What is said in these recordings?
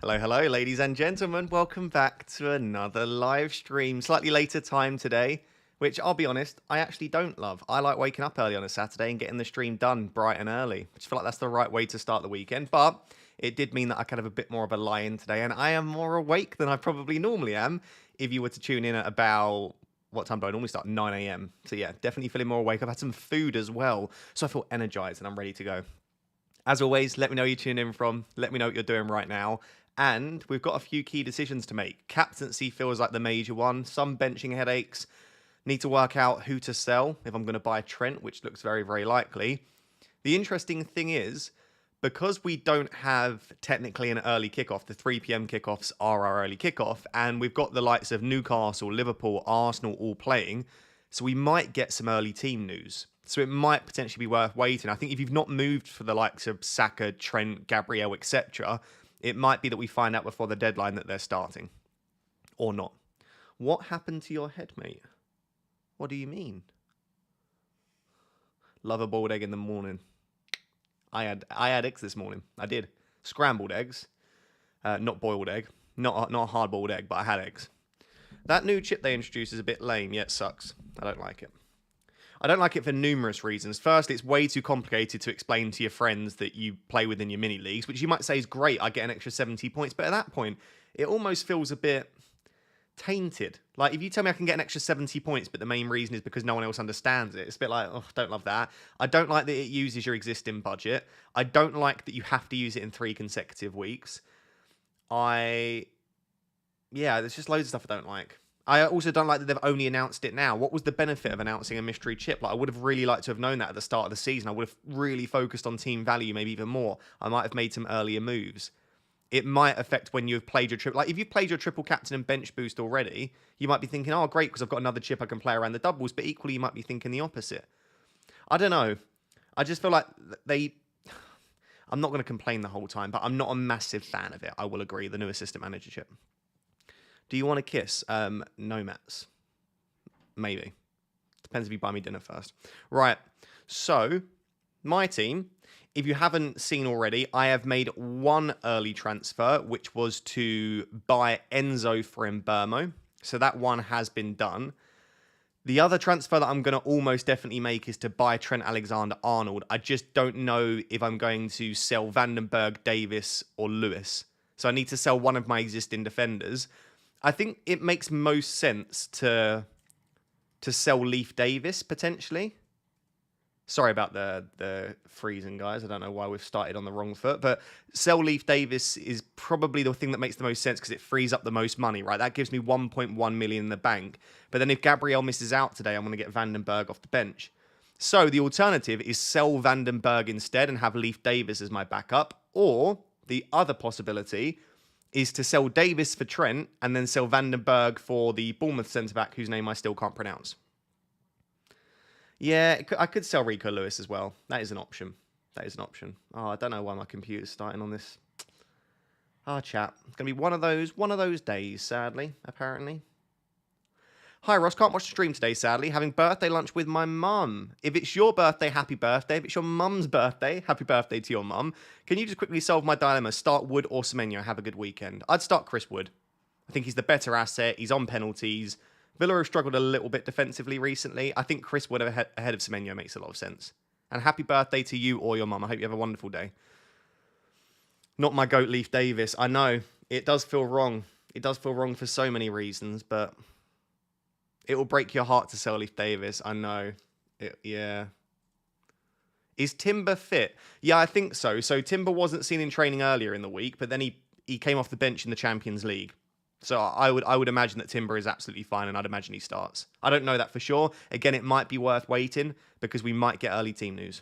Hello, hello, ladies and gentlemen. Welcome back to another live stream. Slightly later time today, which I'll be honest, I actually don't love. I like waking up early on a Saturday and getting the stream done bright and early. I just feel like that's the right way to start the weekend. But it did mean that I could have a bit more of a lie-in today, and I am more awake than I probably normally am if you were to tune in at about what time do I normally start? 9 a.m. So yeah, definitely feeling more awake. I've had some food as well, so I feel energized and I'm ready to go. As always, let me know where you're tuning in from. Let me know what you're doing right now. And we've got a few key decisions to make. Captaincy feels like the major one. Some benching headaches. Need to work out who to sell if I'm going to buy Trent, which looks very, very likely. The interesting thing is, because we don't have technically an early kickoff, the 3 p.m. kickoffs are our early kickoff, and we've got the likes of Newcastle, Liverpool, Arsenal all playing, so we might get some early team news. So it might potentially be worth waiting. I think if you've not moved for the likes of Saka, Trent, Gabriel, etc., it might be that we find out before the deadline that they're starting. Or not. What happened to your head, mate? What do you mean? Love a boiled egg in the morning. I had eggs this morning. I did. Scrambled eggs. Not boiled egg. Not a hard boiled egg, but I had eggs. That new chip they introduced is a bit lame, yet sucks. I don't like it. I don't like it for numerous reasons. First, it's way too complicated to explain to your friends that you play within your mini leagues, which you might say is great. I get an extra 70 points, but at that point, it almost feels a bit tainted. Like, if you tell me I can get an extra 70 points, but the main reason is because no one else understands it, it's a bit like, oh, don't love that. I don't like that it uses your existing budget. I don't like that you have to use it in 3 consecutive weeks. There's just loads of stuff I don't like. I also don't like that they've only announced it now. What was the benefit of announcing a mystery chip? Like, I would have really liked to have known that at the start of the season. I would have really focused on team value, maybe even more. I might have made some earlier moves. It might affect when you've played your triple. Like, if you've played your triple captain and bench boost already, you might be thinking, oh, great, because I've got another chip I can play around the doubles. But equally, you might be thinking the opposite. I don't know. I just feel like I'm not going to complain the whole time, but I'm not a massive fan of it. I will agree, the new assistant manager chip. Do you want a kiss? No, Mats. Maybe. Depends if you buy me dinner first. Right. So, my team, if you haven't seen already, I have made one early transfer, which was to buy Enzo for Mbermo. So that one has been done. The other transfer that I'm going to almost definitely make is to buy Trent Alexander-Arnold. I just don't know if I'm going to sell Vandenberg, Davis, or Lewis. So I need to sell one of my existing defenders. I think it makes most sense to sell Leaf Davis, potentially. Sorry about the freezing, guys. I don't know why we've started on the wrong foot. But sell Leaf Davis is probably the thing that makes the most sense because it frees up the most money, right? That gives me 1.1 million in the bank. But then if Gabriel misses out today, I'm going to get Vandenberg off the bench. So the alternative is sell Vandenberg instead and have Leaf Davis as my backup. Or the other possibility is to sell Davis for Trent and then sell Vandenberg for the Bournemouth centre-back, whose name I still can't pronounce. Yeah, I could sell Rico Lewis as well. That is an option. That is an option. Oh, I don't know why my computer's starting on this. Chat. It's going to be one of those days, sadly, apparently. Hi, Ross. Can't watch the stream today, sadly. Having birthday lunch with my mum. If it's your birthday, happy birthday. If it's your mum's birthday, happy birthday to your mum. Can you just quickly solve my dilemma? Start Wood or Semenyo? Have a good weekend. I'd start Chris Wood. I think he's the better asset. He's on penalties. Villa have struggled a little bit defensively recently. I think Chris Wood ahead of Semenyo makes a lot of sense. And happy birthday to you or your mum. I hope you have a wonderful day. Not my goat, Leaf Davis. I know. It does feel wrong. It does feel wrong for so many reasons, but it will break your heart to sell Leaf Davis. I know. Yeah. Is Timber fit? Yeah, I think so. So Timber wasn't seen in training earlier in the week, but then he came off the bench in the Champions League. So I would imagine that Timber is absolutely fine, and I'd imagine he starts. I don't know that for sure. Again, it might be worth waiting because we might get early team news.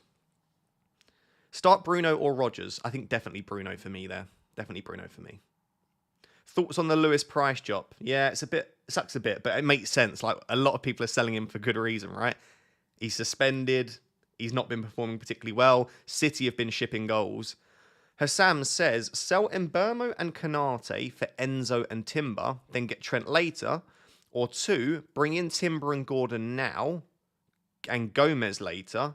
Start Bruno or Rodgers? I think definitely Bruno for me there. Definitely Bruno for me. Thoughts on the Lewis price drop? Yeah, it sucks a bit, but it makes sense. Like, a lot of people are selling him for good reason, right? He's suspended. He's not been performing particularly well. City have been shipping goals. Hassam says, sell Mbermo and Konate for Enzo and Timber, then get Trent later. Or 2, bring in Timber and Gordon now and Gomez later.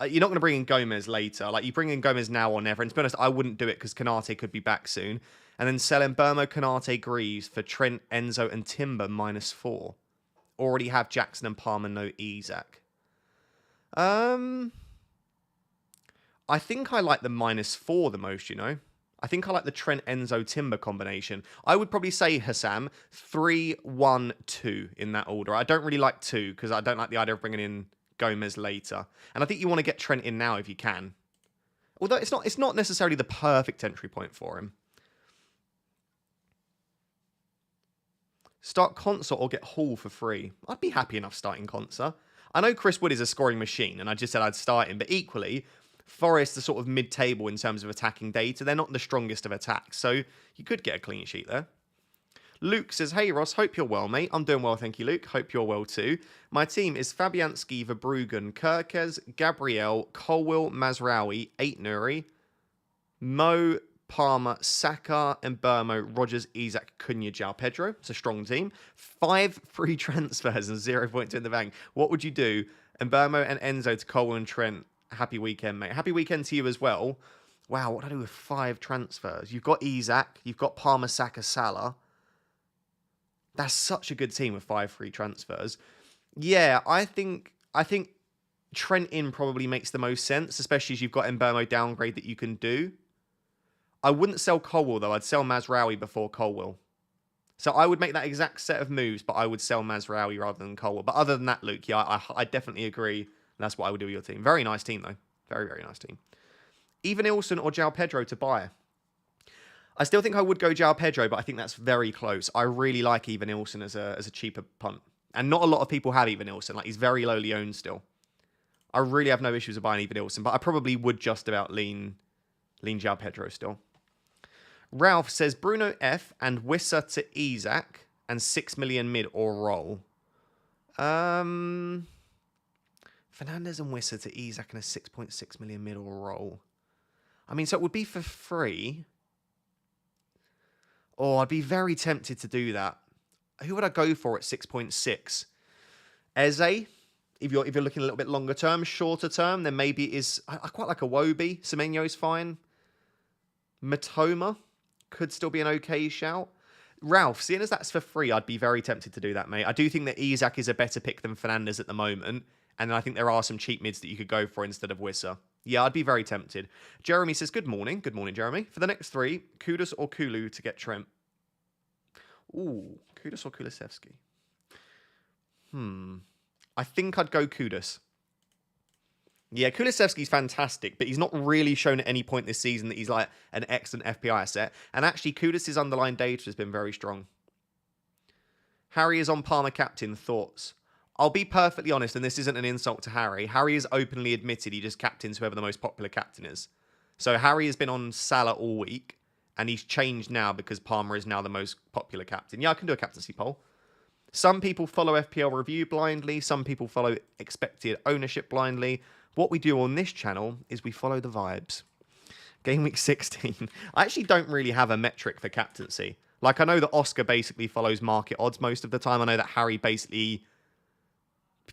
You're not going to bring in Gomez later. Like, you bring in Gomez now or never. And to be honest, I wouldn't do it because Konate could be back soon. And then selling Burmo, Konate, Greaves for Trent, Enzo, and Timber -4. Already have Jackson and Palmer, no Isak. I think I like the -4 the most, you know. I think I like the Trent, Enzo, Timber combination. I would probably say, Hassam, 3, 1, 2 in that order. I don't really like 2 because I don't like the idea of bringing in Gomez later. And I think you want to get Trent in now if you can. Although it's not necessarily the perfect entry point for him. Start Konsa or get Hall for free. I'd be happy enough starting Konsa. I know Chris Wood is a scoring machine, and I just said I'd start him. But equally, Forest are sort of mid-table in terms of attacking data. They're not the strongest of attacks, so you could get a clean sheet there. Luke says, hey Ross, hope you're well, mate. I'm doing well, thank you, Luke. Hope you're well too. My team is Fabianski, Verbruggen, Kirkes, Gabriel, Colwill, Mazraoui, 8 Nuri, Mo, Palmer, Saka, and Burmo, Rogers, Isak, Cunha, João Pedro. It's a strong team. 5 free transfers and 0.2 in the bank. What would you do? And Burmo and Enzo to Colwill and Trent. Happy weekend, mate. Happy weekend to you as well. Wow, what do I do with 5 transfers? You've got Isak, you've got Palmer, Saka, Salah. That's such a good team with 5 free transfers. Yeah, I think Trent in probably makes the most sense, especially as you've got Mbeumo downgrade that you can do. I wouldn't sell Colwill, though. I'd sell Mazraoui before Colwill. So I would make that exact set of moves, but I would sell Mazraoui rather than Colwill. But other than that, Luke, yeah, I definitely agree. That's what I would do with your team. Very nice team, though. Very, very nice team. Even Ilson or João Pedro to buy. I still think I would go João Pedro, but I think that's very close. I really like Even Ilson as a cheaper punt. And not a lot of people have Even Ilson. Like, he's very lowly owned still. I really have no issues with buying Even Ilson, but I probably would just about lean João Pedro still. Ralph says Bruno F and Wissa to Isak and 6 million mid or roll. Fernandez and Wissa to Isak and a 6.6 million mid or roll. I mean, so it would be for free. Oh, I'd be very tempted to do that. Who would I go for at 6.6? Eze, if you're looking a little bit longer term, shorter term, then maybe it is. I quite like a Iwobi. Semenyo's fine. Matoma could still be an okay shout. Ralph, seeing as that's for free, I'd be very tempted to do that, mate. I do think that Isak is a better pick than Fernandez at the moment. And I think there are some cheap mids that you could go for instead of Wissa. Yeah, I'd be very tempted. Jeremy says, good morning. Good morning, Jeremy. For the next 3, Kudus or Kulu to get Trent. Ooh, Kudus or Kulusevski? I think I'd go Kudus. Yeah, Kulusevski's fantastic, but he's not really shown at any point this season that he's like an excellent FPI asset. And actually, Kudus' underlying data has been very strong. Harry is on Palmer captain. Thoughts? I'll be perfectly honest, and this isn't an insult to Harry. Harry has openly admitted he just captains whoever the most popular captain is. So Harry has been on Salah all week, and he's changed now because Palmer is now the most popular captain. Yeah, I can do a captaincy poll. Some people follow FPL review blindly. Some people follow expected ownership blindly. What we do on this channel is we follow the vibes. Game week 16. I actually don't really have a metric for captaincy. Like, I know that Oscar basically follows market odds most of the time. I know that Harry basically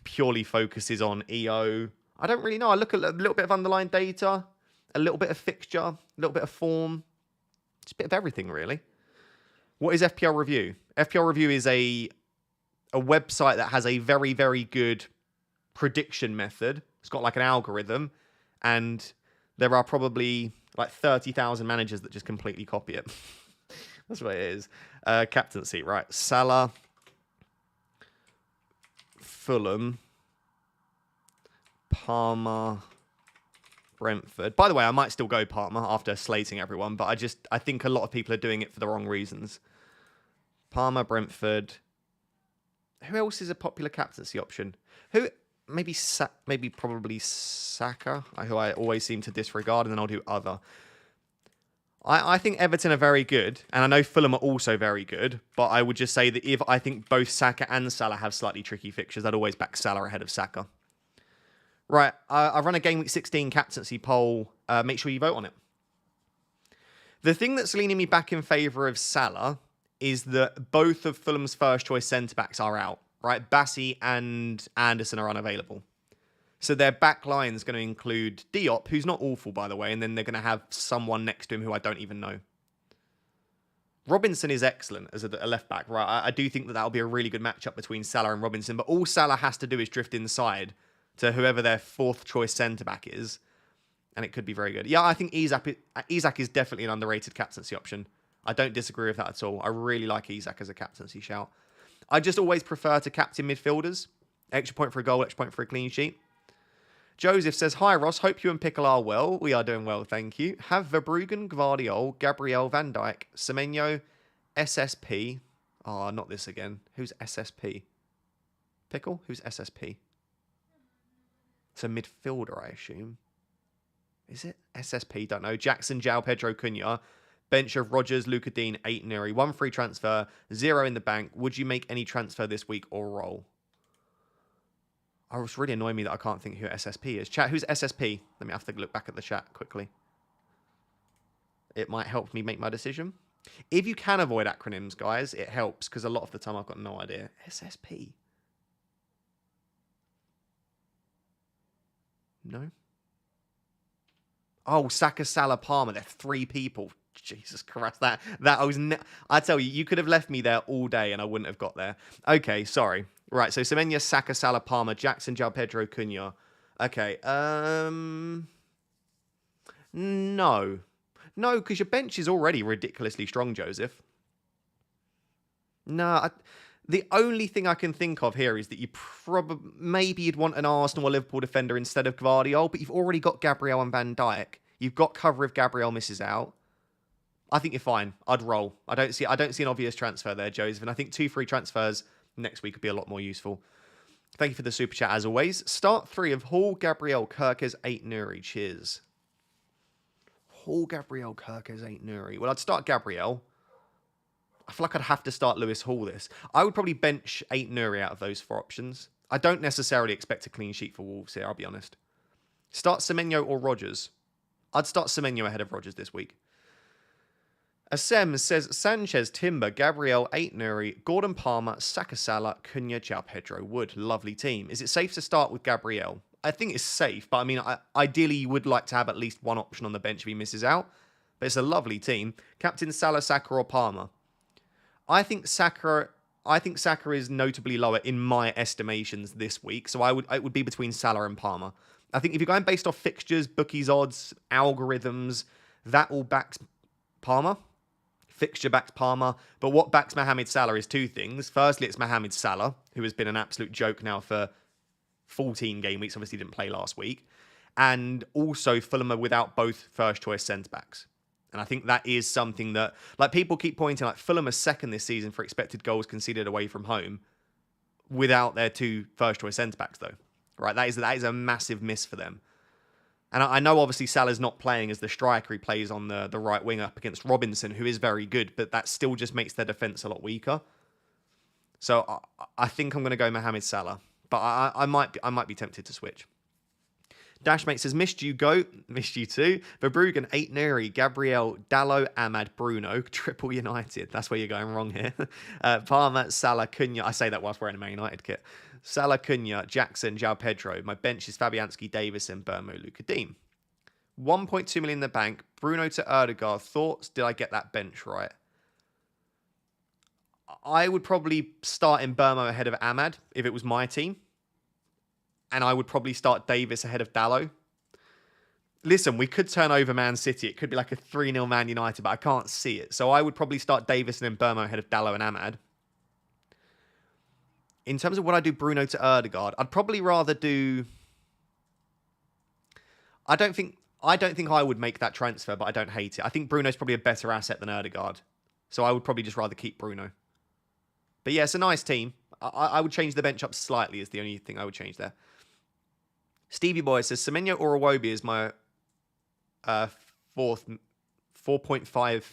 purely focuses on EO. I don't really know. I look at a little bit of underlying data, a little bit of fixture, a little bit of form. Just a bit of everything, really. What is FPL Review? FPL Review is a website that has a very, very good prediction method. It's got like an algorithm, and there are probably like 30,000 managers that just completely copy it. That's what it is. Captaincy, right. Salah, Fulham, Palmer, Brentford. By the way, I might still go Palmer after slating everyone, but I think a lot of people are doing it for the wrong reasons. Palmer, Brentford. Who else is a popular captaincy option? Maybe probably Saka, who I always seem to disregard, and then I'll do other. I think Everton are very good, and I know Fulham are also very good, but I would just say that if I think both Saka and Salah have slightly tricky fixtures, I'd always back Salah ahead of Saka. Right, I've run a Game Week 16 captaincy poll. Make sure you vote on it. The thing that's leaning me back in favour of Salah is that both of Fulham's first choice centre-backs are out, right? Bassi and Anderson are unavailable. So their back line is going to include Diop, who's not awful, by the way, and then they're going to have someone next to him who I don't even know. Robinson is excellent as a left back, right? I do think that that'll be a really good matchup between Salah and Robinson, but all Salah has to do is drift inside to whoever their fourth choice centre back is, and it could be very good. Yeah, I think Isak is definitely an underrated captaincy option. I don't disagree with that at all. I really like Isak as a captaincy shout. I just always prefer to captain midfielders. Extra point for a goal, extra point for a clean sheet. Joseph says, hi Ross, hope you and Pickle are well. We are doing well, thank you. Have Verbruggen, Gvardiol, Gabriel, Van Dijk, Semenyo, SSP. Oh, not this again. Who's SSP? Pickle? Who's SSP? It's a midfielder, I assume. Is it? SSP, don't know. Jackson, João Pedro, Cunha. Bench of Rogers, Luca Dean, 8 Nuri. 1 free transfer, 0 in the bank. Would you make any transfer this week or roll? Oh, it's really annoying me that I can't think who SSP is. Chat, who's SSP? Let me have to look back at the chat quickly. It might help me make my decision. If you can avoid acronyms, guys, it helps, because a lot of the time I've got no idea. SSP. No? Oh, Saka, Salah, Palmer. They're 3 people. Jesus Christ, that I was... I tell you, you could have left me there all day and I wouldn't have got there. Okay, sorry. Right, so Semenya, Saka, Salah, Palmer, Jackson, João Pedro, Cunha. Okay, no. No, because your bench is already ridiculously strong, Joseph. No, the only thing I can think of here is that you maybe you'd want an Arsenal or Liverpool defender instead of Gvardiol, but you've already got Gabriel and Van Dijk. You've got cover if Gabriel misses out. I think you're fine. I'd roll. I don't see an obvious transfer there, Joseph, and I think 2 free transfers next week would be a lot more useful. Thank you for the super chat, as always. Start 3 of Hall, Gabriel, Kirkes, 8 Nuri. Cheers. Hall, Gabriel, Kirkes, 8 Nuri. Well, I'd start Gabriel. I feel like I'd have to start Lewis Hall this. I would probably bench 8 Nuri out of those 4 options. I don't necessarily expect a clean sheet for Wolves here, I'll be honest. Start Semenyo or Rogers. I'd start Semenyo ahead of Rogers this week. Asem says, Sanchez, Timber, Gabriel, 8 Nuri, Gordon Palmer, Saka, Salah, Cunha, João Pedro, Wood. Lovely team. Is it safe to start with Gabriel? I think it's safe, but I mean, ideally you would like to have at least one option on the bench if he misses out. But it's a lovely team. Captain Salah, Saka or Palmer? I think Saka is notably lower in my estimations this week, so it would be between Salah and Palmer. I think if you're going based off fixtures, bookies, odds, algorithms, that all backs Palmer. Fixture backs Palmer, but what backs Mohamed Salah is 2 things. Firstly, it's Mohamed Salah, who has been an absolute joke now for 14 game weeks. Obviously, didn't play last week. And also, Fulham are without both first-choice centre-backs. And I think that is something that, like, people keep pointing, like, Fulham are second this season for expected goals conceded away from home without their 2 first-choice centre-backs, though. Right? That is a massive miss for them. And I know, obviously, Salah's not playing as the striker. He plays on the right wing up against Robinson, who is very good, but that still just makes their defence a lot weaker. So I think I'm going to go Mohamed Salah, but I might be tempted to switch. Dashmate says, missed you, goat. Missed you too. Verbruggen, 8 Nuri, Gabriel, Dallo, Ahmad, Bruno. Triple United. That's where you're going wrong here. Palmer, Salah, Cunha. I say that whilst wearing a Man United kit. Salah, Cunha, Jackson, João Pedro. My bench is Fabianski, Davison, Burmo, Luca Dean. 1.2 million in the bank. Bruno to Erdegaard. Thoughts? Did I get that bench right? I would probably start in Burmo ahead of Ahmad if it was my team. And I would probably start Davis ahead of Dallo. Listen, we could turn over Man City. It could be like a 3-0 Man United, but I can't see it. So I would probably start Davis and then Burmo ahead of Dallo and Ahmad. In terms of what I do Bruno to Erdegaard, I'd probably rather do... I don't think I would make that transfer, but I don't hate it. I think Bruno's probably a better asset than Erdegaard. So I would probably just rather keep Bruno. But yeah, it's a nice team. I would change the bench up slightly is the only thing I would change there. Stevie Boy says, Semenyo or Iwobi is my 4.5...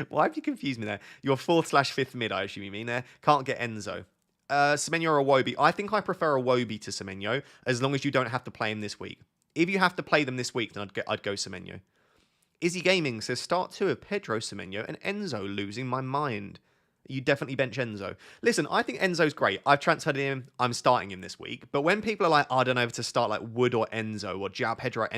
Why have you confused me there? Your 4/5th mid, I assume you mean there. Can't get Enzo. Semenyo or Iwobi? I think I prefer Iwobi to Semenyo, as long as you don't have to play him this week. If you have to play them this week, then I'd go Semenyo. Izzy Gaming says, start 2 of Pedro, Semenyo, and Enzo. Losing my mind. You definitely bench Enzo. Listen, I think Enzo's great. I've transferred him. I'm starting him this week. But when people are like, oh, I don't know if to start like Wood or Enzo or João Pedro,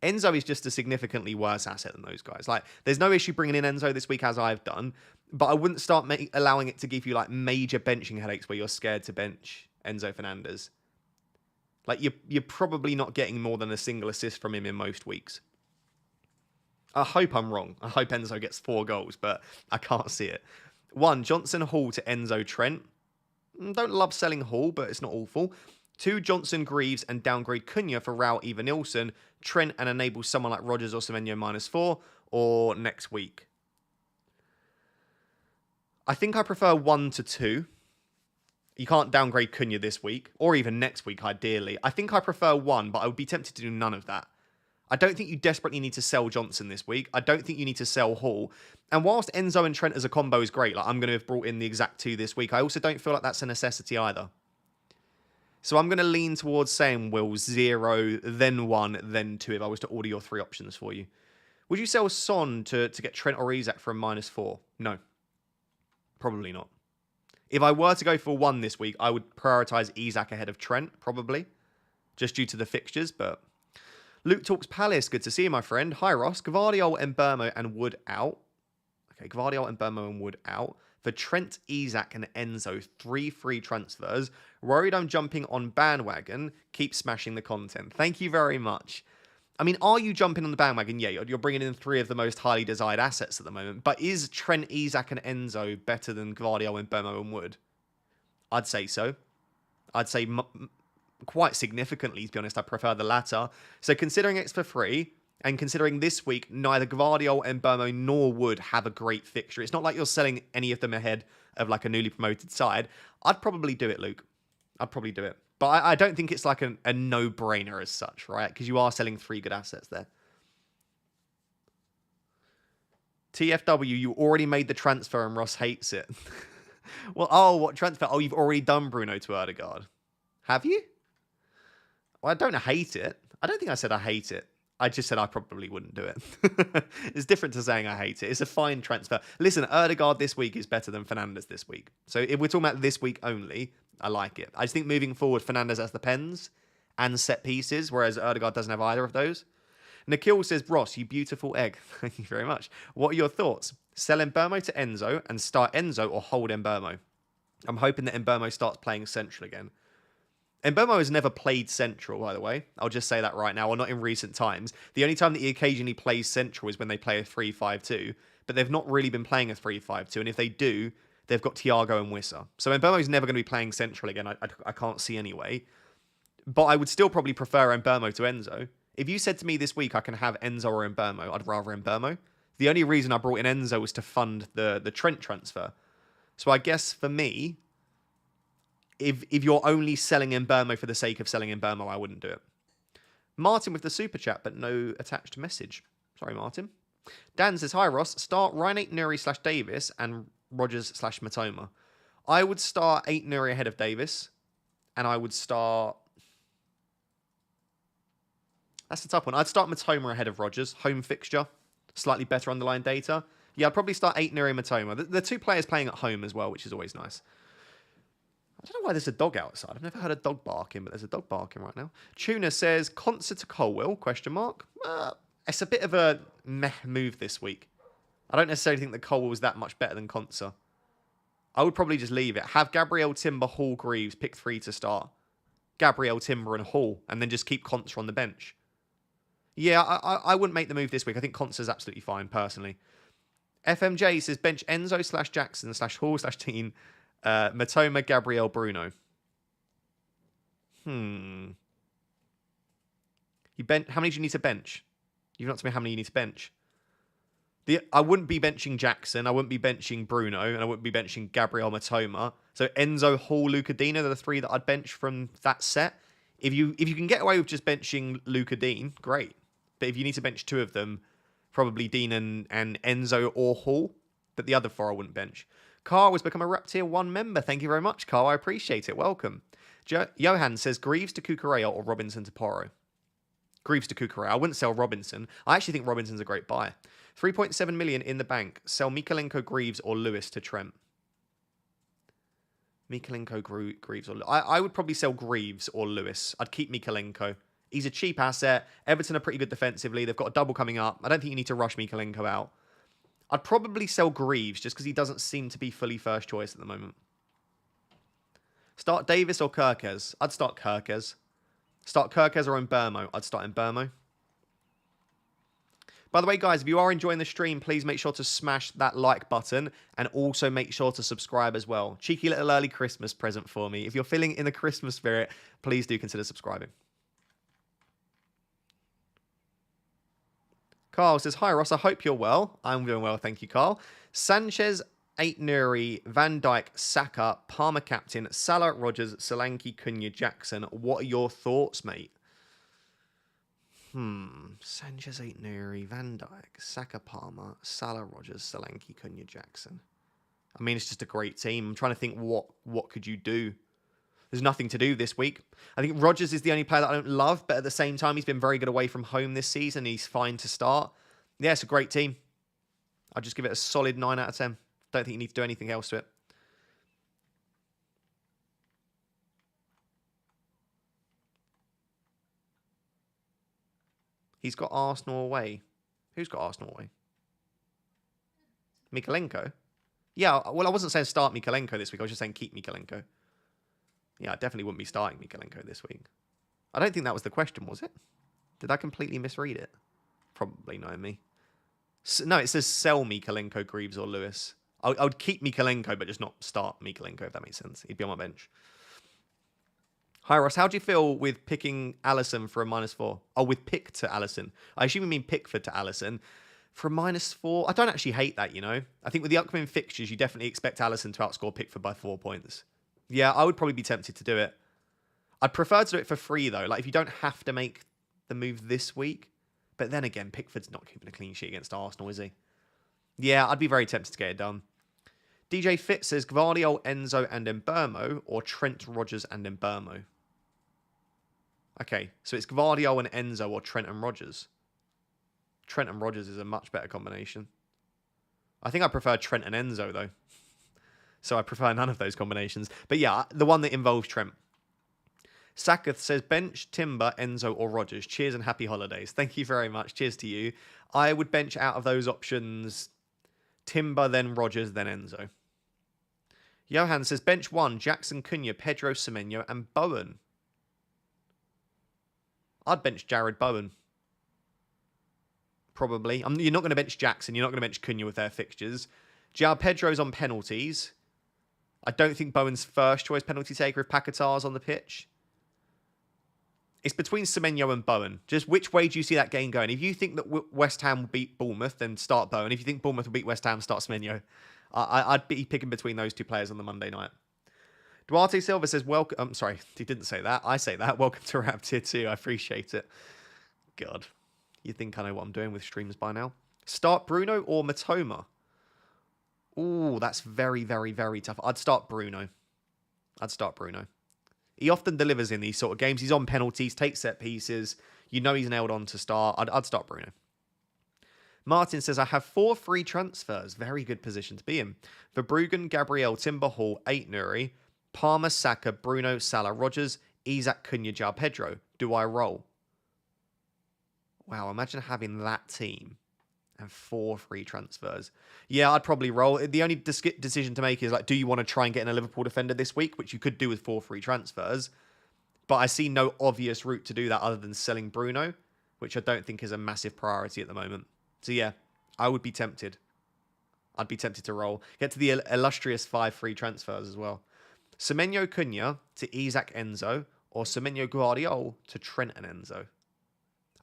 Enzo is just a significantly worse asset than those guys. Like, there's no issue bringing in Enzo this week as I've done. But I wouldn't start allowing it to give you like major benching headaches where you're scared to bench Enzo Fernandez. Like, you're probably not getting more than a single assist from him in most weeks. I hope I'm wrong. I hope Enzo gets 4 goals, but I can't see it. 1, Johnson Hall to Enzo Trent. Don't love selling Hall, but it's not awful. 2, Johnson Greaves and downgrade Cunha for Raul Eva Nilsson. Trent and enable someone like Rodgers or Semenyo -4, or next week. I think I prefer 1 to 2. You can't downgrade Cunha this week, or even next week, ideally. I think I prefer 1, but I would be tempted to do none of that. I don't think you desperately need to sell Johnson this week. I don't think you need to sell Hall. And whilst Enzo and Trent as a combo is great, like I'm going to have brought in the exact 2 this week, I also don't feel like that's a necessity either. So I'm going to lean towards saying, Will, 0, then 1, then 2 if I was to order your 3 options for you. Would you sell Son to get Trent or Isak for a -4? No. Probably not. If I were to go for 1 this week, I would prioritise Isak ahead of Trent, probably. Just due to the fixtures, but... Luke Talks Palace. Good to see you, my friend. Hi, Ross. Gvardiol, Mbeumo, and Wood out. Okay, Gvardiol, Mbeumo, and Wood out. For Trent, Isak, and Enzo, 3 free transfers. Worried I'm jumping on bandwagon. Keep smashing the content. Thank you very much. I mean, are you jumping on the bandwagon? Yeah, you're bringing in 3 of the most highly desired assets at the moment. But is Trent, Isak, and Enzo better than Gvardiol, Mbeumo, and Wood? I'd say so. I'd say... quite significantly, to be honest, I prefer the latter. So considering it's for free, and considering this week, neither Gvardiol, Mbeumo, nor Wood have a great fixture. It's not like you're selling any of them ahead of like a newly promoted side. I'd probably do it, Luke. I'd probably do it. But I don't think it's like a no-brainer as such, right? Because you are selling 3 good assets there. TFW, you already made the transfer and Ross hates it. Well, oh, what transfer? Oh, you've already done Bruno to Ødegaard. Have you? Well, I don't hate it. I don't think I said I hate it. I just said I probably wouldn't do it. It's different to saying I hate it. It's a fine transfer. Listen, Ødegaard this week is better than Fernandes this week. So if we're talking about this week only, I like it. I just think moving forward, Fernandes has the pens and set pieces, whereas Ødegaard doesn't have either of those. Nikhil says, Ross, you beautiful egg. Thank you very much. What are your thoughts? Sell Mbeumo to Enzo and start Enzo or hold Mbeumo? I'm hoping that Mbeumo starts playing central again. Mbeumo has never played central, by the way. I'll just say that right now, or not in recent times. The only time that he occasionally plays central is when they play a 3-5-2, but they've not really been playing a 3-5-2, and if they do, they've got Thiago and Wissa. So Mbeumo's never going to be playing central again, I can't see anyway. But I would still probably prefer Mbeumo to Enzo. If you said to me this week I can have Enzo or Mbeumo, I'd rather Mbeumo. The only reason I brought in Enzo was to fund the Trent transfer. So I guess for me... If you're only selling Mbeumo for the sake of selling Mbeumo, I wouldn't do it. Martin with the super chat, but no attached message. Sorry, Martin. Dan says, hi, Ross. Start Ryan 8 Nuri / Davis and Rodgers / Matoma. I would start 8 Nuri ahead of Davis, and I would start... That's the tough one. I'd start Matoma ahead of Rodgers. Home fixture. Slightly better underlying data. Yeah, I'd probably start 8 Nuri and Matoma. The 2 players playing at home as well, which is always nice. I don't know why there's a dog outside. I've never heard a dog barking, but there's a dog barking right now. Tuna says, concert to Colwell, question mark. It's a bit of a meh move this week. I don't necessarily think that Colwell was that much better than Concert. I would probably just leave it. Have Gabriel, Timber, Hall, Greaves, pick 3 to start. Gabriel, Timber, and Hall, and then just keep Concert on the bench. Yeah, I wouldn't make the move this week. I think Concert's absolutely fine, personally. FMJ says, bench Enzo / Jackson / Hall / Dean... Matoma, Gabriel, Bruno. How many do you need to bench? You've not told me how many you need to bench. I wouldn't be benching Jackson. I wouldn't be benching Bruno. And I wouldn't be benching Gabriel, Matoma. So Enzo, Hall, Luca Dean are the 3 that I'd bench from that set. If you can get away with just benching Luca Dean, great. But if you need to bench 2 of them, probably Dean and Enzo or Hall. But the other 4 I wouldn't bench. Carl has become a Rep Tier 1 member. Thank you very much, Carl. I appreciate it. Welcome. Johan says, Greaves to Cucurella or Robinson to Porro? Greaves to Cucurella. I wouldn't sell Robinson. I actually think Robinson's a great buy. 3.7 million in the bank. Sell Mikalenko, Greaves or Lewis to Trent. Mikalenko, Greaves, or I would probably sell Greaves or Lewis. I'd keep Mikalenko. He's a cheap asset. Everton are pretty good defensively. They've got a double coming up. I don't think you need to rush Mikalenko out. I'd probably sell Greaves just because he doesn't seem to be fully first choice at the moment. Start Davis or Kirkes? I'd start Kirkes. Start Kirkes or Mbermo? I'd start Mbermo. By the way, guys, if you are enjoying the stream, please make sure to smash that like button and also make sure to subscribe as well. Cheeky little early Christmas present for me. If you're feeling in the Christmas spirit, please do consider subscribing. Carl says, hi, Ross. I hope you're well. I'm doing well. Thank you, Carl. Sanchez, Aït-Nouri, Van Dijk, Saka, Palmer captain, Salah, Rodgers, Solanke, Cunha, Jackson. What are your thoughts, mate? Sanchez, Aït-Nouri, Van Dijk, Saka, Palmer, Salah, Rodgers, Solanke, Cunha, Jackson. I mean, it's just a great team. I'm trying to think what could you do? There's nothing to do this week. I think Rodgers is the only player that I don't love, but at the same time, he's been very good away from home this season. He's fine to start. Yeah, it's a great team. I'll just give it a solid 9 out of 10. Don't think you need to do anything else to it. He's got Arsenal away. Who's got Arsenal away? Mikalenko? Yeah, well, I wasn't saying start Mikalenko this week. I was just saying keep Mikalenko. Yeah, I definitely wouldn't be starting Mikalenko this week. I don't think that was the question, was it? Did I completely misread it? Probably knowing me. No, it says sell Mikalenko, Greaves, or Lewis. I would keep Mikalenko, but just not start Mikalenko, if that makes sense. He'd be on my bench. Hi, Ross. How do you feel with picking Alisson for a -4? Oh, with pick to Alisson. I assume you mean Pickford to Alisson. For a -4, I don't actually hate that, you know. I think with the upcoming fixtures, you definitely expect Alisson to outscore Pickford by 4 points. Yeah, I would probably be tempted to do it. I'd prefer to do it for free, though. Like, if you don't have to make the move this week. But then again, Pickford's not keeping a clean sheet against Arsenal, is he? Yeah, I'd be very tempted to get it done. DJ Fit says Gvardiol, Enzo, and Mbermo, or Trent, Rodgers, and Mbermo. Okay, so it's Gvardiol and Enzo or Trent and Rodgers. Trent and Rodgers is a much better combination. I think I prefer Trent and Enzo, though. So I prefer none of those combinations. But yeah, the one that involves Trent. Sakath says bench, Timber, Enzo, or Rodgers. Cheers and happy holidays. Thank you very much. Cheers to you. I would bench out of those options Timber, then Rodgers, then Enzo. Johan says bench 1, Jackson, Cunha, Pedro, Semenyo, and Bowen. I'd bench Jared Bowen. Probably. You're not going to bench Jackson. You're not going to bench Cunha with their fixtures. João Pedro's on penalties. I don't think Bowen's first choice penalty taker if Paquetá's on the pitch. It's between Semenyo and Bowen. Just which way do you see that game going? If you think that West Ham will beat Bournemouth, then start Bowen. If you think Bournemouth will beat West Ham, start Semenyo. I'd be picking between those two players on the Monday night. Duarte Silva says, welcome. I'm sorry, he didn't say that. I say that. Welcome to Rap Tier 2. I appreciate it. God, you think I know what I'm doing with streams by now? Start Bruno or Matoma? Ooh, that's very, very, very tough. I'd start Bruno. He often delivers in these sort of games. He's on penalties, takes set pieces. You know he's nailed on to start. I'd start Bruno. Martin says, I have 4 free transfers. Very good position to be in. Verbruggen, Gabriel, Timber Hall, Aït-Nouri, Palmer, Saka, Bruno, Salah, Rodgers, Isak, Cunha, João Pedro. Do I roll? Wow, imagine having that team and 4 free transfers. Yeah, I'd probably roll. The only decision to make is, like, do you want to try and get in a Liverpool defender this week, which you could do with 4 free transfers. But I see no obvious route to do that other than selling Bruno, which I don't think is a massive priority at the moment. So yeah, I would be tempted. I'd be tempted to roll. Get to the illustrious 5 free transfers as well. Semenyo Cunha to Isak Enzo, or Semenyo Gvardiol to Trent and Enzo.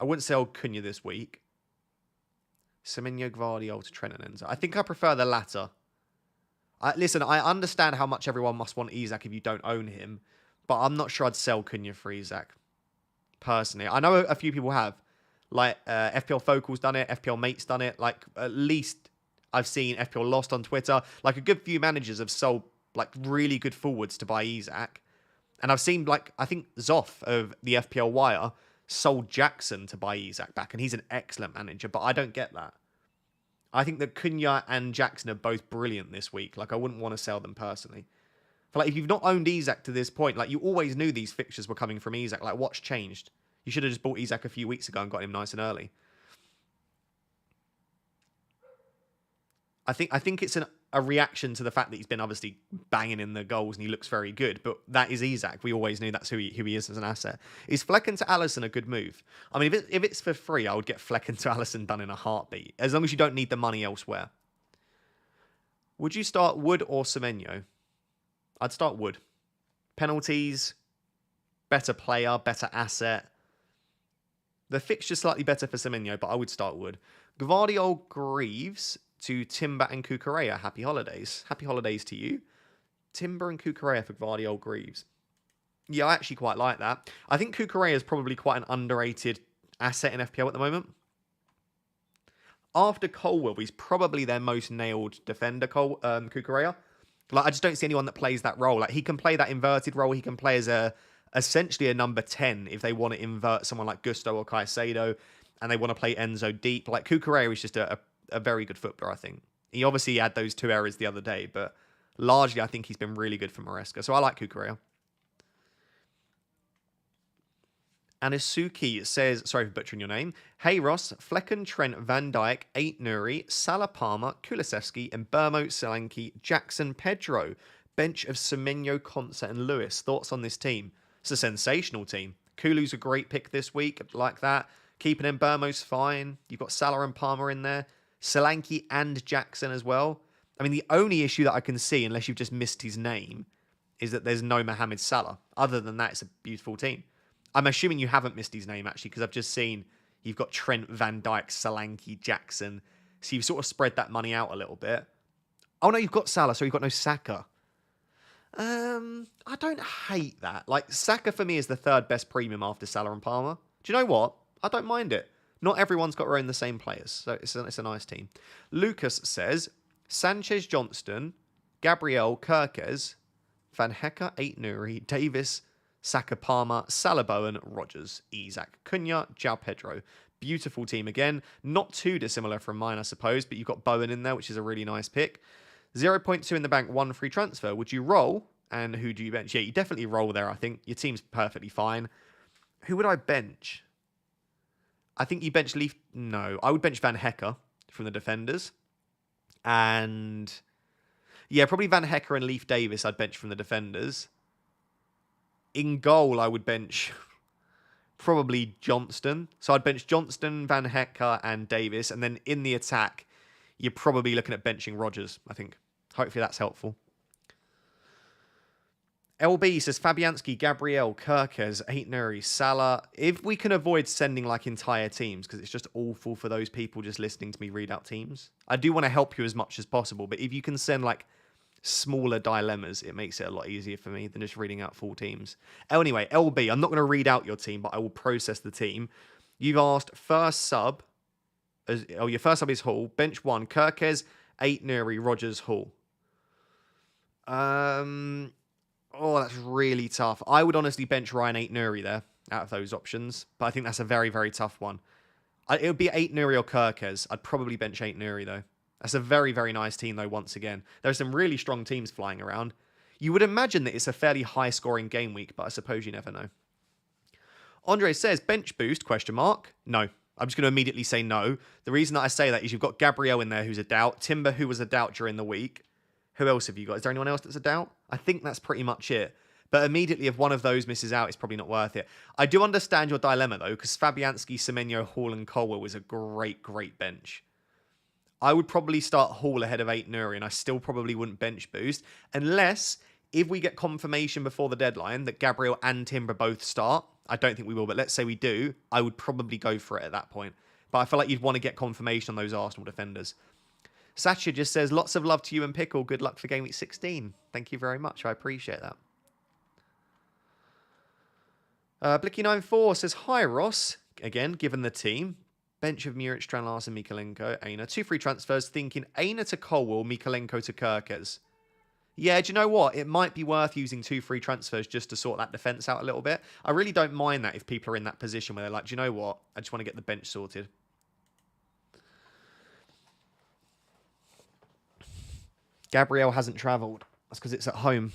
I wouldn't sell Cunha this week. Semenyo Gvardiol to Trent and Enzo. I think I prefer the latter. Listen, I understand how much everyone must want Isak if you don't own him, but I'm not sure I'd sell Cunha for Isak. Personally, I know a few people have. Like, FPL Focal's done it, FPL Mate's done it. Like, at least I've seen FPL Lost on Twitter. Like, a good few managers have sold, like, really good forwards to buy Isak. And I've seen, like, I think Zoff of the FPL Wire sold Jackson to buy Isak back. And he's an excellent manager, but I don't get that. I think that Cunha and Jackson are both brilliant this week. Like, I wouldn't want to sell them personally. For like, if you've not owned Isak to this point, like you always knew these fixtures were coming from Isak. Like, what's changed? You should have just bought Isak a few weeks ago and got him nice and early. I think it's a reaction to the fact that he's been obviously banging in the goals and he looks very good. But that is Isak. We always knew that's who he is as an asset. Is Flecken to Alisson a good move? I mean, if it's for free, I would get Flecken to Alisson done in a heartbeat, as long as you don't need the money elsewhere. Would you start Wood or Semenyo? I'd start Wood. Penalties, better player, better asset. The fixture's slightly better for Semenyo, but I would start Wood. Gvardiol Greaves to Timber and Kukurea. Happy holidays. Happy holidays to you. Timber and Kukurea for Gvardiol Greaves. Yeah, I actually quite like that. I think Kukurea is probably quite an underrated asset in FPL at the moment. After Colwell, he's probably their most nailed defender, Kukurea. Like, I just don't see anyone that plays that role. Like, he can play that inverted role. He can play as essentially a number 10 if they want to invert someone like Gusto or Caicedo and they want to play Enzo deep. Like, Kukurea is just a very good footballer, I think. He obviously had those 2 errors the other day, but largely I think he's been really good for Maresca. So I like Kukurea. Anisuki says, sorry for butchering your name. Hey Ross, Flecken, Trent, Van Dijk, 8 Nuri, Salah Palmer, Kulusevski, Mbermo, Solanke, Jackson, Pedro. Bench of Semenyo, Konsa and Lewis. Thoughts on this team? It's a sensational team. Kulu's a great pick this week, like that. Keeping Mbermo's fine. You've got Salah and Palmer in there. Solanke and Jackson as well. I mean, the only issue that I can see, unless you've just missed his name, is that there's no Mohamed Salah. Other than that, it's a beautiful team. I'm assuming you haven't missed his name, actually, because I've just seen you've got Trent, Van Dijk, Solanke, Jackson. So you've sort of spread that money out a little bit. Oh, no, you've got Salah, so you've got no Saka. I don't hate that. Like, Saka, for me, is the 3rd best premium after Salah and Palmer. Do you know what? I don't mind it. Not everyone's got to own the same players, so it's a nice team. Lucas says, Sanchez, Johnston, Gabriel, Kirkes, Van Hecke, 8 Nuri, Davis, Saka, Palmer, Salah, Bowen, Rogers, Isak, Cunha, João Pedro. Beautiful team again. Not too dissimilar from mine, I suppose, but you've got Bowen in there, which is a really nice pick. 0.2 in the bank, 1 free transfer. Would you roll? And who do you bench? Yeah, you definitely roll there, I think. Your team's perfectly fine. Who would I bench? I think you bench Leaf. No, I would bench Van Hecke from the defenders. And yeah, probably Van Hecke and Leaf Davis I'd bench from the defenders. In goal, I would bench probably Johnston. So I'd bench Johnston, Van Hecke, and Davis. And then in the attack, you're probably looking at benching Rogers, I think. Hopefully that's helpful. LB says Fabianski, Gabriel, Kirkes, 8 Nuri, Salah. If we can avoid sending like entire teams, because it's just awful for those people just listening to me read out teams. I do want to help you as much as possible, but if you can send like smaller dilemmas, it makes it a lot easier for me than just reading out full teams. Anyway, LB, I'm not going to read out your team, but I will process the team. You've asked first sub. Your first sub is Hall. Bench 1, Kirkes, 8 Nuri, Rogers, Hall. Oh, that's really tough. I would honestly bench Ryan 8 Nuri there out of those options, but I think that's a very, very tough one. It would be 8 Nuri or Kirkes. I'd probably bench 8 Nuri though. That's a very, very nice team though, once again. There are some really strong teams flying around. You would imagine that it's a fairly high-scoring game week, but I suppose you never know. Andre says, bench boost, question mark? No. I'm just going to immediately say no. The reason that I say that is you've got Gabriel in there who's a doubt. Timber, who was a doubt during the week. Who else have you got? Is there anyone else that's a doubt? I think that's pretty much it. But immediately, if one of those misses out, it's probably not worth it. I do understand your dilemma, though, because Fabianski, Semenyo, Hall, and Colwell was a great, great bench. I would probably start Hall ahead of 8 Nuri, and I still probably wouldn't bench boost, unless if we get confirmation before the deadline that Gabriel and Timber both start. I don't think we will, but let's say we do. I would probably go for it at that point. But I feel like you'd want to get confirmation on those Arsenal defenders. Satcha just says, lots of love to you and Pickle. Good luck for Game Week 16. Thank you very much. I appreciate that. Blicky94 says, hi, Ross. Again, given the team. Bench of Muric, Strand Larsen, Mikalenko, Aina. 2 free transfers, thinking Aina to Colwell, Mikalenko to Kirkes. Yeah, do you know what? It might be worth using 2 free transfers just to sort that defence out a little bit. I really don't mind that if people are in that position where they're like, do you know what? I just want to get the bench sorted. Gabriel hasn't travelled. That's because it's at home.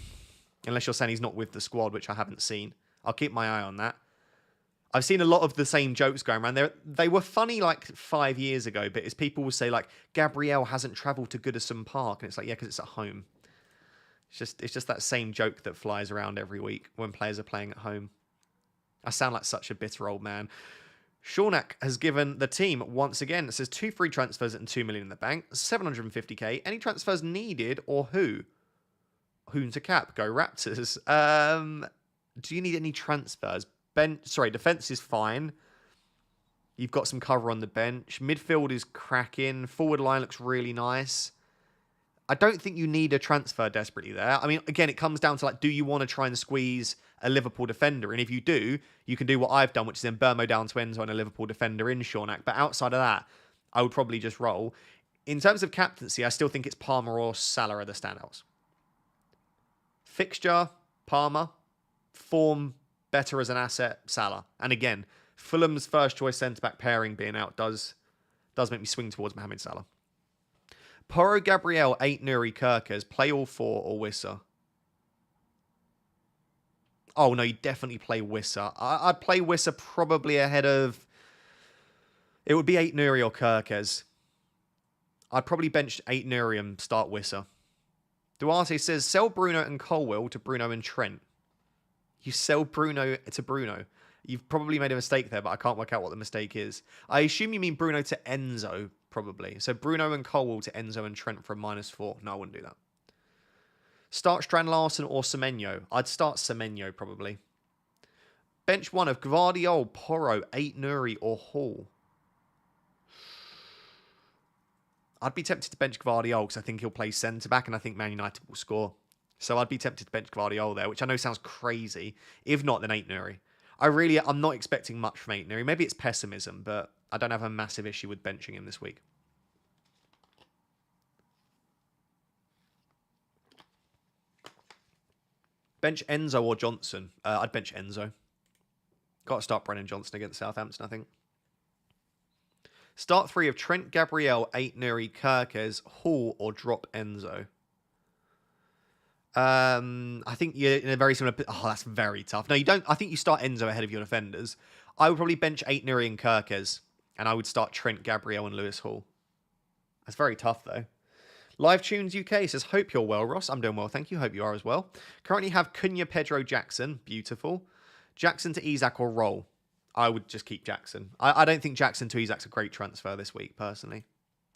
Unless you're saying he's not with the squad, which I haven't seen. I'll keep my eye on that. I've seen a lot of the same jokes going around. They were funny like 5 years ago, but as people will say, like, Gabriel hasn't travelled to Goodison Park. And it's like, yeah, because it's at home. It's just that same joke that flies around every week when players are playing at home. I sound like such a bitter old man. Shawnak has given the team, once again, it says 2 free transfers and 2 million in the bank, 750k. Any transfers needed or who? Who's to cap? Go Raptors. Do you need any transfers? Defense is fine. You've got some cover on the bench. Midfield is cracking. Forward line looks really nice. I don't think you need a transfer desperately there. I mean, again, it comes down to, like, do you want to try and squeeze a Liverpool defender? And if you do, you can do what I've done, which is then Burmo down to Enzo and a Liverpool defender in Shawnak. But outside of that, I would probably just roll. In terms of captaincy, I still think it's Palmer or Salah are the standouts. Fixture, Palmer. Form, better as an asset, Salah. And again, Fulham's first choice centre-back pairing being out does make me swing towards Mohamed Salah. Porro, Gabriel, 8 Nuri, Kirkers. Play all 4 or Wissa. Oh, no, you definitely play Wissa. I'd play Wissa probably ahead of... It would be 8 Nuri or Kirkers. I'd probably bench 8 Nuri and start Wissa. Duarte says, sell Bruno and Colwill to Bruno and Trent. You sell Bruno to Bruno. You've probably made a mistake there, but I can't work out what the mistake is. I assume you mean Bruno to Enzo, probably. So Bruno and Colwill to Enzo and Trent for a -4. No, I wouldn't do that. Start Strand Larson or Semenyo. I'd start Semenyo, probably. Bench 1 of Gvardiol, Porro, 8 Nuri or Hall. I'd be tempted to bench Gvardiol because I think he'll play centre-back and I think Man United will score. So I'd be tempted to bench Gvardiol there, which I know sounds crazy. If not, then 8 Nuri. I'm not expecting much from 8 Nuri. Maybe it's pessimism, but I don't have a massive issue with benching him this week. Bench Enzo or Johnson? I'd bench Enzo. Got to start Brennan Johnson against Southampton, I think. Start 3 of Trent, Gabriel, 8 Nuri, Kirkes, Hall, or drop Enzo. I think you're in a very similar... Oh, that's very tough. No, you don't... I think you start Enzo ahead of your defenders. I would probably bench 8 Nuri and Kirkes, and I would start Trent, Gabriel, and Lewis Hall. That's very tough, though. Live Tunes UK says, hope you're well, Ross. I'm doing well, thank you. Hope you are as well. Currently have Cunha, Pedro, Jackson. Beautiful. Jackson to Isak or Roll. I would just keep Jackson. I don't think Jackson to Isak's a great transfer this week, personally.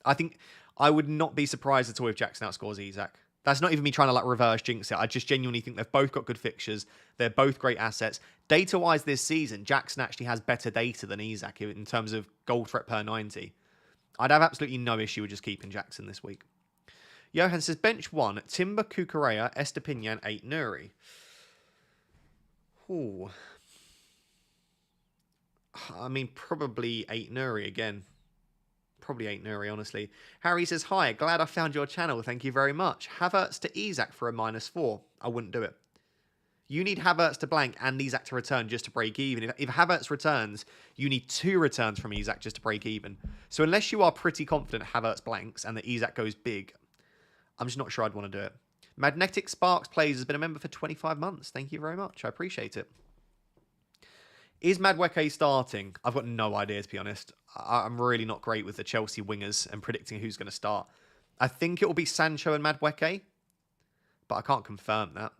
I think I would not be surprised at all if Jackson outscores Isak. That's not even me trying to like reverse jinx it. I just genuinely think they've both got good fixtures. They're both great assets. Data-wise this season, Jackson actually has better data than Isak in terms of goal threat per 90. I'd have absolutely no issue with just keeping Jackson this week. Johan says, bench 1, Timber, Kukurea, Estepinian, 8 Nuri. Ooh. I mean, probably 8 Nuri again. Probably 8 Nuri, honestly. Harry says, hi, glad I found your channel. Thank you very much. Havertz to Isak for a -4. I wouldn't do it. You need Havertz to blank and Isak to return just to break even. If Havertz returns, you need 2 returns from Isak just to break even. So unless you are pretty confident Havertz blanks and that Isak goes big, I'm just not sure I'd want to do it. Magnetic Sparks Plays has been a member for 25 months. Thank you very much. I appreciate it. Is Madueke starting? I've got no idea, to be honest. I'm really not great with the Chelsea wingers and predicting who's going to start. I think it will be Sancho and Madueke, but I can't confirm that.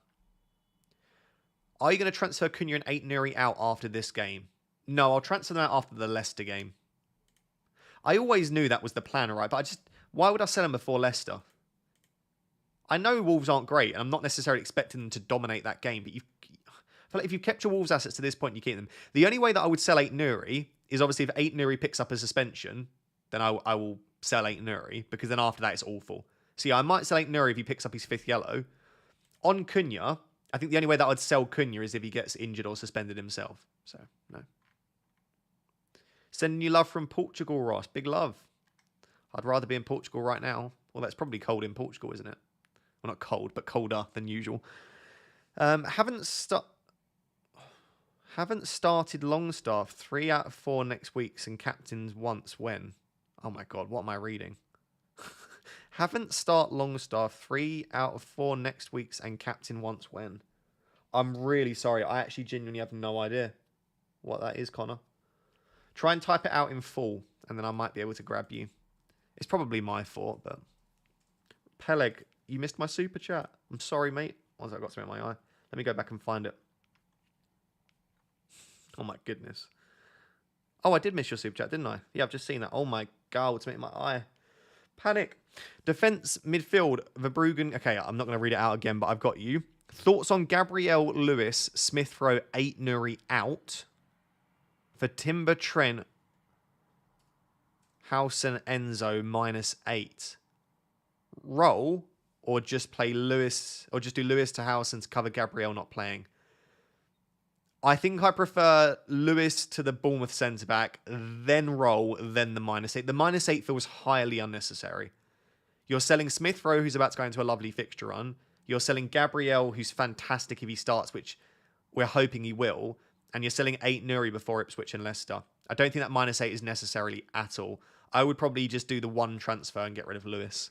Are you going to transfer Cunha and 8 Nuri out after this game? No, I'll transfer them out after the Leicester game. I always knew that was the plan, right? But why would I sell them before Leicester? I know Wolves aren't great, and I'm not necessarily expecting them to dominate that game, but I feel like if you've kept your Wolves assets to this point, you keep them. The only way that I would sell 8 Nuri is obviously if 8 Nuri picks up a suspension, then I will sell 8 Nuri, because then after that it's awful. So yeah, I might sell 8 Nuri if he picks up his 5th yellow. On Cunha, I think the only way that I'd sell Cunha is if he gets injured or suspended himself. So, no. Sending you love from Portugal, Ross. Big love. I'd rather be in Portugal right now. Well, that's probably cold in Portugal, isn't it? Well, not cold, but colder than usual. Haven't started Longstaff 3 out of 4 next weeks and captains once when? Oh my god, what am I reading? Haven't start Longstaff 3 out of 4 next weeks and captain once when? I'm really sorry. I actually genuinely have no idea what that is, Connor. Try and type it out in full, and then I might be able to grab you. It's probably my fault, but... Peleg, you missed my super chat. I'm sorry, mate. Once I got something in my eye. Let me go back and find it. Oh, my goodness. Oh, I did miss your super chat, didn't I? Yeah, I've just seen that. Oh, my God, what's making my eye? Panic. Defense, midfield, Verbruggen. Okay, I'm not going to read it out again, but I've got you. Thoughts on Gabriel Lewis, Smith Rowe, 8 Nuri out. For Timber, Trent, Howson, Enzo, -8. Roll, or just play Lewis, or just do Lewis to Howson to cover Gabriel not playing. I think I prefer Lewis to the Bournemouth centre-back, then Roll, then the -8. The -8 feels highly unnecessary. You're selling Smith Rowe, who's about to go into a lovely fixture run. You're selling Gabriel, who's fantastic if he starts, which we're hoping he will. And you're selling 8 Nuri before Ipswich and Leicester. I don't think that -8 is necessarily at all. I would probably just do the one transfer and get rid of Lewis.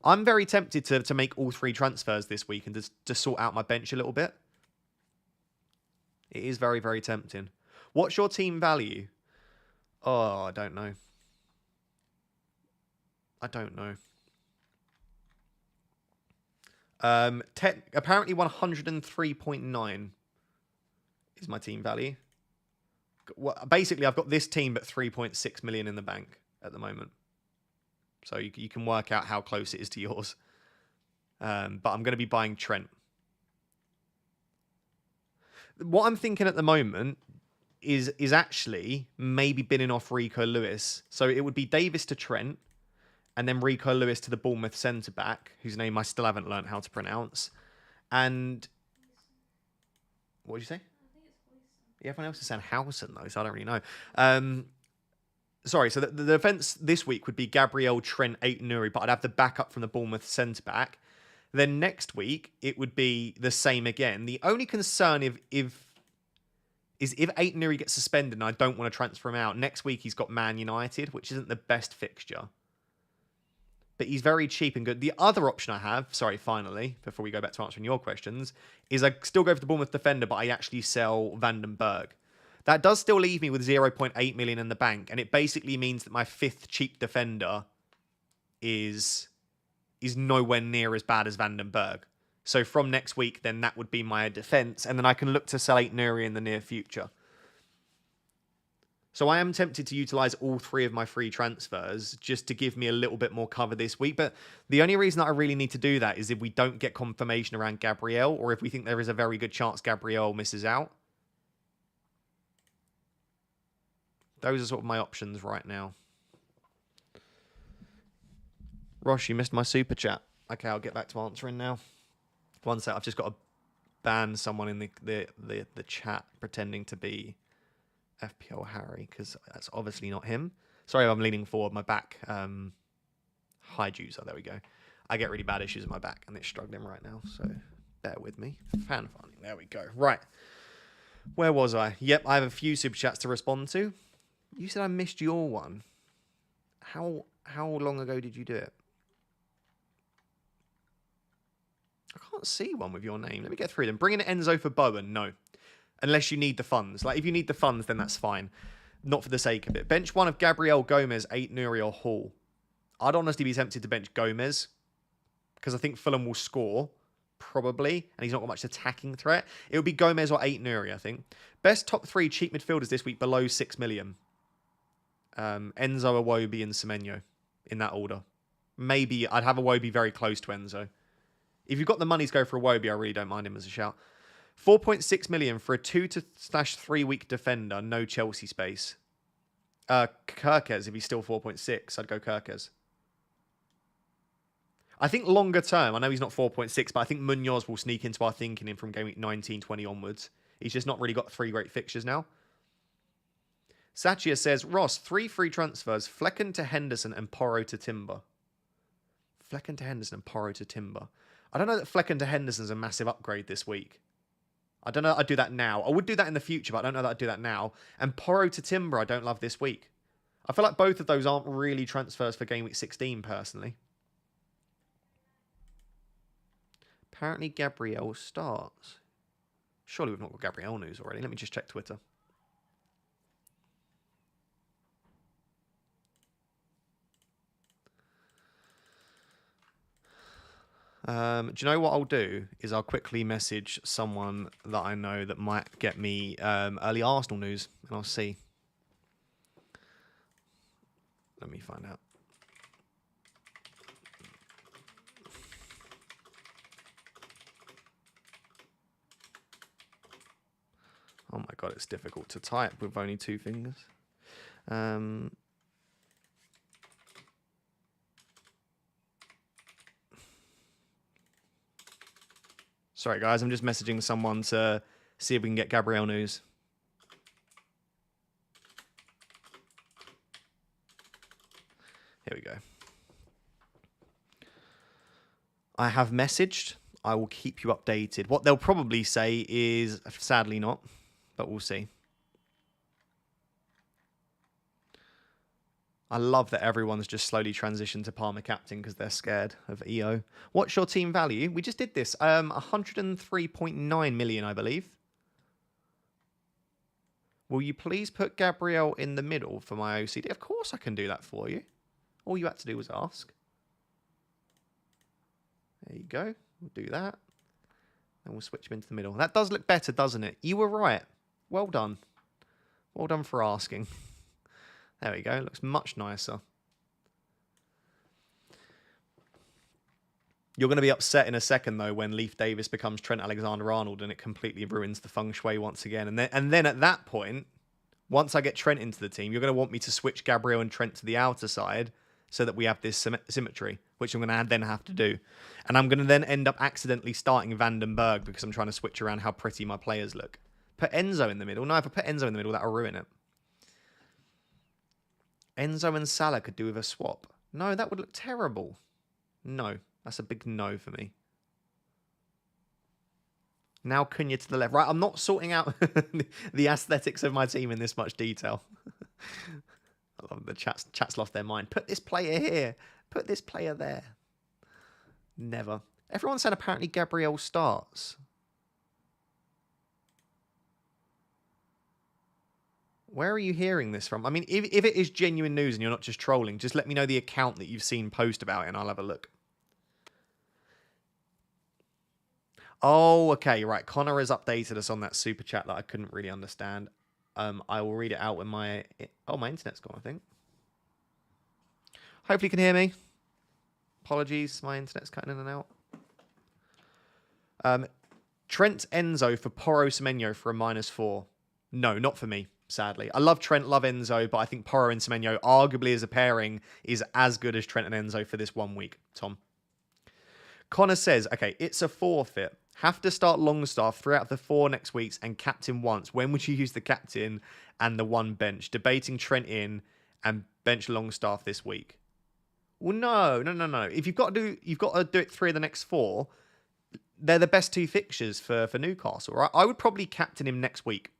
I'm very tempted to make all 3 transfers this week and to sort out my bench a little bit. It is very, very tempting. What's your team value? Oh, I don't know. I don't know. Apparently 103.9 is my team value. Well, basically, I've got this team but 3.6 million in the bank at the moment. So you can work out how close it is to yours. But I'm going to be buying Trent. What I'm thinking at the moment is actually maybe binning off Rico Lewis. So it would be Davis to Trent, and then Rico Lewis to the Bournemouth centre-back, whose name I still haven't learnt how to pronounce. And... what did you say? Yeah, everyone else is saying Howson, though, so I don't really know. Sorry, so the defence this week would be Gabriel, Trent, 8 Nuri, but I'd have the backup from the Bournemouth centre-back. Then next week, it would be the same again. The only concern if 8 Nuri gets suspended and I don't want to transfer him out, next week he's got Man United, which isn't the best fixture. But he's very cheap and good. The other option I have, sorry, finally, before we go back to answering your questions, is I still go for the Bournemouth defender, but I actually sell Vandenberg. That does still leave me with 0.8 million in the bank, and it basically means that my 5th cheap defender is nowhere near as bad as Vandenberg. So from next week, then that would be my defence, and then I can look to sell 8 Nuri in the near future. So I am tempted to utilise all 3 of my free transfers just to give me a little bit more cover this week. But the only reason that I really need to do that is if we don't get confirmation around Gabriel, or if we think there is a very good chance Gabriel misses out. Those are sort of my options right now. Rosh, you missed my super chat. Okay, I'll get back to answering now. One sec, I've just got to ban someone in the chat pretending to be FPL Harry, because that's obviously not him. Sorry, I'm leaning forward. My back. Hi, Juicer. There we go. I get really bad issues in my back, and it's struggling right now, so bear with me. Fan finding. There we go. Right. Where was I? Yep, I have a few super chats to respond to. You said I missed your one. How long ago did you do it? I can't see one with your name. Let me get through them. Bring in Enzo for Bowen. No. Unless you need the funds. Like, if you need the funds, then that's fine. Not for the sake of it. Bench 1 of Gabriel, Gomez, 8 Nuri or Hall. I'd honestly be tempted to bench Gomez, because I think Fulham will score, probably, and he's not got much attacking threat. It would be Gomez or 8 Nuri, I think. Best top 3 cheap midfielders this week below 6 million. Enzo, Iwobi, and Semenyo, in that order. Maybe I'd have Iwobi very close to Enzo. If you've got the money to go for Iwobi, I really don't mind him as a shout. 4.6 million for a 2-3 week defender, no Chelsea space. Kirkes, if he's still 4.6, I'd go Kirkes. I think longer term, I know he's not 4.6, but I think Munoz will sneak into our thinking in from game week 19, 20 onwards. He's just not really got 3 great fixtures now. Satya says, Ross, 3 free transfers, Flecken to Henderson and Porro to Timber. Flecken to Henderson and Porro to Timber. I don't know that Flecken to Henderson's a massive upgrade this week. I don't know that I'd do that now. I would do that in the future, but I don't know that I'd do that now. And Porro to Timber, I don't love this week. I feel like both of those aren't really transfers for game week 16, personally. Apparently, Gabriel starts. Surely we've not got Gabriel news already. Let me just check Twitter. Do you know what I'll do? Is I'll quickly message someone that I know that might get me early Arsenal news, and I'll see. Let me find out. Oh my god, it's difficult to type with only 2 fingers. Sorry guys, I'm just messaging someone to see if we can get Gabriel news. Here we go. I have messaged. I will keep you updated. What they'll probably say is, sadly not, but we'll see. I love that everyone's just slowly transitioned to Palmer captain because they're scared of EO. What's your team value? We just did this. 103.9 million, I believe. Will you please put Gabriel in the middle for my OCD? Of course I can do that for you. All you had to do was ask. There you go. We'll do that. And we'll switch him into the middle. That does look better, doesn't it? You were right. Well done. Well done for asking. There we go. It looks much nicer. You're going to be upset in a second, though, when Leif Davis becomes Trent Alexander-Arnold and it completely ruins the feng shui once again. And then at that point, once I get Trent into the team, you're going to want me to switch Gabriel and Trent to the outer side so that we have this symmetry, which I'm going to then have to do. And I'm going to then end up accidentally starting Vandenberg because I'm trying to switch around how pretty my players look. Put Enzo in the middle. No, if I put Enzo in the middle, that'll ruin it. Enzo and Salah could do with a swap. No, that would look terrible. No, that's a big no for me. Now Cunha to the left. Right, I'm not sorting out the aesthetics of my team in this much detail. I love the chat's lost their mind. Put this player here. Put this player there. Never. Everyone said apparently Gabriel starts. Where are you hearing this from? I mean, if it is genuine news and you're not just trolling, just let me know the account that you've seen post about it and I'll have a look. Oh, okay, right. Connor has updated us on that super chat that I couldn't really understand. I will read it out when my... Oh, my internet's gone, I think. Hopefully you can hear me. Apologies, my internet's cutting in and out. Trent Enzo for Porro Semenyo for a -4. No, not for me. Sadly. I love Trent, love Enzo, but I think Porro and Semenyo, arguably as a pairing, is as good as Trent and Enzo for this 1 week. Tom. Connor says, okay, it's a forfeit. Have to start Longstaff 3 out of the 4 next weeks and captain once. When would you use the captain and the 1 bench? Debating Trent in and bench Longstaff this week. Well, no. If you've got to do it 3 of the next 4, they're the best 2 fixtures for Newcastle, right? I would probably captain him next week.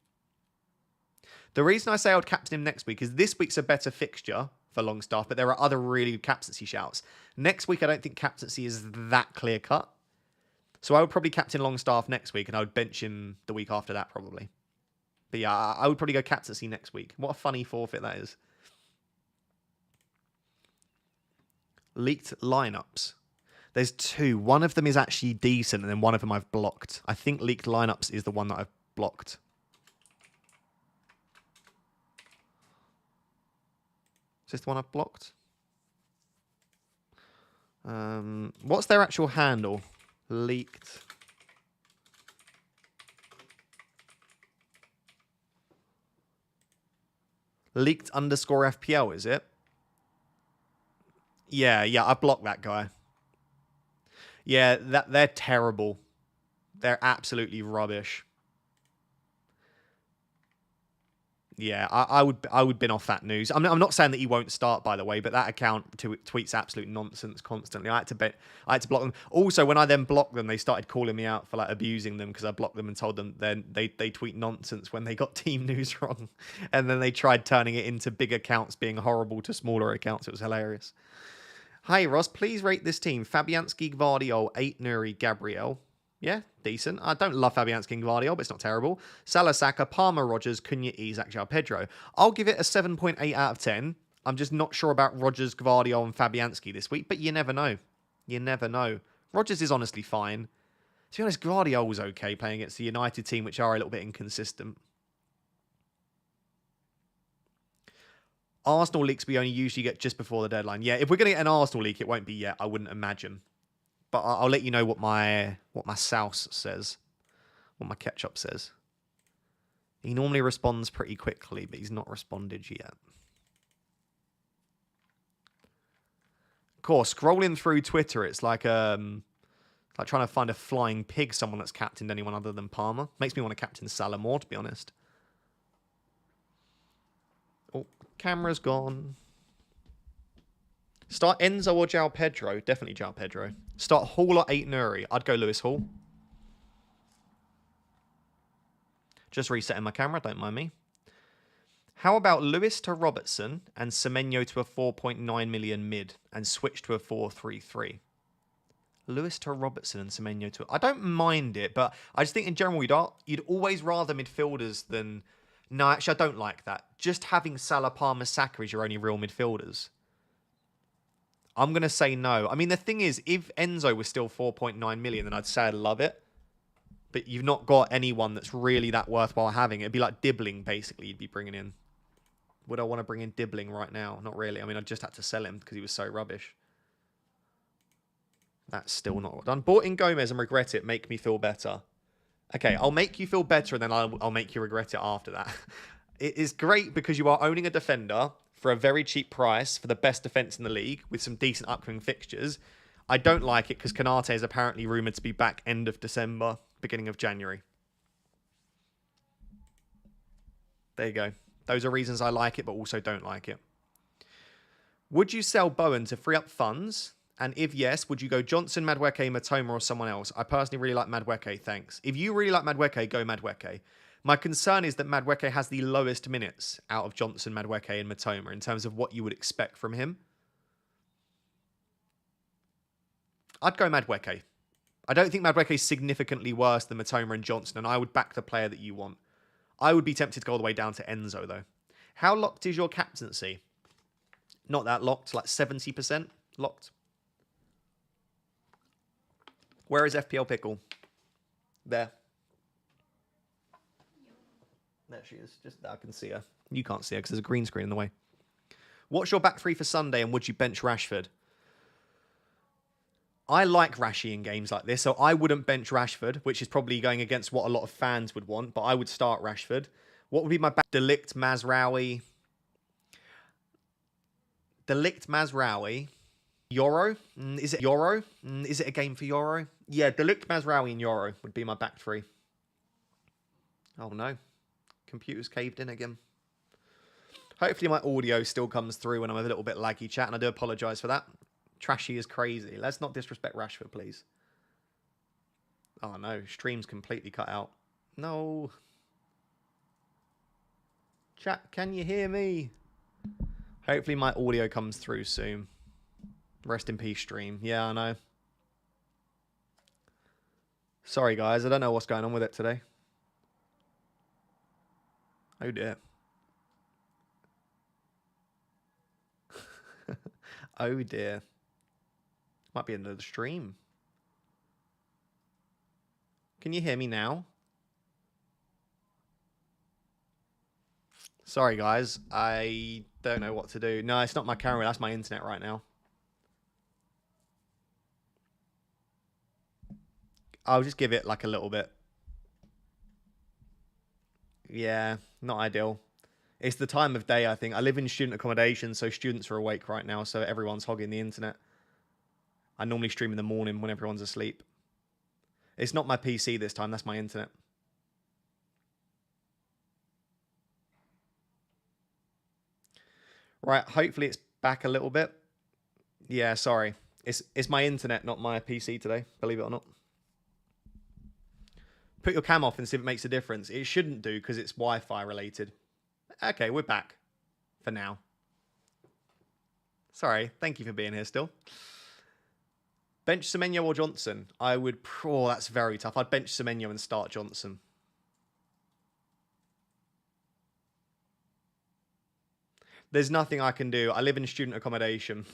The reason I say I would captain him next week is this week's a better fixture for Longstaff, but there are other really good captaincy shouts. Next week, I don't think captaincy is that clear cut. So I would probably captain Longstaff next week, and I would bench him the week after that, probably. But yeah, I would probably go captaincy next week. What a funny forfeit that is. Leaked lineups. There's 2. One of them is actually decent, and then one of them I've blocked. I think leaked lineups is the one that I've blocked. Is this the one I've blocked? What's their actual handle? Leaked. Leaked _ FPL, is it? Yeah, I blocked that guy. Yeah, they're terrible. They're absolutely rubbish. Yeah, I would bin off that news. I'm not saying that he won't start, by the way, but that account tweets absolute nonsense constantly. I had to block them. Also, when I then blocked them, they started calling me out for like abusing them because I blocked them and told them then they tweet nonsense when they got team news wrong, and then they tried turning it into big accounts being horrible to smaller accounts. It was hilarious. Hi Ross, please rate this team: Fabianski, Gvardiol, 8 Nuri, Gabriel. Yeah, decent. I don't love Fabianski and Gvardiol, but it's not terrible. Salah, Saka, Palmer, Rogers, Cunha, Isak, João Pedro. I'll give it a 7.8 out of 10. I'm just not sure about Rogers, Gvardiol, and Fabianski this week, but you never know. You never know. Rogers is honestly fine. To be honest, Gvardiol was okay playing against the United team, which are a little bit inconsistent. Arsenal leaks we only usually get just before the deadline. Yeah, if we're going to get an Arsenal leak, it won't be yet, I wouldn't imagine. But I'll let you know what my sauce says, what my ketchup says. He normally responds pretty quickly, but he's not responded yet. Of course, scrolling through Twitter, it's like trying to find a flying pig, someone that's captained anyone other than Palmer. Makes me want to captain Salah more, to be honest. Oh, camera's gone. Start Enzo or João Pedro. Definitely João Pedro. Start Hall or 8 Nuri. I'd go Lewis Hall. Just resetting my camera. Don't mind me. How about Lewis to Robertson and Semenyo to a 4.9 million mid and switch to a 4-3-3? Lewis to Robertson and Semenyo to... I don't mind it, but I just think in general you'd always rather midfielders than... No, actually, I don't like that. Just having Salah, Palmer, Saka as your only real midfielders. I'm going to say no. I mean, the thing is, if Enzo was still 4.9 million, then I'd say I'd love it. But you've not got anyone that's really that worthwhile having. It'd be like Dibbling, basically, you'd be bringing in. Would I want to bring in Dibbling right now? Not really. I mean, I just had to sell him because he was so rubbish. That's still not done. Bought in Gomez and regret it. Make me feel better. Okay, I'll make you feel better and then I'll make you regret it after that. It is great because you are owning a defender for a very cheap price for the best defence in the league with some decent upcoming fixtures. I don't like it because Konate is apparently rumoured to be back end of December, beginning of January. There you go. Those are reasons I like it, but also don't like it. Would you sell Bowen to free up funds? And if yes, would you go Johnson, Madueke, Matoma, or someone else? I personally really like Madueke, thanks. If you really like Madueke, go Madueke. My concern is that Madueke has the lowest minutes out of Johnson, Madueke, and Matoma in terms of what you would expect from him. I'd go Madueke. I don't think Madueke is significantly worse than Matoma and Johnson, and I would back the player that you want. I would be tempted to go all the way down to Enzo, though. How locked is your captaincy? Not that locked, like 70% locked. Where is FPL Pickle? There. There she is. Just I can see her. You can't see her because there's a green screen in the way. What's your back three for Sunday and would you bench Rashford? I like Rashi in games like this, so I wouldn't bench Rashford, which is probably going against what a lot of fans would want, but I would start Rashford. What would be my back? Delict, Mazraoui. Delict, Mazraoui. Yoro? Is it Yoro? Is it a game for Yoro? Yeah, Delict, Mazraoui and Yoro would be my back three. Oh no. Computer's caved in again. Hopefully my audio still comes through when I'm a little bit laggy, chat, and I do apologise for that. Trashy is crazy. Let's not disrespect Rashford, please. Oh no, stream's completely cut out. No. Chat, can you hear me? Hopefully my audio comes through soon. Rest in peace, stream. Yeah, I know. Sorry, guys. I don't know what's going on with it today. Oh, dear. Oh, dear. Might be another stream. Can you hear me now? Sorry, guys. I don't know what to do. No, it's not my camera. That's my internet right now. I'll just give it like a little bit. Yeah, not ideal. It's the time of day, I think. I live in student accommodation, so students are awake right now, so everyone's hogging the internet. I normally stream in the morning when everyone's asleep. It's not my PC this time, that's my internet. Right, hopefully it's back a little bit. Yeah, sorry. It's my internet, not my PC today, believe it or not. Put your cam off and see if it makes a difference. It shouldn't do because it's Wi-Fi related. Okay, we're back for now. Sorry, thank you for being here still. Bench Semenyo or Johnson? I would... Oh, that's very tough. I'd bench Semenyo and start Johnson. There's nothing I can do. I live in student accommodation.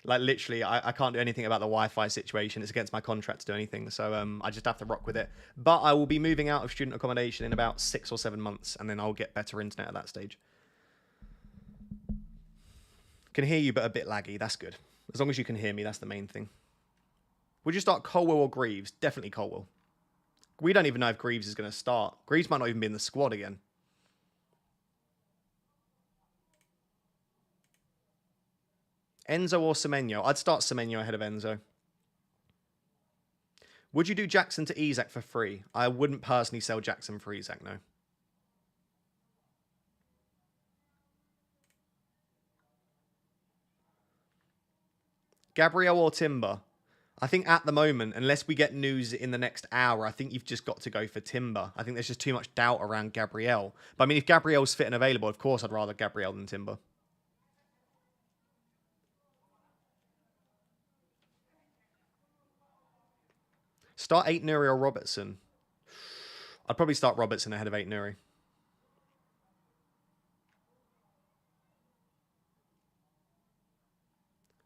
Like, literally, I can't do anything about the Wi-Fi situation. It's against my contract to do anything. So I just have to rock with it. But I will be moving out of student accommodation in about 6 or 7 months. And then I'll get better internet at that stage. Can hear you, but a bit laggy. That's good. As long as you can hear me, that's the main thing. Would you start Colwell or Greaves? Definitely Colwell. We don't even know if Greaves is going to start. Greaves might not even be in the squad again. Enzo or Semenyo? I'd start Semenyo ahead of Enzo. Would you do Jackson to Isak for free? I wouldn't personally sell Jackson for Isak, no. Gabriel or Timber? I think at the moment, unless we get news in the next hour, I think you've just got to go for Timber. I think there's just too much doubt around Gabriel. But I mean, if Gabriel's fit and available, of course I'd rather Gabriel than Timber. Start 8 Nuri or Robertson? I'd probably start Robertson ahead of 8 Nuri.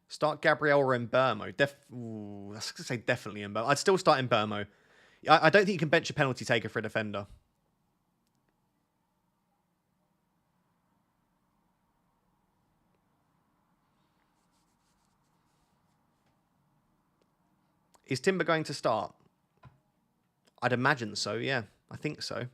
Start Gabriel or Mbermo. I was going to say definitely Mbermo. I'd still start Mbermo. I don't think you can bench a penalty taker for a defender. Is Timber going to start? I'd imagine so, yeah. I think so.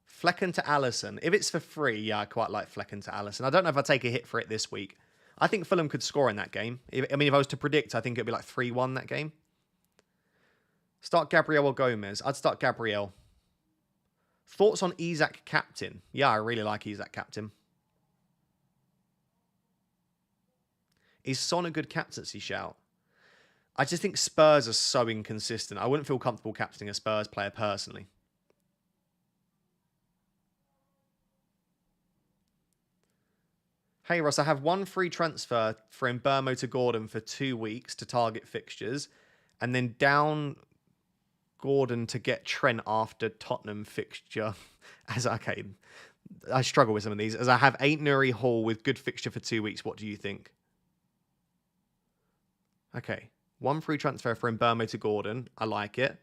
Flecken to Allison. If it's for free, yeah, I quite like Flecken to Allison. I don't know if I'd take a hit for it this week. I think Fulham could score in that game. I mean, if I was to predict, I think it'd be like 3-1 that game. Start Gabriel or Gomez? I'd start Gabriel. Thoughts on Isak captain? Yeah, I really like Isak captain. Is Son a good captaincy shout? I just think Spurs are so inconsistent. I wouldn't feel comfortable captaining a Spurs player personally. Hey Ross, I have one free transfer for Mbermo to Gordon for 2 weeks to target fixtures, and then down Gordon to get Trent after Tottenham fixture. Okay, I struggle with some of these. As I have 8 Nuri Hall with good fixture for 2 weeks, what do you think? Okay, one free transfer for Mbermo to Gordon. I like it.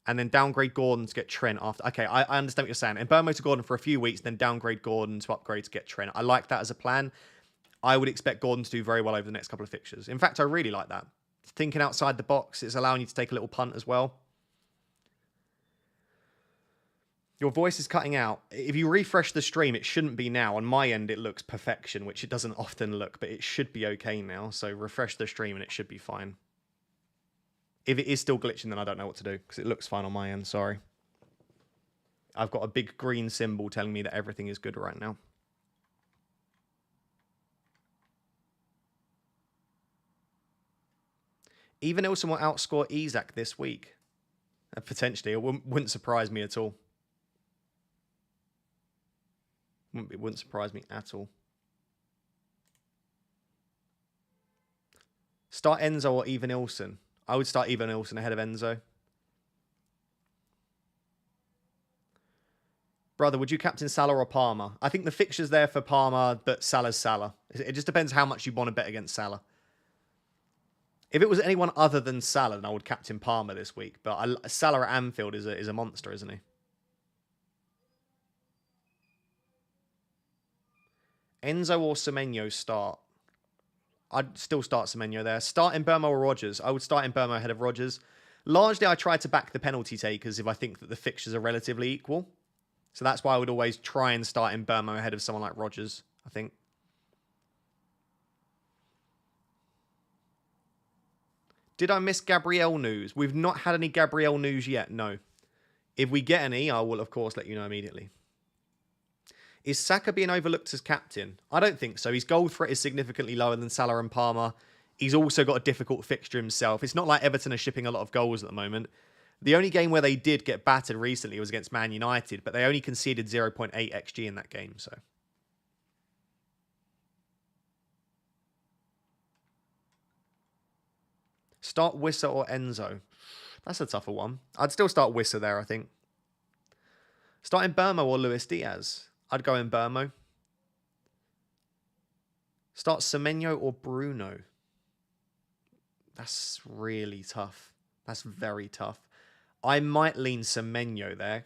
And then downgrade Gordon to get Trent after. Okay, I understand what you're saying. Mbermo to Gordon for a few weeks, then downgrade Gordon to upgrade to get Trent. I like that as a plan. I would expect Gordon to do very well over the next couple of fixtures. In fact, I really like that. Thinking outside the box, it's allowing you to take a little punt as well. Your voice is cutting out. If you refresh the stream, it shouldn't be now. On my end, it looks perfection, which it doesn't often look, but it should be okay now. So refresh the stream and it should be fine. If it is still glitching, then I don't know what to do, because it looks fine on my end, sorry. I've got a big green symbol telling me that everything is good right now. Even Ilson will outscore Isak this week. Potentially, it wouldn't surprise me at all. It wouldn't surprise me at all. Start Enzo or even Ilson? I would start Ivan Ilson ahead of Enzo. Brother, would you captain Salah or Palmer? I think the fixture's there for Palmer, but Salah's Salah. It just depends how much you want to bet against Salah. If it was anyone other than Salah, then I would captain Palmer this week. But Salah at Anfield is a monster, isn't he? Enzo or Semenyo start? I'd still start Semenyo there. Start Mbermo or Rodgers? I would start Mbermo ahead of Rodgers. Largely, I try to back the penalty takers if I think that the fixtures are relatively equal. So that's why I would always try and start Mbermo ahead of someone like Rodgers, I think. Did I miss Gabriel news? We've not had any Gabriel news yet, no. If we get any, I will, of course, let you know immediately. Is Saka being overlooked as captain? I don't think so. His goal threat is significantly lower than Salah and Palmer. He's also got a difficult fixture himself. It's not like Everton are shipping a lot of goals at the moment. The only game where they did get battered recently was against Man United, but they only conceded 0.8 XG in that game, so. Start Wissa or Enzo? That's a tougher one. I'd still start Wissa there, I think. Starting Burmo or Luis Diaz? I'd go in Burmo. Start Semenyo or Bruno? That's really tough. That's very tough. I might lean Semenyo there.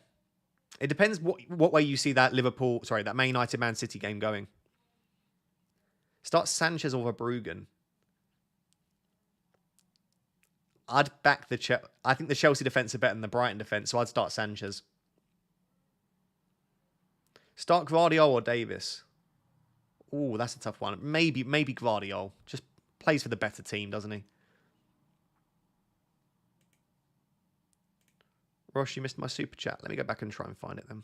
It depends what way you see that that Man United Man City game going. Start Sanchez or Verbruggen. I'd back I think the Chelsea defence are better than the Brighton defence, so I'd start Sanchez. Start Gvardiol or Davis. Oh, that's a tough one. Maybe Gvardiol. Just plays for the better team, doesn't he? Rosh, you missed my super chat. Let me go back and try and find it then.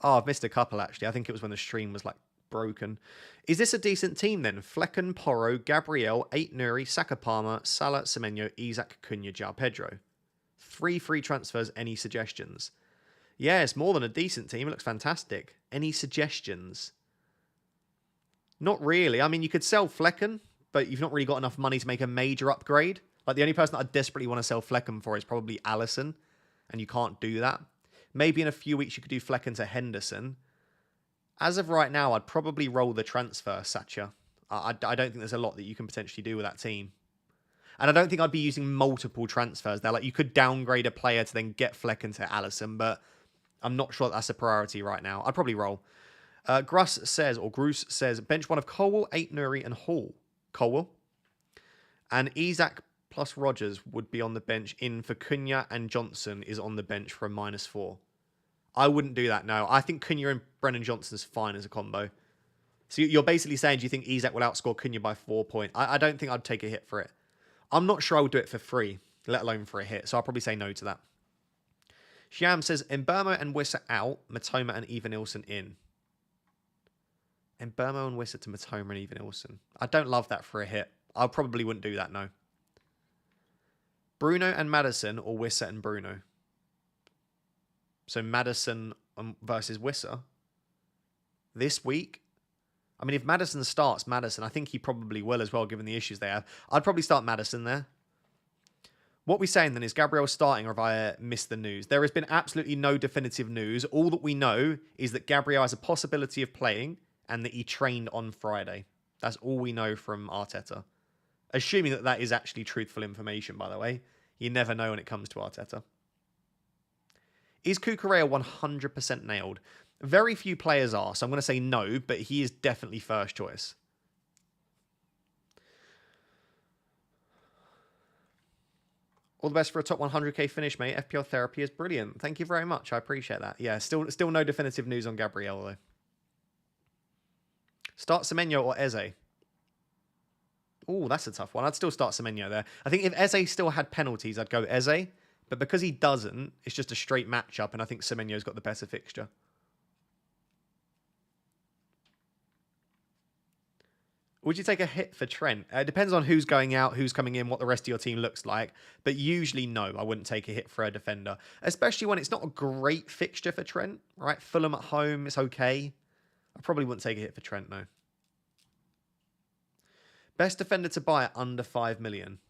Oh, I've missed a couple, actually. I think it was when the stream was, like, broken. Is this a decent team, then? Flecken, Porro, Gabriel, 8 Nuri, Saka Palmer, Salah, Semenyo, Isak, Cunha, João Pedro. 3 free transfers. Any suggestions? Yeah, it's more than a decent team. It looks fantastic. Any suggestions? Not really. I mean, you could sell Flecken, but you've not really got enough money to make a major upgrade. Like, the only person that I desperately want to sell Flecken for is probably Alisson, and you can't do that. Maybe in a few weeks you could do Flecken to Henderson. As of right now, I'd probably roll the transfer, Satya. I don't think there's a lot that you can potentially do with that team. And I don't think I'd be using multiple transfers there. Like, you could downgrade a player to then get Flecken to Alisson, but I'm not sure that's a priority right now. I'd probably roll. Gruss says, bench one of Colwell, 8 Nuri, and Hall. Colwell. And Isak plus Rodgers would be on the bench in for Cunha, and Johnson is on the bench for a -4. I wouldn't do that, no. I think Cunha and Brennan Johnson's fine as a combo. So you're basically saying, do you think Isak will outscore Cunha by 4 points? I don't think I'd take a hit for it. I'm not sure I would do it for free, let alone for a hit. So I'll probably say no to that. Shiam says, Mbeumo and Wissa out, Matoma and Evanilson in. Mbeumo and Wissa to Matoma and Evanilson. I don't love that for a hit. I probably wouldn't do that, no. Bruno and Maddison or Wissa and Bruno? So Maddison versus Wissa this week. I mean, if Maddison starts Maddison, I think he probably will as well, given the issues they have. I'd probably start Maddison there. What we're saying then is Gabriel starting, or have I missed the news? There has been absolutely no definitive news. All that we know is that Gabriel has a possibility of playing and that he trained on Friday. That's all we know from Arteta. Assuming that that is actually truthful information, by the way. You never know when it comes to Arteta. Is Cucurella 100% nailed? Very few players are, so I'm going to say no, but he is definitely first choice. All the best for a top 100k finish, mate. FPL therapy is brilliant. Thank you very much. I appreciate that. Yeah, still no definitive news on Gabriel, though. Start Semenyo or Eze? Oh, that's a tough one. I'd still start Semenyo there. I think if Eze still had penalties, I'd go Eze. But because he doesn't, it's just a straight matchup, and I think Semenyo's got the better fixture. Would you take a hit for Trent? It depends on who's going out, who's coming in, what the rest of your team looks like. But usually, no, I wouldn't take a hit for a defender. Especially when it's not a great fixture for Trent, right? Fulham at home, it's okay. I probably wouldn't take a hit for Trent, no. Best defender to buy at under 5 million.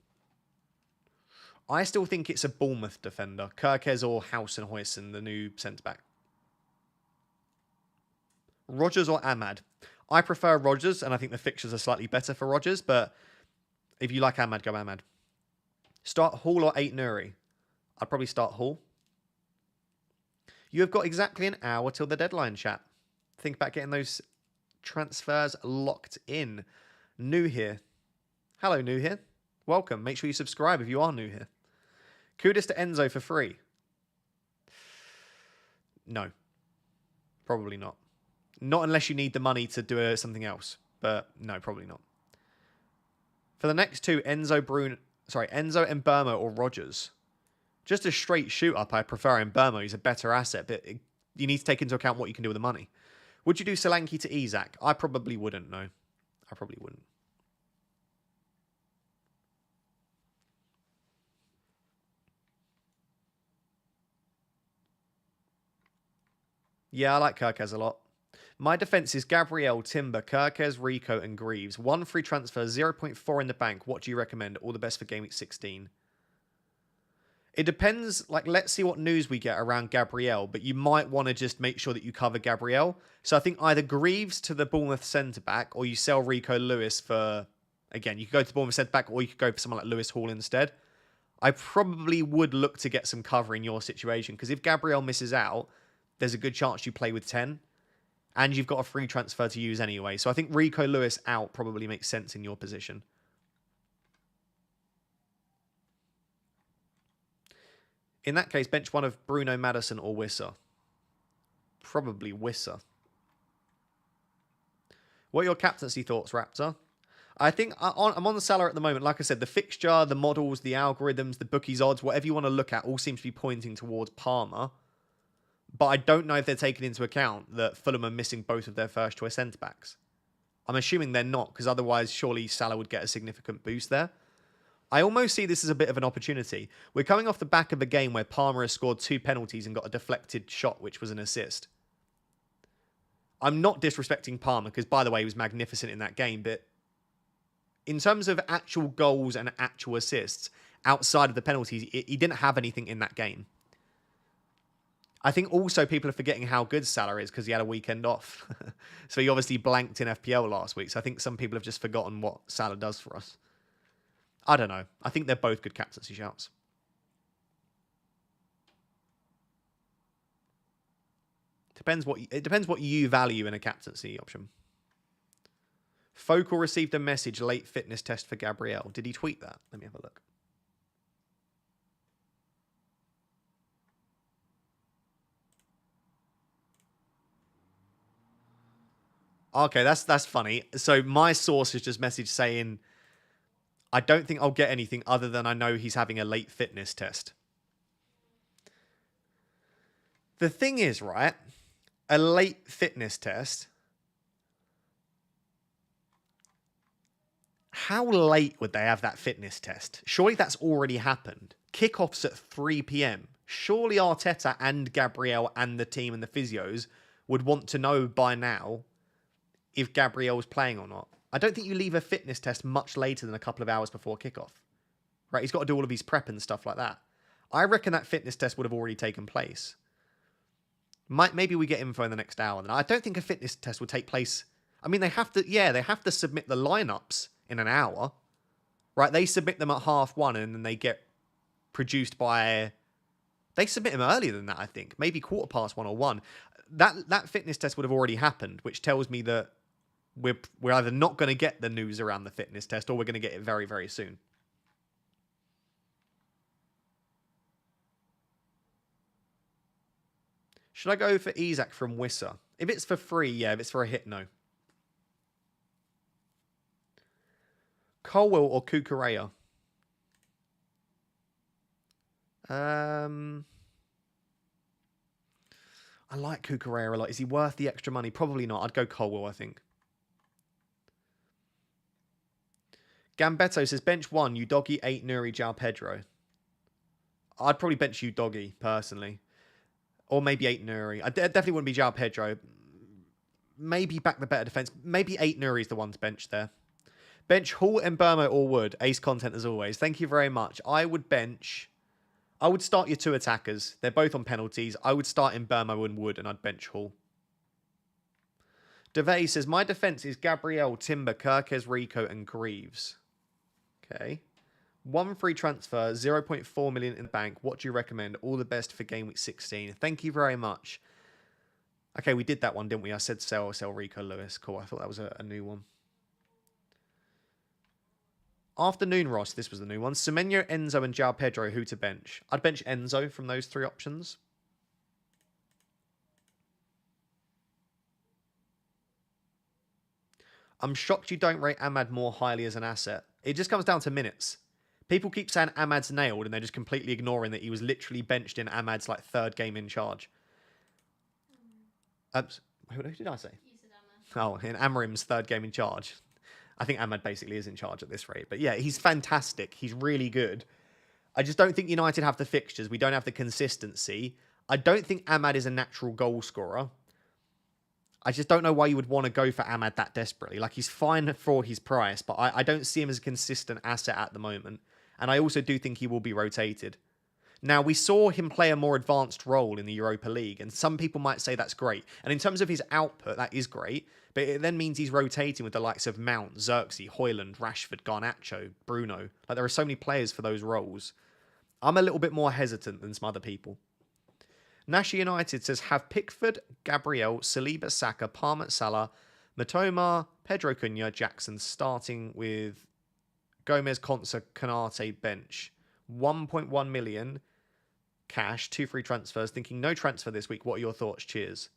I still think it's a Bournemouth defender. Kirkes or Hausen-Huysen, the new centre-back. Rodgers or Ahmad? I prefer Rodgers, and I think the fixtures are slightly better for Rodgers, but if you like Ahmad, go Ahmad. Start Hall or 8 Nuri? I'd probably start Hall. You have got exactly an hour till the deadline, chat. Think about getting those transfers locked in. New here. Hello, new here. Welcome. Make sure you subscribe if you are new here. Kudos to Enzo for free. No. Probably not. Not unless you need the money to do something else. But no, probably not. For the next two, Enzo Mbeumo or Rodgers. Just a straight shoot-up, I prefer Mbeumo. He's a better asset, but you need to take into account what you can do with the money. Would you do Solanke to Isak? I probably wouldn't, no. I probably wouldn't. Yeah, I like Kirkes a lot. My defense is Gabriel, Timber, Kirkes, Rico, and Greaves. 1 free transfer, 0.4 in the bank. What do you recommend? All the best for Game Week 16. It depends. Like, let's see what news we get around Gabriel, but you might want to just make sure that you cover Gabriel. So I think either Greaves to the Bournemouth centre-back, or you sell Rico Lewis for, again, you could go to the Bournemouth centre-back, or you could go for someone like Lewis Hall instead. I probably would look to get some cover in your situation, because if Gabriel misses out, there's a good chance you play with 10. And you've got a free transfer to use anyway. So I think Rico Lewis out probably makes sense in your position. In that case, bench one of Bruno, Maddison or Wisser. Probably Wisser. What are your captaincy thoughts, Raptor? I think I'm on the Salah at the moment. Like I said, the fixture, the models, the algorithms, the bookies odds, whatever you want to look at, all seems to be pointing towards Palmer. But I don't know if they're taking into account that Fulham are missing both of their first choice centre-backs. I'm assuming they're not, because otherwise surely Salah would get a significant boost there. I almost see this as a bit of an opportunity. We're coming off the back of a game where Palmer has scored 2 penalties and got a deflected shot, which was an assist. I'm not disrespecting Palmer, because by the way, he was magnificent in that game, but in terms of actual goals and actual assists, outside of the penalties, he didn't have anything in that game. I think also people are forgetting how good Salah is because he had a weekend off. So he obviously blanked in FPL last week. So I think some people have just forgotten what Salah does for us. I don't know. I think they're both good captaincy shouts. It depends what you value in a captaincy option. Focal received a message, late fitness test for Gabriel. Did he tweet that? Let me have a look. Okay, that's funny. So my source has just messaged saying, I don't think I'll get anything other than I know he's having a late fitness test. The thing is, right, a late fitness test, how late would they have that fitness test? Surely that's already happened. Kickoff's at 3 p.m. Surely Arteta and Gabriel and the team and the physios would want to know by now if Gabriel was playing or not. I don't think you leave a fitness test much later than a couple of hours before kickoff. Right? He's got to do all of his prep and stuff like that. I reckon that fitness test would have already taken place. Maybe we get info in the next hour. Then I don't think a fitness test would take place. I mean, they have to submit the lineups in an hour. Right? They submit them at 1:30 and then they get produced by... They submit them earlier than that, I think. Maybe 1:15 or 1. That fitness test would have already happened, which tells me that we're either not going to get the news around the fitness test or we're going to get it very, very soon. Should I go for Isak from Wisser? If it's for free, yeah. If it's for a hit, no. Colwell or Kukureya? I like Kukureya a lot. Is he worth the extra money? Probably not. I'd go Colwell, I think. Gambetto says, bench 1, Udogi, 8, Nuri, João Pedro. I'd probably bench Udogi, personally. Or maybe 8 Nuri. I definitely wouldn't be João Pedro. Maybe back the better defense. Maybe 8 Nuri is the one to bench there. Bench Hall, Mbermo or Wood. Ace content as always. Thank you very much. I would start your 2 attackers. They're both on penalties. I would start Mbermo and Wood, and I'd bench Hall. DeVay says, my defense is Gabriel, Timber, Kirkes, Rico, and Greaves. Okay. 1 free transfer, 0.4 million in the bank. What do you recommend? All the best for Game Week 16. Thank you very much. Okay, we did that one, didn't we? I said sell Rico Lewis. Cool. I thought that was a new one. Afternoon, Ross. This was the new one. Semenyo, Enzo, and João Pedro. Who to bench? I'd bench Enzo from those 3 options. I'm shocked you don't rate Ahmad more highly as an asset. It just comes down to minutes. People keep saying Ahmad's nailed, and they're just completely ignoring that he was literally benched in Ahmad's 3rd game in charge. Who did I say? You said Ahmad. Oh, in Amarim's 3rd game in charge. I think Ahmad basically is in charge at this rate. But yeah, he's fantastic. He's really good. I just don't think United have the fixtures. We don't have the consistency. I don't think Ahmad is a natural goal scorer. I just don't know why you would want to go for Ahmad that desperately. Like, he's fine for his price, but I don't see him as a consistent asset at the moment. And I also do think he will be rotated. Now, we saw him play a more advanced role in the Europa League, and some people might say that's great. And in terms of his output, that is great, but it then means he's rotating with the likes of Mount, Xerxes, Højlund, Rashford, Garnacho, Bruno. Like, there are so many players for those roles. I'm a little bit more hesitant than some other people. Nash United says, have Pickford, Gabriel, Saliba, Saka, Palmer, Salah, Matoma, Pedro Cunha, Jackson, starting with Gomez, Konsa, Kanate, bench. 1.1 million cash, 2 free transfers. Thinking no transfer this week. What are your thoughts? Cheers.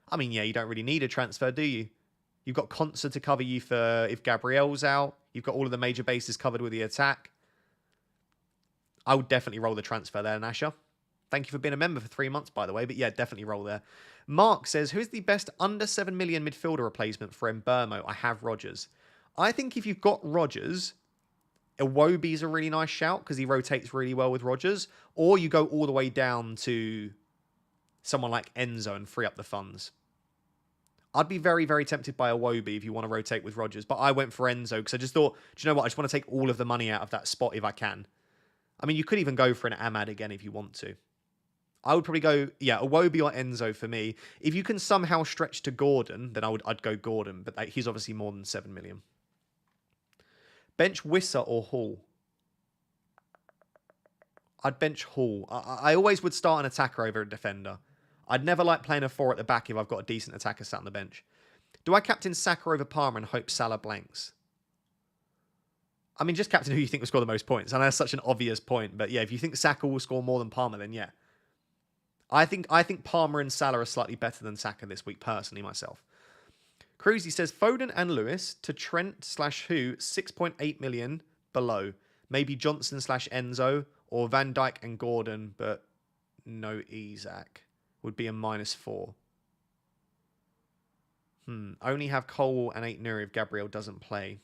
I mean, yeah, you don't really need a transfer, do you? You've got Konsa to cover you for if Gabriel's out. You've got all of the major bases covered with the attack. I would definitely roll the transfer there, Nasha. Thank you for being a member for 3 months, by the way. But yeah, definitely roll there. Mark says, who's the best under 7 million midfielder replacement for Mbermo? I have Rodgers. I think if you've got Rodgers, Iwobi's a really nice shout because he rotates really well with Rodgers. Or you go all the way down to someone like Enzo and free up the funds. I'd be very, very tempted by Iwobi if you want to rotate with Rodgers. But I went for Enzo because I just thought, do you know what? I just want to take all of the money out of that spot if I can. I mean, you could even go for an Ahmad again if you want to. I would probably go, yeah, Iwobi or Enzo for me. If you can somehow stretch to Gordon, then I'd go Gordon. But he's obviously more than 7 million. Bench Wissa or Hall? I'd bench Hall. I always would start an attacker over a defender. I'd never like playing a 4 at the back if I've got a decent attacker sat on the bench. Do I captain Saka over Palmer and hope Salah blanks? I mean, just captain who you think will score the most points. I know that's such an obvious point, but yeah, if you think Saka will score more than Palmer, then yeah. I think Palmer and Salah are slightly better than Saka this week, personally, myself. Cruzy says, Foden and Lewis to Trent/who, 6.8 million below. Maybe Johnson/Enzo or Van Dijk and Gordon, but no Isak. Would be a -4. Only have Cole and 8 Nuri if Gabriel doesn't play.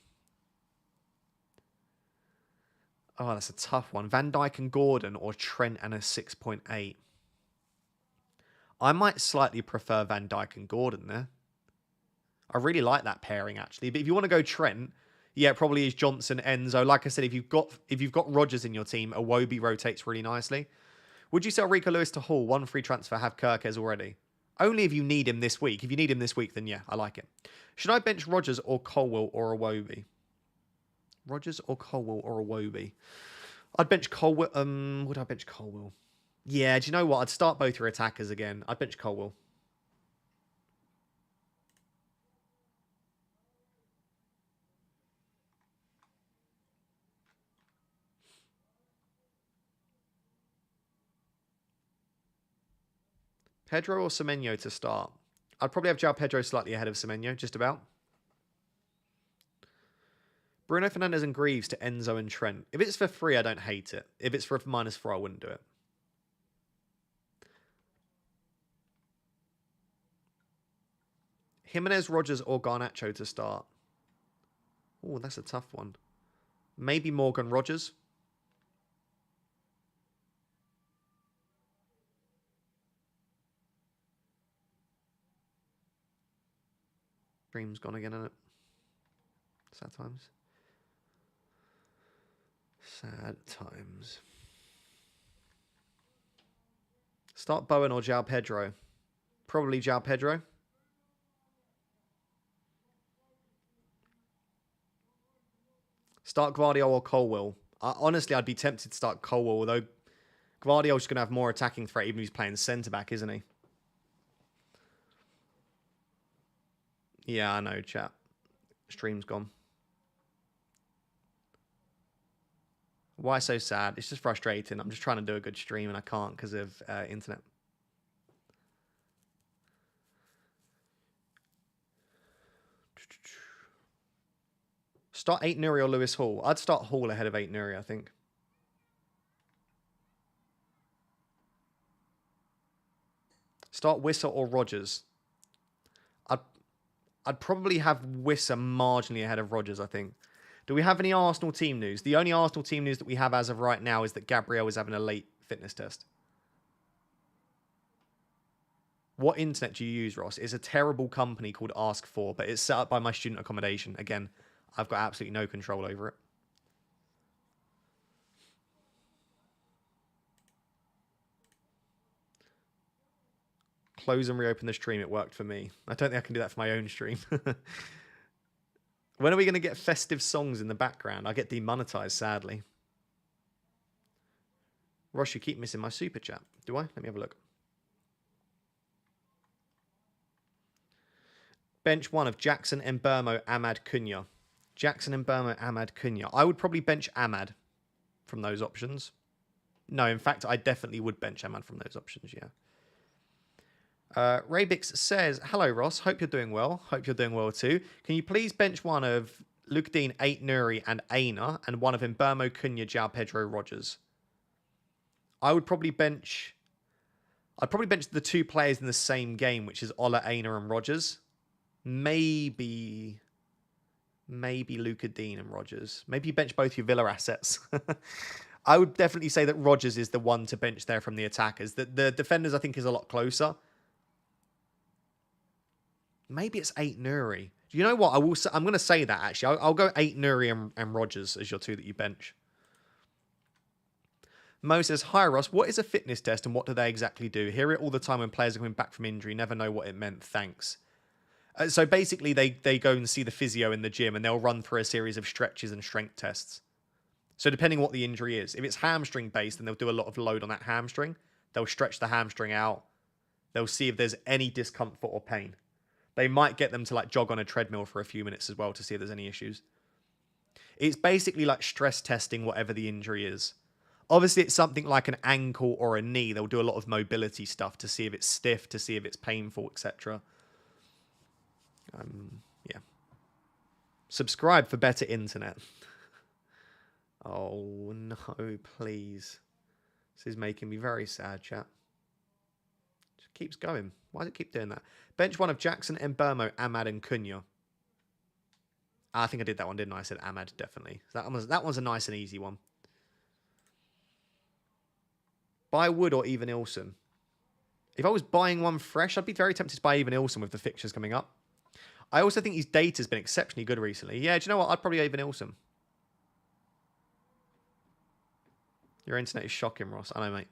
Oh, that's a tough one. Van Dijk and Gordon or Trent and a 6.8. I might slightly prefer Van Dijk and Gordon there. I really like that pairing, actually. But if you want to go Trent, yeah, it probably is Johnson, Enzo. Like I said, if you've got Rodgers in your team, Iwobi rotates really nicely. Would you sell Rico Lewis to Hull? 1 free transfer, have Kirkes already. Only if you need him this week. If you need him this week, then yeah, I like it. Should I bench Rodgers or Colwell or Iwobi? Rodgers or Colwell or Iwobi? I'd bench Colwell. Would I bench Colwell? Yeah, do you know what? I'd start both your attackers again. I'd bench Colwell. Pedro or Semenyo to start? I'd probably have João Pedro slightly ahead of Semenyo, just about. Bruno Fernandes and Greaves to Enzo and Trent. If it's for free, I don't hate it. If it's for -4, I wouldn't do it. Jimenez, Rodgers or Garnacho to start? Oh, that's a tough one. Maybe Morgan Rodgers. Dream's gone again, isn't it? Sad times. Sad times. Start Bowen or João Pedro? Probably João Pedro. Start Guardiola or Colwell? Honestly, I'd be tempted to start Colwell, although Guardiola's going to have more attacking threat even if he's playing centre-back, isn't he? Yeah, I know, chat. Stream's gone. Why so sad? It's just frustrating. I'm just trying to do a good stream and I can't because of internet. Start 8 Nuri or Lewis Hall? I'd start Hall ahead of 8 Nuri, I think. Start Wissa or Rodgers? I'd probably have Wissa marginally ahead of Rodgers, I think. Do we have any Arsenal team news? The only Arsenal team news that we have as of right now is that Gabriel is having a late fitness test. What internet do you use, Ross? It's a terrible company called Ask4, but it's set up by my student accommodation. Again, I've got absolutely no control over it. Close and reopen the stream. It worked for me. I don't think I can do that for my own stream. When are we going to get festive songs in the background? I get demonetized, sadly. Ross, you keep missing my super chat. Do I? Let me have a look. Bench 1 of Jackson, Mbermo, Ahmad, Cunha. Jackson, Mbermo, Ahmad, Cunha. I would probably bench Ahmad from those options. No, in fact, I definitely would bench Ahmad from those options, yeah. Rabix says, hello, Ross. Hope you're doing well. Hope you're doing well too. Can you please bench one of Luke Dean, 8 Nuri, and Aina, and one of Mbermo, Cunha, João Pedro, Rogers? I'd probably bench the 2 players in the same game, which is Ola, Aina, and Rogers. Maybe Luca Dean and Rogers. Maybe you bench both your Villa assets. I would definitely say that Rogers is the one to bench there from the attackers. The defenders, I think, is a lot closer. Maybe it's 8 Nuri. You know what? I'm going to say that, actually. I'll go 8 Nuri and Rogers as your 2 that you bench. Mo says, hi, Ross. What is a fitness test and what do they exactly do? Hear it all the time when players are coming back from injury. Never know what it meant. Thanks. So basically, they go and see the physio in the gym and they'll run through a series of stretches and strength tests. So depending what the injury is, if it's hamstring based, then they'll do a lot of load on that hamstring. They'll stretch the hamstring out. They'll see if there's any discomfort or pain. They might get them to like jog on a treadmill for a few minutes as well to see if there's any issues. It's basically like stress testing whatever the injury is. Obviously, it's something like an ankle or a knee. They'll do a lot of mobility stuff to see if it's stiff, to see if it's painful, etc. Yeah. Subscribe for better internet. Oh, no, please. This is making me very sad, chat. Just keeps going. Why does it keep doing that? Bench 1 of Jackson, Mbermo, Ahmad, and Cunha. I think I did that one, didn't I? I said Ahmad, definitely. That one's a nice and easy one. Buy Wood or even Ilson? If I was buying one fresh, I'd be very tempted to buy even Ilson with the fixtures coming up. I also think his data's been exceptionally good recently. Yeah, do you know what? I'd probably even Ilson. Your internet is shocking, Ross. I know, mate.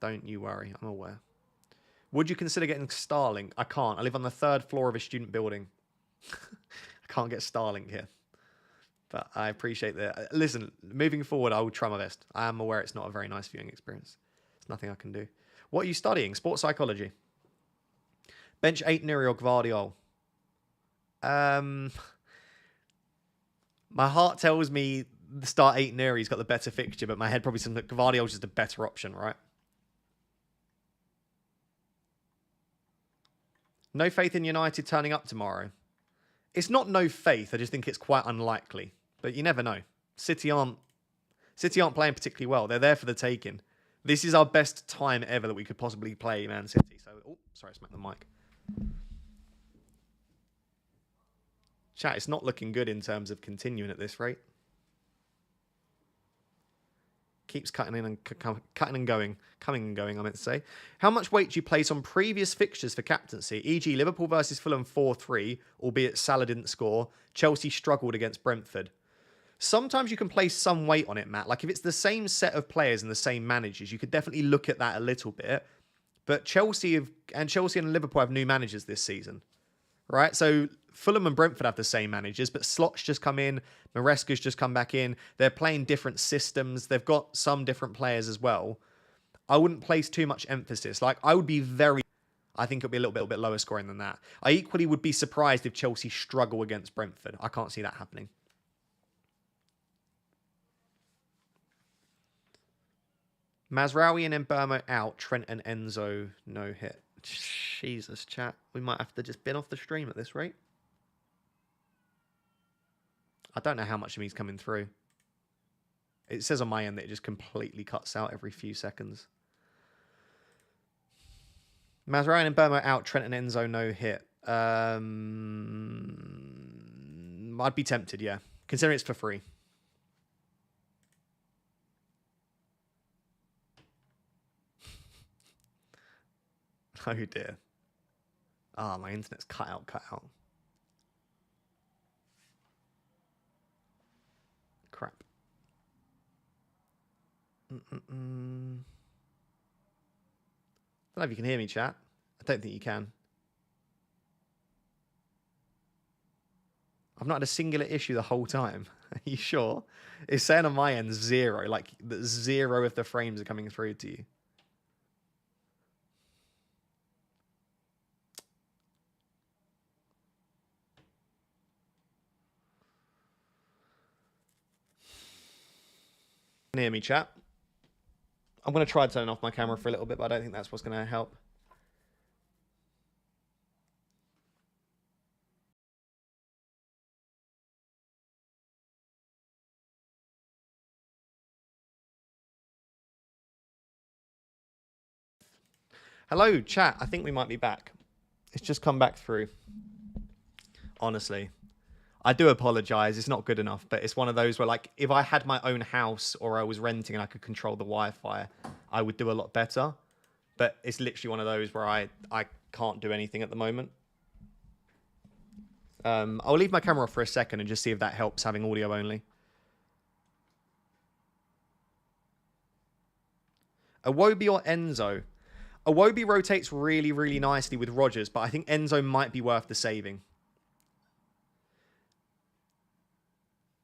Don't you worry. I'm aware. Would you consider getting Starlink? I can't. I live on the 3rd floor of a student building. I can't get Starlink here. But I appreciate that. Listen, moving forward, I will try my best. I am aware it's not a very nice viewing experience. There's nothing I can do. What are you studying? Sports psychology. Bench 8 Nuri or Gvardiol? My heart tells me the start 8 Nuri's got the better fixture, but my head probably says that Gvardiol's just a better option, right? No faith in United turning up tomorrow. It's not no faith. I just think it's quite unlikely. But you never know. City aren't playing particularly well. They're there for the taking. This is our best time ever that we could possibly play Man City. So, oh, sorry, I smacked the mic. Chat, it's not looking good in terms of continuing at this rate. Keeps cutting in and coming and going, I meant to say. How much weight do you place on previous fixtures for captaincy? E.g. Liverpool versus Fulham 4-3, albeit Salah didn't score. Chelsea struggled against Brentford. Sometimes you can place some weight on it, Matt. Like if it's the same set of players and the same managers, you could definitely look at that a little bit. But Chelsea and Liverpool have new managers this season, right? So Fulham and Brentford have the same managers, but Slot's just come in. Maresca's just come back in. They're playing different systems. They've got some different players as well. I wouldn't place too much emphasis. Like, I would be I think it'll be a little bit lower scoring than that. I equally would be surprised if Chelsea struggle against Brentford. I can't see that happening. Mazraoui and Mbermo out. Trent and Enzo no hit. Jesus, chat. We might have to just bin off the stream at this rate. I don't know how much of me's coming through. It says on my end that it just completely cuts out every few seconds. Mazraoui and Mbermo out. Trent and Enzo no hit. I'd be tempted, yeah. Considering it's for free. Oh dear. Ah, my internet's cut out, Crap. Don't know if you can hear me, chat. I don't think you can. I've not had a singular issue the whole time. Are you sure? It's saying on my end 0, like that 0 of the frames are coming through to you. Can you hear me, chat? I'm going to try turning off my camera for a little bit, but I don't think that's what's going to help. Hello, chat. I think we might be back. It's just come back through. Honestly. I do apologize. It's not good enough, but it's one of those where, like, if I had my own house or I was renting and I could control the Wi-Fi, I would do a lot better. But it's literally one of those where I can't do anything at the moment. I'll leave my camera off for a second and just see if that helps having audio only. Iwobi or Enzo? Iwobi rotates really, really nicely with Rogers, but I think Enzo might be worth the saving.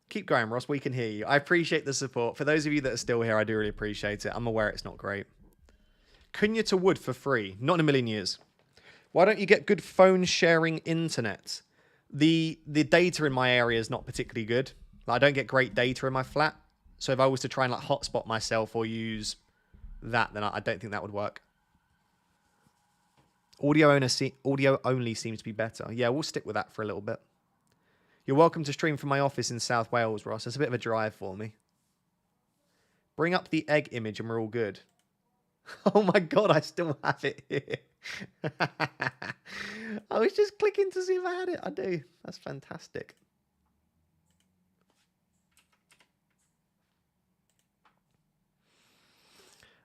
Keep going, Ross. We can hear you. I appreciate the support. For those of you that are still here, I do really appreciate it. I'm aware it's not great. Cunha to Wood for free. Not in a million years. Why don't you get good phone sharing internet? The data in my area is not particularly good. I don't get great data in my flat. So if I was to try and like hotspot myself or use that, then I don't think that would work. Audio only seems to be better. Yeah, we'll stick with that for a little bit. You're welcome to stream from my office in South Wales, Ross. That's a bit of a drive for me. Bring up the egg image and we're all good. Oh my god, I still have it here. I was just clicking to see if I had it. I do. That's fantastic.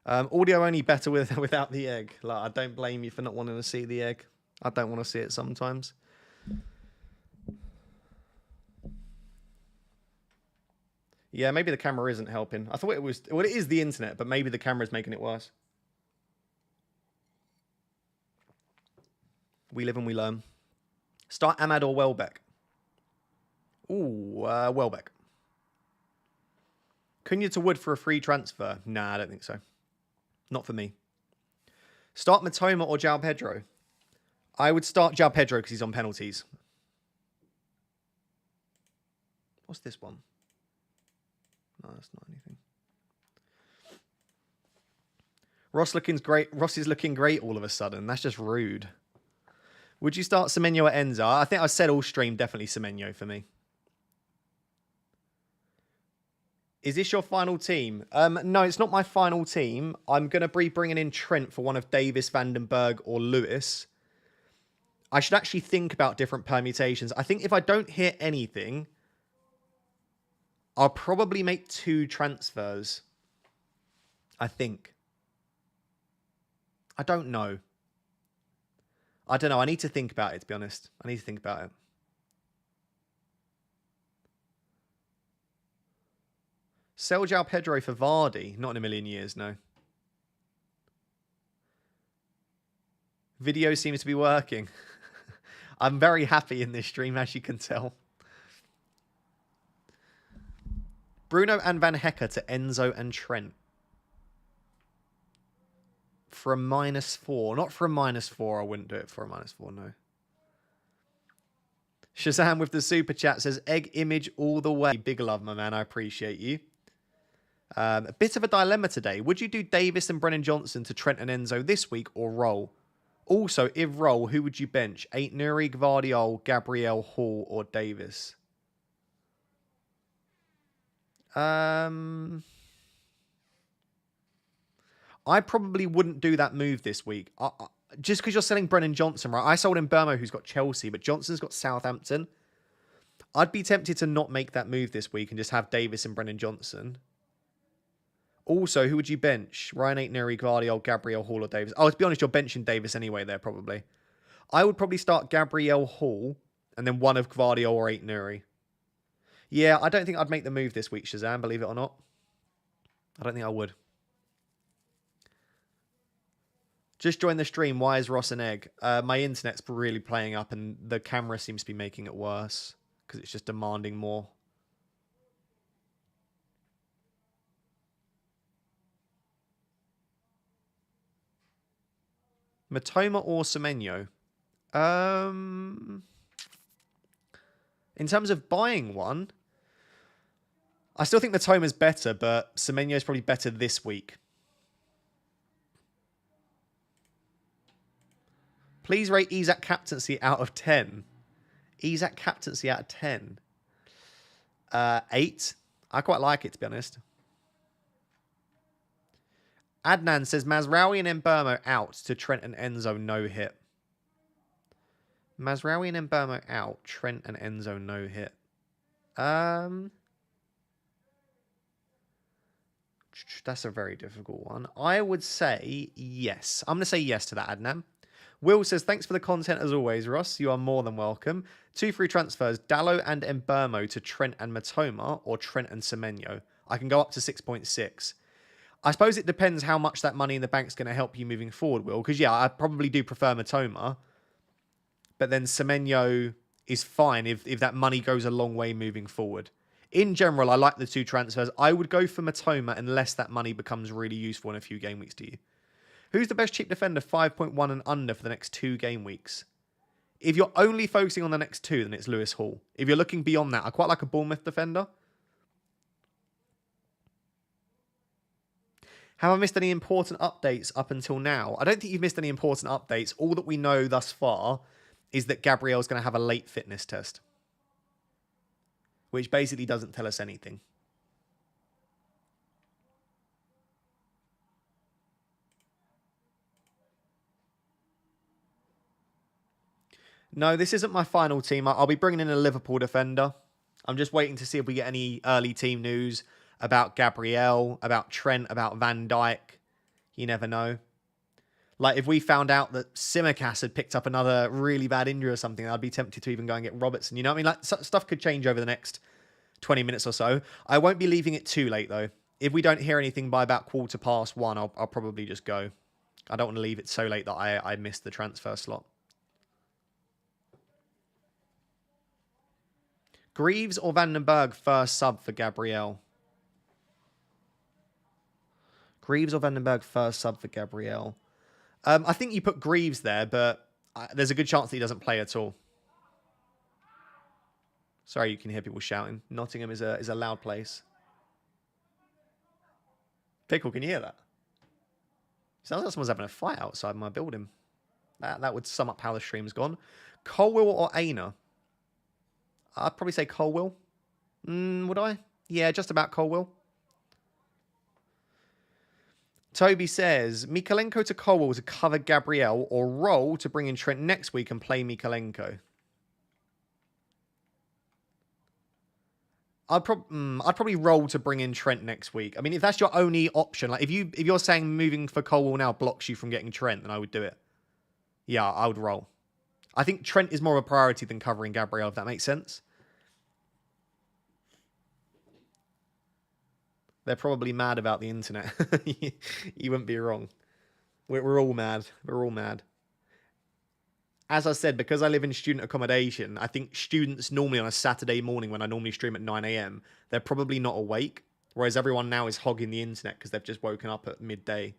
Audio only better without the egg. Like, I don't blame you for not wanting to see the egg. I don't want to see it sometimes. Yeah, maybe the camera isn't helping. I thought it was... Well, it is the internet, but maybe the camera's making it worse. We live and we learn. Start Ahmad or Welbeck? Ooh, Welbeck. Cunha to Wood for a free transfer? Nah, I don't think so. Not for me. Start Matoma or João Pedro? I would start João Pedro because he's on penalties. What's this one? No, that's not anything. Ross is looking great all of a sudden. That's just rude. Would you start Semenyo or Enzo? I think I said all stream, definitely Semenyo for me. Is this your final team? No, it's not my final team. I'm going to be bringing in Trent for one of Davis, Vandenberg, or Lewis. I should actually think about different permutations. I think if I don't hear anything, I'll probably make 2 transfers. I think. I don't know. I don't know. I need to think about it, to be honest. I need to think about it. Sell João Pedro for Vardy? Not in a million years, no. Video seems to be working. I'm very happy in this stream, as you can tell. Bruno and Van Hecke to Enzo and Trent. For a -4. Not for a -4. I wouldn't do it for a -4, no. Shazam with the super chat says, egg image all the way. Big love, my man. I appreciate you. A bit of a dilemma today. Would you do Davis and Brennan Johnson to Trent and Enzo this week or roll? Also, if roll, who would you bench? 8 Nuri, Gvardiol, Gabriel, Hall, or Davis? I probably wouldn't do that move this week. Just because you're selling Brennan Johnson, right? I sold him Burmo, who's got Chelsea, but Johnson's got Southampton. I'd be tempted to not make that move this week and just have Davis and Brennan Johnson. Also, who would you bench? Ryan 8 Nuri, Gvardiol, Gabriel, Hall, or Davis? Oh, to be honest, you're benching Davis anyway there, probably. I would probably start Gabriel Hall and then one of Gvardiol or 8 Nuri. Yeah, I don't think I'd make the move this week, Shazam, believe it or not. I don't think I would. Just join the stream. Why is Ross an egg? My internet's really playing up and the camera seems to be making it worse because it's just demanding more. Matoma or Semenyo? In terms of buying one, I still think Matoma's better, but Semenyo's probably better this week. Please rate Isak Captaincy out of 10. Isak Captaincy out of 10. 8. I quite like it, to be honest. Adnan says Mazraoui and Mbermo out to Trent and Enzo no hit. Mazraoui and Mbermo out. Trent and Enzo no hit. That's a very difficult one. I would say yes. I'm going to say yes to that, Adnan. Will says, thanks for the content as always, Ross. You are more than welcome. 2 free transfers, Dallo and Mbermo to Trent and Matoma or Trent and Semenyo. I can go up to 6.6. I suppose it depends how much that money in the bank's going to help you moving forward, Will. Because, yeah, I probably do prefer Matoma. But then Semenyo is fine if that money goes a long way moving forward. In general, I like the 2 transfers. I would go for Matoma unless that money becomes really useful in a few game weeks to you. Who's the best cheap defender 5.1 and under for the next 2 game weeks? If you're only focusing on the next 2, then it's Lewis Hall. If you're looking beyond that, I quite like a Bournemouth defender. Have I missed any important updates up until now? I don't think you've missed any important updates. All that we know thus far is that Gabriel's going to have a late fitness test, which basically doesn't tell us anything. No, this isn't my final team. I'll be bringing in a Liverpool defender. I'm just waiting to see if we get any early team news about Gabriel, about Trent, about Van Dijk. You never know. Like, if we found out that Simicast had picked up another really bad injury or something, I'd be tempted to even go and get Robertson. You know what I mean? Like, stuff could change over the next 20 minutes or so. I won't be leaving it too late, though. If we don't hear anything by about 1:15, I'll probably just go. I don't want to leave it so late that I miss the transfer slot. Greaves or Vandenberg first sub for Gabriel? Greaves or Vandenberg first sub for Gabriel? I think you put Greaves there, but there's a good chance that he doesn't play at all. Sorry, you can hear people shouting. Nottingham is a loud place. Pickle, can you hear that? Sounds like someone's having a fight outside my building. That would sum up how the stream's gone. Colwill or Aina? I'd probably say Colwill. Would I? Yeah, just about Colwill. Toby says, Mikalenko to Colwill to cover Gabriel or roll to bring in Trent next week and play Mikalenko. I'd probably roll to bring in Trent next week. I mean, if that's your only option, like if you're saying moving for Colwill now blocks you from getting Trent, then I would do it. Yeah, I would roll. I think Trent is more of a priority than covering Gabriel, if that makes sense. They're probably mad about the internet. You wouldn't be wrong. We're all mad. We're all mad. As I said, because I live in student accommodation, I think students normally on a Saturday morning when I normally stream at 9 a.m, they're probably not awake. Whereas everyone now is hogging the internet because they've just woken up at midday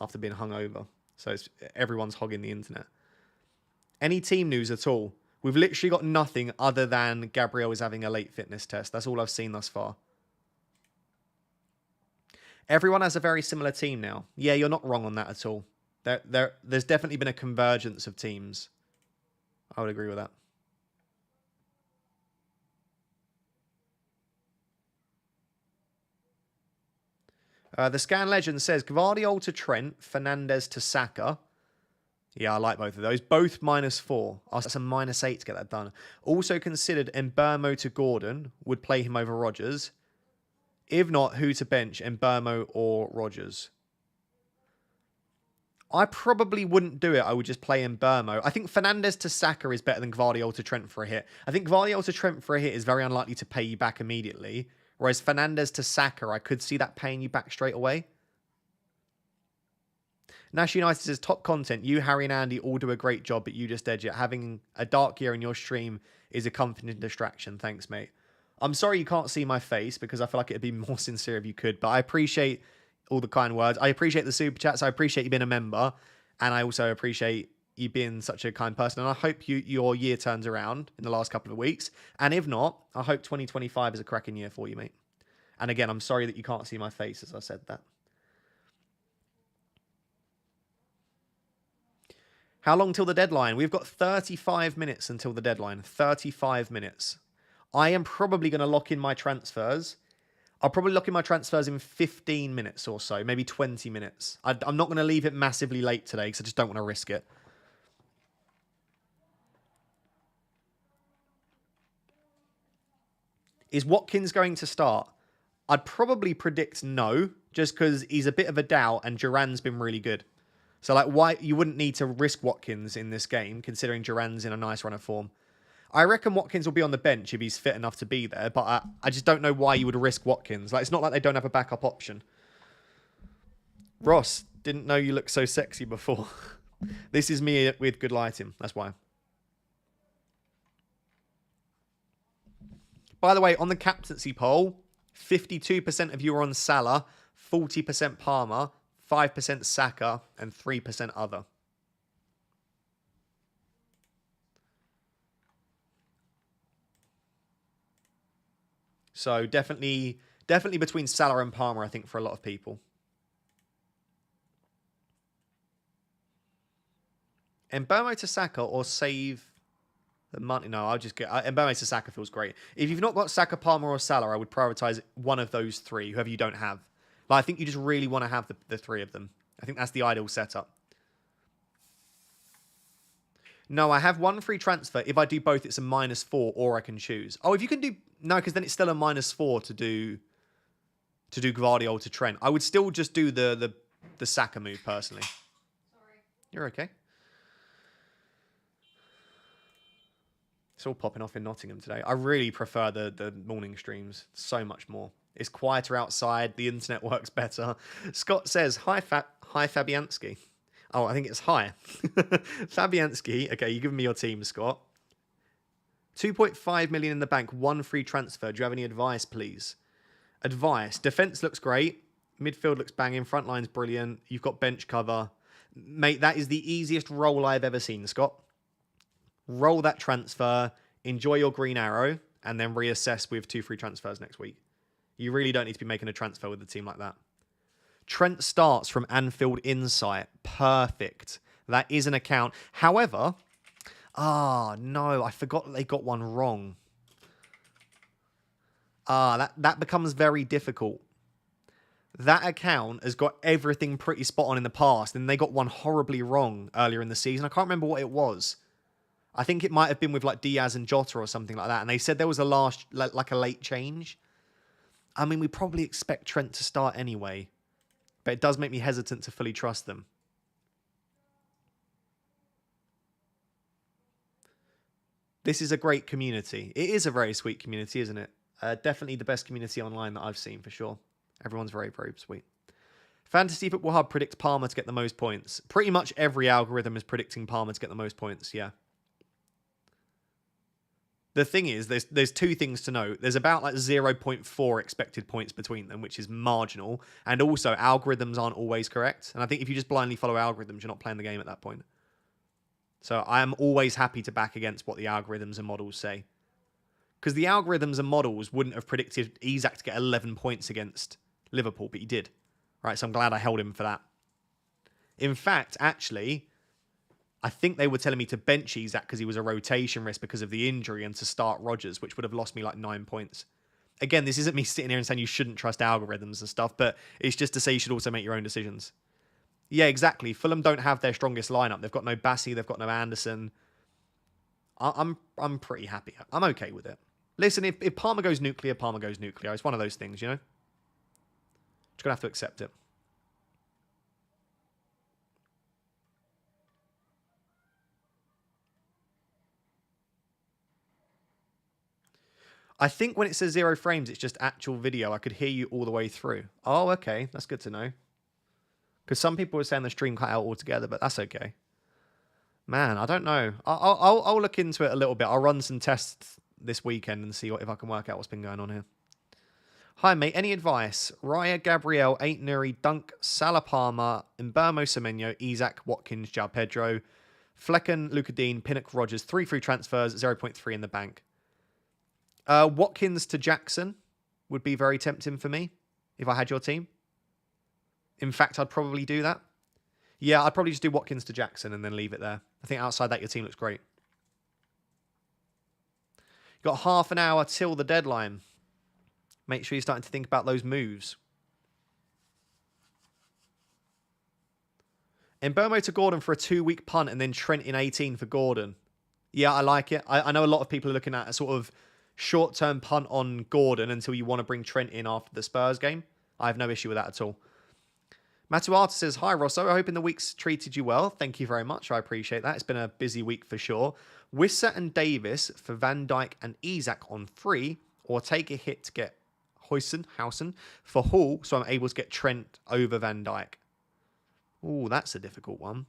after being hungover. So everyone's hogging the internet. Any team news at all? We've literally got nothing other than Gabriel is having a late fitness test. That's all I've seen thus far. Everyone has a very similar team now. Yeah, you're not wrong on that at all. There's definitely been a convergence of teams. I would agree with that. The Scan Legend says, Gvardiol to Trent, Fernandez to Saka. Yeah, I like both of those. Both -4. That's a -8 to get that done. Also considered Mbermo to Gordon. Would play him over Rodgers. If not, who to bench, Mbermo or Rodgers? I probably wouldn't do it. I would just play in Burmo. I think Fernandez to Saka is better than Gvardiol to Trent for a hit. I think Gvardiol to Trent for a hit is very unlikely to pay you back immediately. Whereas Fernandez to Saka, I could see that paying you back straight away. Nash United says, top content. You, Harry, and Andy all do a great job, but you just edge it. Having a dark year in your stream is a comforting distraction. Thanks, mate. I'm sorry you can't see my face because I feel like it'd be more sincere if you could, but I appreciate all the kind words. I appreciate the super chats. I appreciate you being a member, and I also appreciate you being such a kind person. And I hope your year turns around in the last couple of weeks. And if not, I hope 2025 is a cracking year for you, mate. And again, I'm sorry that you can't see my face as I said that. How long till the deadline? We've got 35 minutes until the deadline. 35 minutes. I am probably going to lock in my transfers. I'll probably lock in my transfers in 15 minutes or so, maybe 20 minutes. I'm not going to leave it massively late today because I just don't want to risk it. Is Watkins going to start? I'd probably predict no, just because he's a bit of a doubt and Duran's been really good. So, like, why you wouldn't need to risk Watkins in this game, considering Duran's in a nice run of form. I reckon Watkins will be on the bench if he's fit enough to be there, but I just don't know why you would risk Watkins. Like, it's not like they don't have a backup option. Ross, didn't know you looked so sexy before. This is me with good lighting. That's why. By the way, on the captaincy poll, 52% of you are on Salah, 40% Palmer, 5% Saka, and 3% other. So definitely between Salah and Palmer, I think, for a lot of people. Mbeumo to Saka or save the money? No, I'll just get... Mbeumo to Saka feels great. If you've not got Saka, Palmer, or Salah, I would prioritise one of those three, whoever you don't have. But I think you just really want to have the three of them. I think that's the ideal setup. No, I have one free transfer. If I do both, it's a -4, or I can choose. Oh, if you can do... No, because then it's still a -4 to do Gvardiol to Trent. I would still just do the Saka move, personally. Sorry. You're okay. It's all popping off in Nottingham today. I really prefer the morning streams so much more. It's quieter outside. The internet works better. Scott says, hi Fabianski. Oh, I think it's hi. Fabianski. Okay, you give me your team, Scott. 2.5 million in the bank. One free transfer. Do you have any advice, please? Advice. Defense looks great. Midfield looks banging. Front line's brilliant. You've got bench cover. Mate, that is the easiest roll I've ever seen, Scott. Roll that transfer. Enjoy your green arrow. And then reassess with 2 free transfers next week. You really don't need to be making a transfer with a team like that. Trent starts from Anfield Insight. Perfect. That is an account. However, no, I forgot they got one wrong. That becomes very difficult. That account has got everything pretty spot on in the past, and they got one horribly wrong earlier in the season. I can't remember what it was. I think it might have been with like Diaz and Jota or something like that, and they said there was a late change. I mean, we probably expect Trent to start anyway, but it does make me hesitant to fully trust them. This is a great community. It is a very sweet community, isn't it? Definitely the best community online that I've seen, for sure. Everyone's very, very sweet. Fantasy Football Hub predicts Palmer to get the most points. Pretty much every algorithm is predicting Palmer to get the most points, yeah. The thing is, there's two things to note. There's about like 0.4 expected points between them, which is marginal. And also, algorithms aren't always correct. And I think if you just blindly follow algorithms, you're not playing the game at that point. So I am always happy to back against what the algorithms and models say. Because the algorithms and models wouldn't have predicted Isak to get 11 points against Liverpool, but he did. Right, so I'm glad I held him for that. In fact, actually, I think they were telling me to bench Isak because he was a rotation risk because of the injury and to start Rodgers, which would have lost me like 9 points. Again, this isn't me sitting here and saying you shouldn't trust algorithms and stuff, but it's just to say you should also make your own decisions. Yeah, exactly. Fulham don't have their strongest lineup. They've got no Bassi, they've got no Anderson. I'm pretty happy. I'm okay with it. Listen, if Palmer goes nuclear, Palmer goes nuclear. It's one of those things, you know? Just going to have to accept it. I think when it says 0 frames, it's just actual video. I could hear you all the way through. Oh, okay. That's good to know. Because some people were saying the stream cut out altogether, but that's okay. Man, I don't know. I'll look into it a little bit. I'll run some tests this weekend and see if I can work out what's been going on here. Hi, mate. Any advice? Raya, Gabriel, 8 Nuri, Dunk, Salah Palmer, Mbermo Semenyo, Isaac, Watkins, João Pedro, Flecken, Luca Dean, Pinnock, Rogers, 3 free transfers, 0.3 in the bank. Watkins to Jackson would be very tempting for me if I had your team. In fact, I'd probably do that. Yeah, I'd probably just do Watkins to Jackson and then leave it there. I think outside that, your team looks great. You've got half an hour till the deadline. Make sure you're starting to think about those moves. Mbermo to Gordon for a 2-week punt and then Trent in 18 for Gordon. Yeah, I like it. I know a lot of people are looking at a sort of short-term punt on Gordon until you want to bring Trent in after the Spurs game. I have no issue with that at all. Matuata says, hi, Rosso. I hope the week's treated you well. Thank you very much. I appreciate that. It's been a busy week for sure. Wissa and Davis for Van Dijk and Isak on free, or take a hit to get Hausen for Hall, so I'm able to get Trent over Van Dijk. Ooh, that's a difficult one.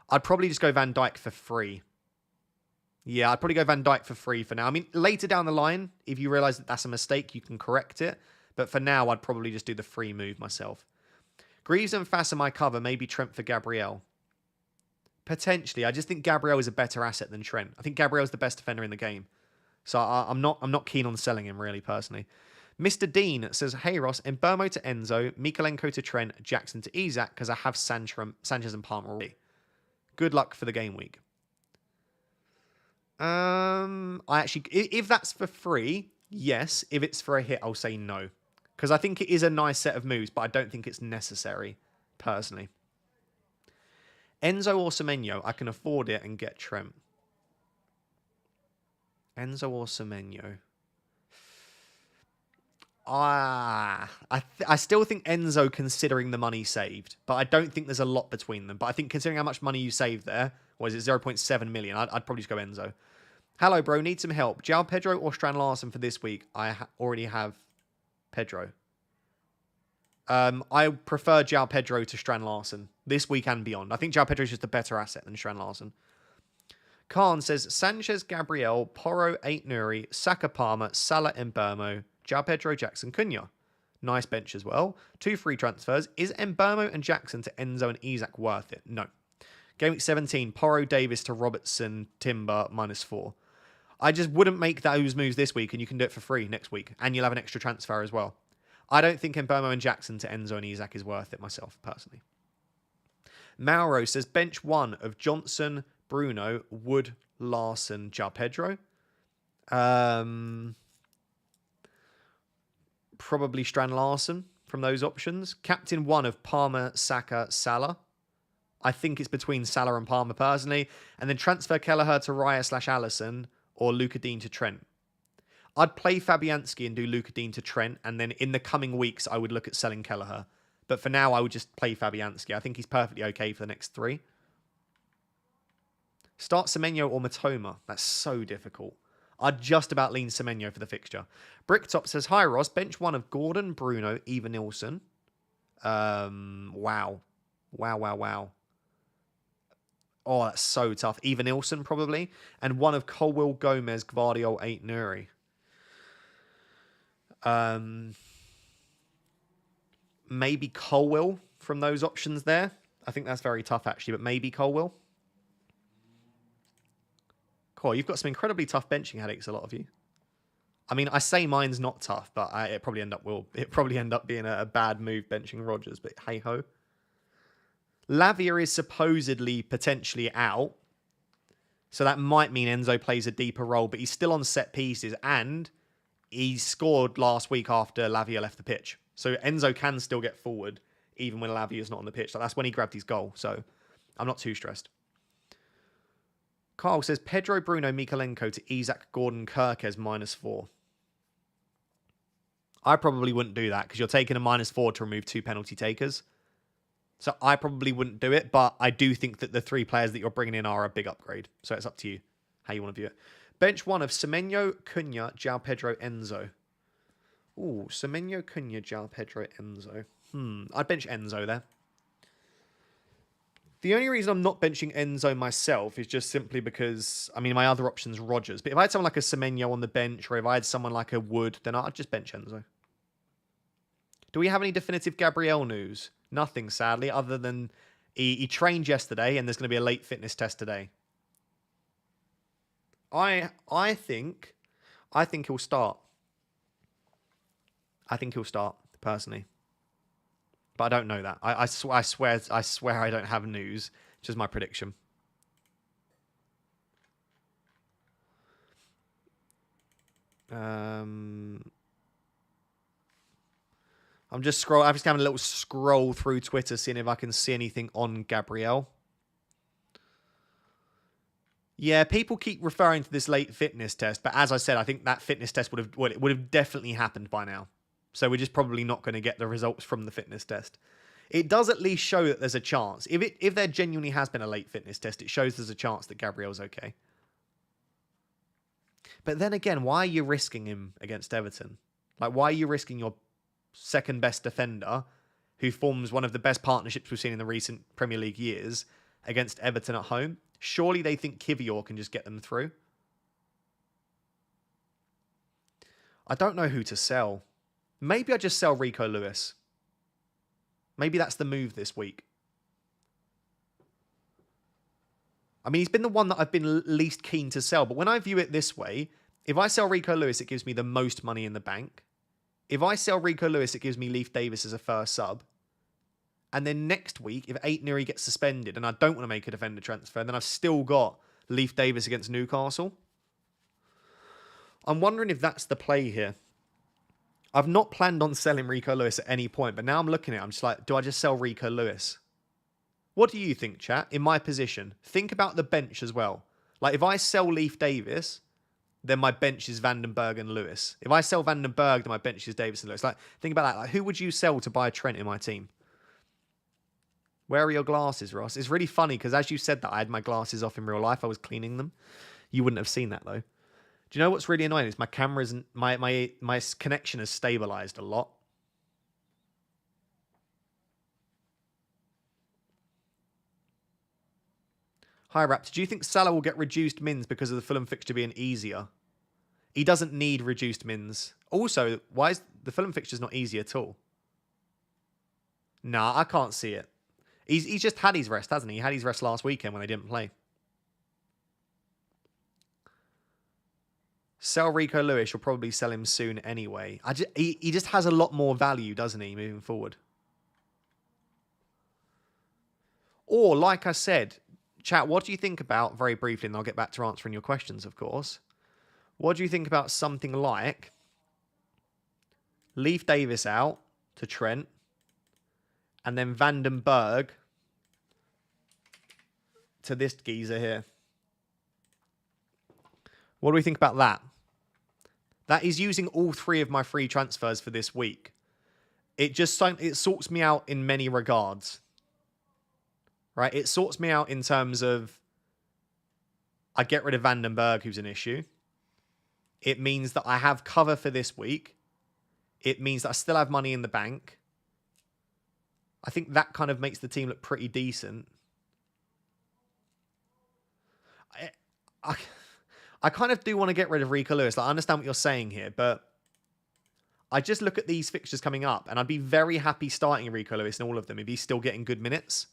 I'd probably just go Van Dijk for free. Yeah, I'd probably go Van Dijk for free for now. I mean, later down the line, if you realise that that's a mistake, you can correct it. But for now, I'd probably just do the free move myself. Greaves and Fass are my cover. Maybe Trent for Gabriel. Potentially. I just think Gabriel is a better asset than Trent. I think Gabriel's the best defender in the game. So I'm not keen on selling him, really, personally. Mr. Dean says, hey, Ross, Mbermo to Enzo, Mikalenko to Trent, Jackson to Isak, because I have Sanchez and Palmer already. Good luck for the game week. If that's for free, yes. If it's for a hit, I'll say no. Because I think it is a nice set of moves, but I don't think it's necessary, personally. Enzo or Semenyo, I can afford it and get Trent. Enzo or Semenyo. I still think Enzo, considering the money saved, but I don't think there's a lot between them. But I think considering how much money you saved there, what is it, 0.7 million, I'd probably just go Enzo. Hello, bro, need some help. João Pedro or Strand Larsen for this week? I already have Pedro. I prefer João Pedro to Strand Larsen this week and beyond. I think João Pedro is just a better asset than Strand Larsen. Khan says, Sanchez, Gabriel, Porro, 8 Nuri, Saka Palmer, Salah Mbermo, João Pedro, Jackson, Cunha. Nice bench as well. 2 free transfers. Is Mbermo and Jackson to Enzo and Isak worth it? No. Game week 17, Porro, Davis to Robertson, Timber, -4. I just wouldn't make those moves this week, and you can do it for free next week, and you'll have an extra transfer as well. I don't think Mbermo and Jackson to Enzo and Isak is worth it myself, personally. Mauro says, bench 1 of Johnson, Bruno, Wood, Larson, João Pedro. Probably Strand Larsen from those options. Captain 1 of Palmer, Saka, Salah. I think it's between Salah and Palmer, personally. And then transfer Kelleher to Raya/Allison or Luca Dean to Trent. I'd play Fabianski and do Luca Dean to Trent, and then in the coming weeks, I would look at selling Kelleher. But for now, I would just play Fabianski. I think he's perfectly okay for the next 3. Start Semenyo or Matoma. That's so difficult. I'd just about lean Semenyo for the fixture. Bricktop says, hi, Ross. Bench 1 of Gordon, Bruno, Eva Nilsson. Wow. Oh, that's so tough. Eva Nilsson, probably. And 1 of Colwill, Gomez, Gvardiol, 8 Nuri. Maybe Colwill from those options there. I think that's very tough, actually, but maybe Colwill. Cool, you've got some incredibly tough benching headaches, a lot of you. I mean, I say mine's not tough, but it probably end up being a bad move benching Rodgers, but hey-ho. Lavia is supposedly potentially out, so that might mean Enzo plays a deeper role, but he's still on set pieces, and he scored last week after Lavia left the pitch. So Enzo can still get forward, even when Lavia's not on the pitch. So that's when he grabbed his goal, so I'm not too stressed. Carl says, Pedro, Bruno, Mikalenko to Isak, Gordon, Kirkes, -4. I probably wouldn't do that because you're taking a -4 to remove 2 penalty takers. So I probably wouldn't do it, but I do think that the 3 players that you're bringing in are a big upgrade. So it's up to you how you want to view it. Bench 1 of Semenyo, Cunha, João Pedro, Enzo. Ooh, Semenyo, Cunha, João Pedro, Enzo. I'd bench Enzo there. The only reason I'm not benching Enzo myself is just simply because, I mean, my other option's Rodgers. But if I had someone like a Semenyo on the bench, or if I had someone like a Wood, then I'd just bench Enzo. Do we have any definitive Gabriel news? Nothing, sadly, other than he trained yesterday and there's going to be a late fitness test today. I think he'll start. I think he'll start, personally. But I don't know that. I swear I don't have news. Just my prediction. I'm just having a little scroll through Twitter, seeing if I can see anything on Gabriel. Yeah, people keep referring to this late fitness test, but as I said, I think that fitness test would have definitely happened by now. So we're just probably not going to get the results from the fitness test. It does at least show that there's a chance. If there genuinely has been a late fitness test, it shows there's a chance that Gabriel's okay. But then again, why are you risking him against Everton? Like, why are you risking your second best defender, who forms one of the best partnerships we've seen in the recent Premier League years, against Everton at home? Surely they think Kivior can just get them through. I don't know who to sell. Maybe I just sell Rico Lewis. Maybe that's the move this week. I mean, he's been the one that I've been least keen to sell. But when I view it this way, if I sell Rico Lewis, it gives me the most money in the bank. If I sell Rico Lewis, it gives me Leif Davis as a first sub. And then next week, if Aït-Nouri gets suspended and I don't want to make a defender transfer, then I've still got Leif Davis against Newcastle. I'm wondering if that's the play here. I've not planned on selling Rico Lewis at any point, but now I'm looking at it, I'm just like, do I just sell Rico Lewis? What do you think, chat? In my position, think about the bench as well. Like, if I sell Leif Davis, then my bench is Vandenberg and Lewis. If I sell Vandenberg, then my bench is Davis and Lewis. Like, think about that. Like, who would you sell to buy Trent in my team? Where are your glasses, Ross? It's really funny because as you said that, I had my glasses off in real life. I was cleaning them. You wouldn't have seen that, though. Do you know what's really annoying? Is my camera isn't... My connection has stabilized a lot. Hi, Raptor. Do you think Salah will get reduced mins because of the Fulham fixture being easier? He doesn't need reduced mins. Also, why is the Fulham fixture not easy at all? Nah, I can't see it. He's just had his rest, hasn't he? He had his rest last weekend when they didn't play. Sell Rico Lewis. You'll probably sell him soon anyway. He just has a lot more value, doesn't he, moving forward? Or, like I said, chat, what do you think about, very briefly, and I'll get back to answering your questions, of course. What do you think about something like Leif Davis out to Trent, and then Vandenberg to this geezer here? What do we think about that? That is using all three of my free transfers for this week. It sorts me out in many regards. Right? It sorts me out in terms of I get rid of Vandenberg, who's an issue. It means that I have cover for this week. It means that I still have money in the bank. I think that kind of makes the team look pretty decent. I kind of do want to get rid of Rico Lewis. Like, I understand what you're saying here, but I just look at these fixtures coming up, and I'd be very happy starting Rico Lewis in all of them if he's still getting good minutes.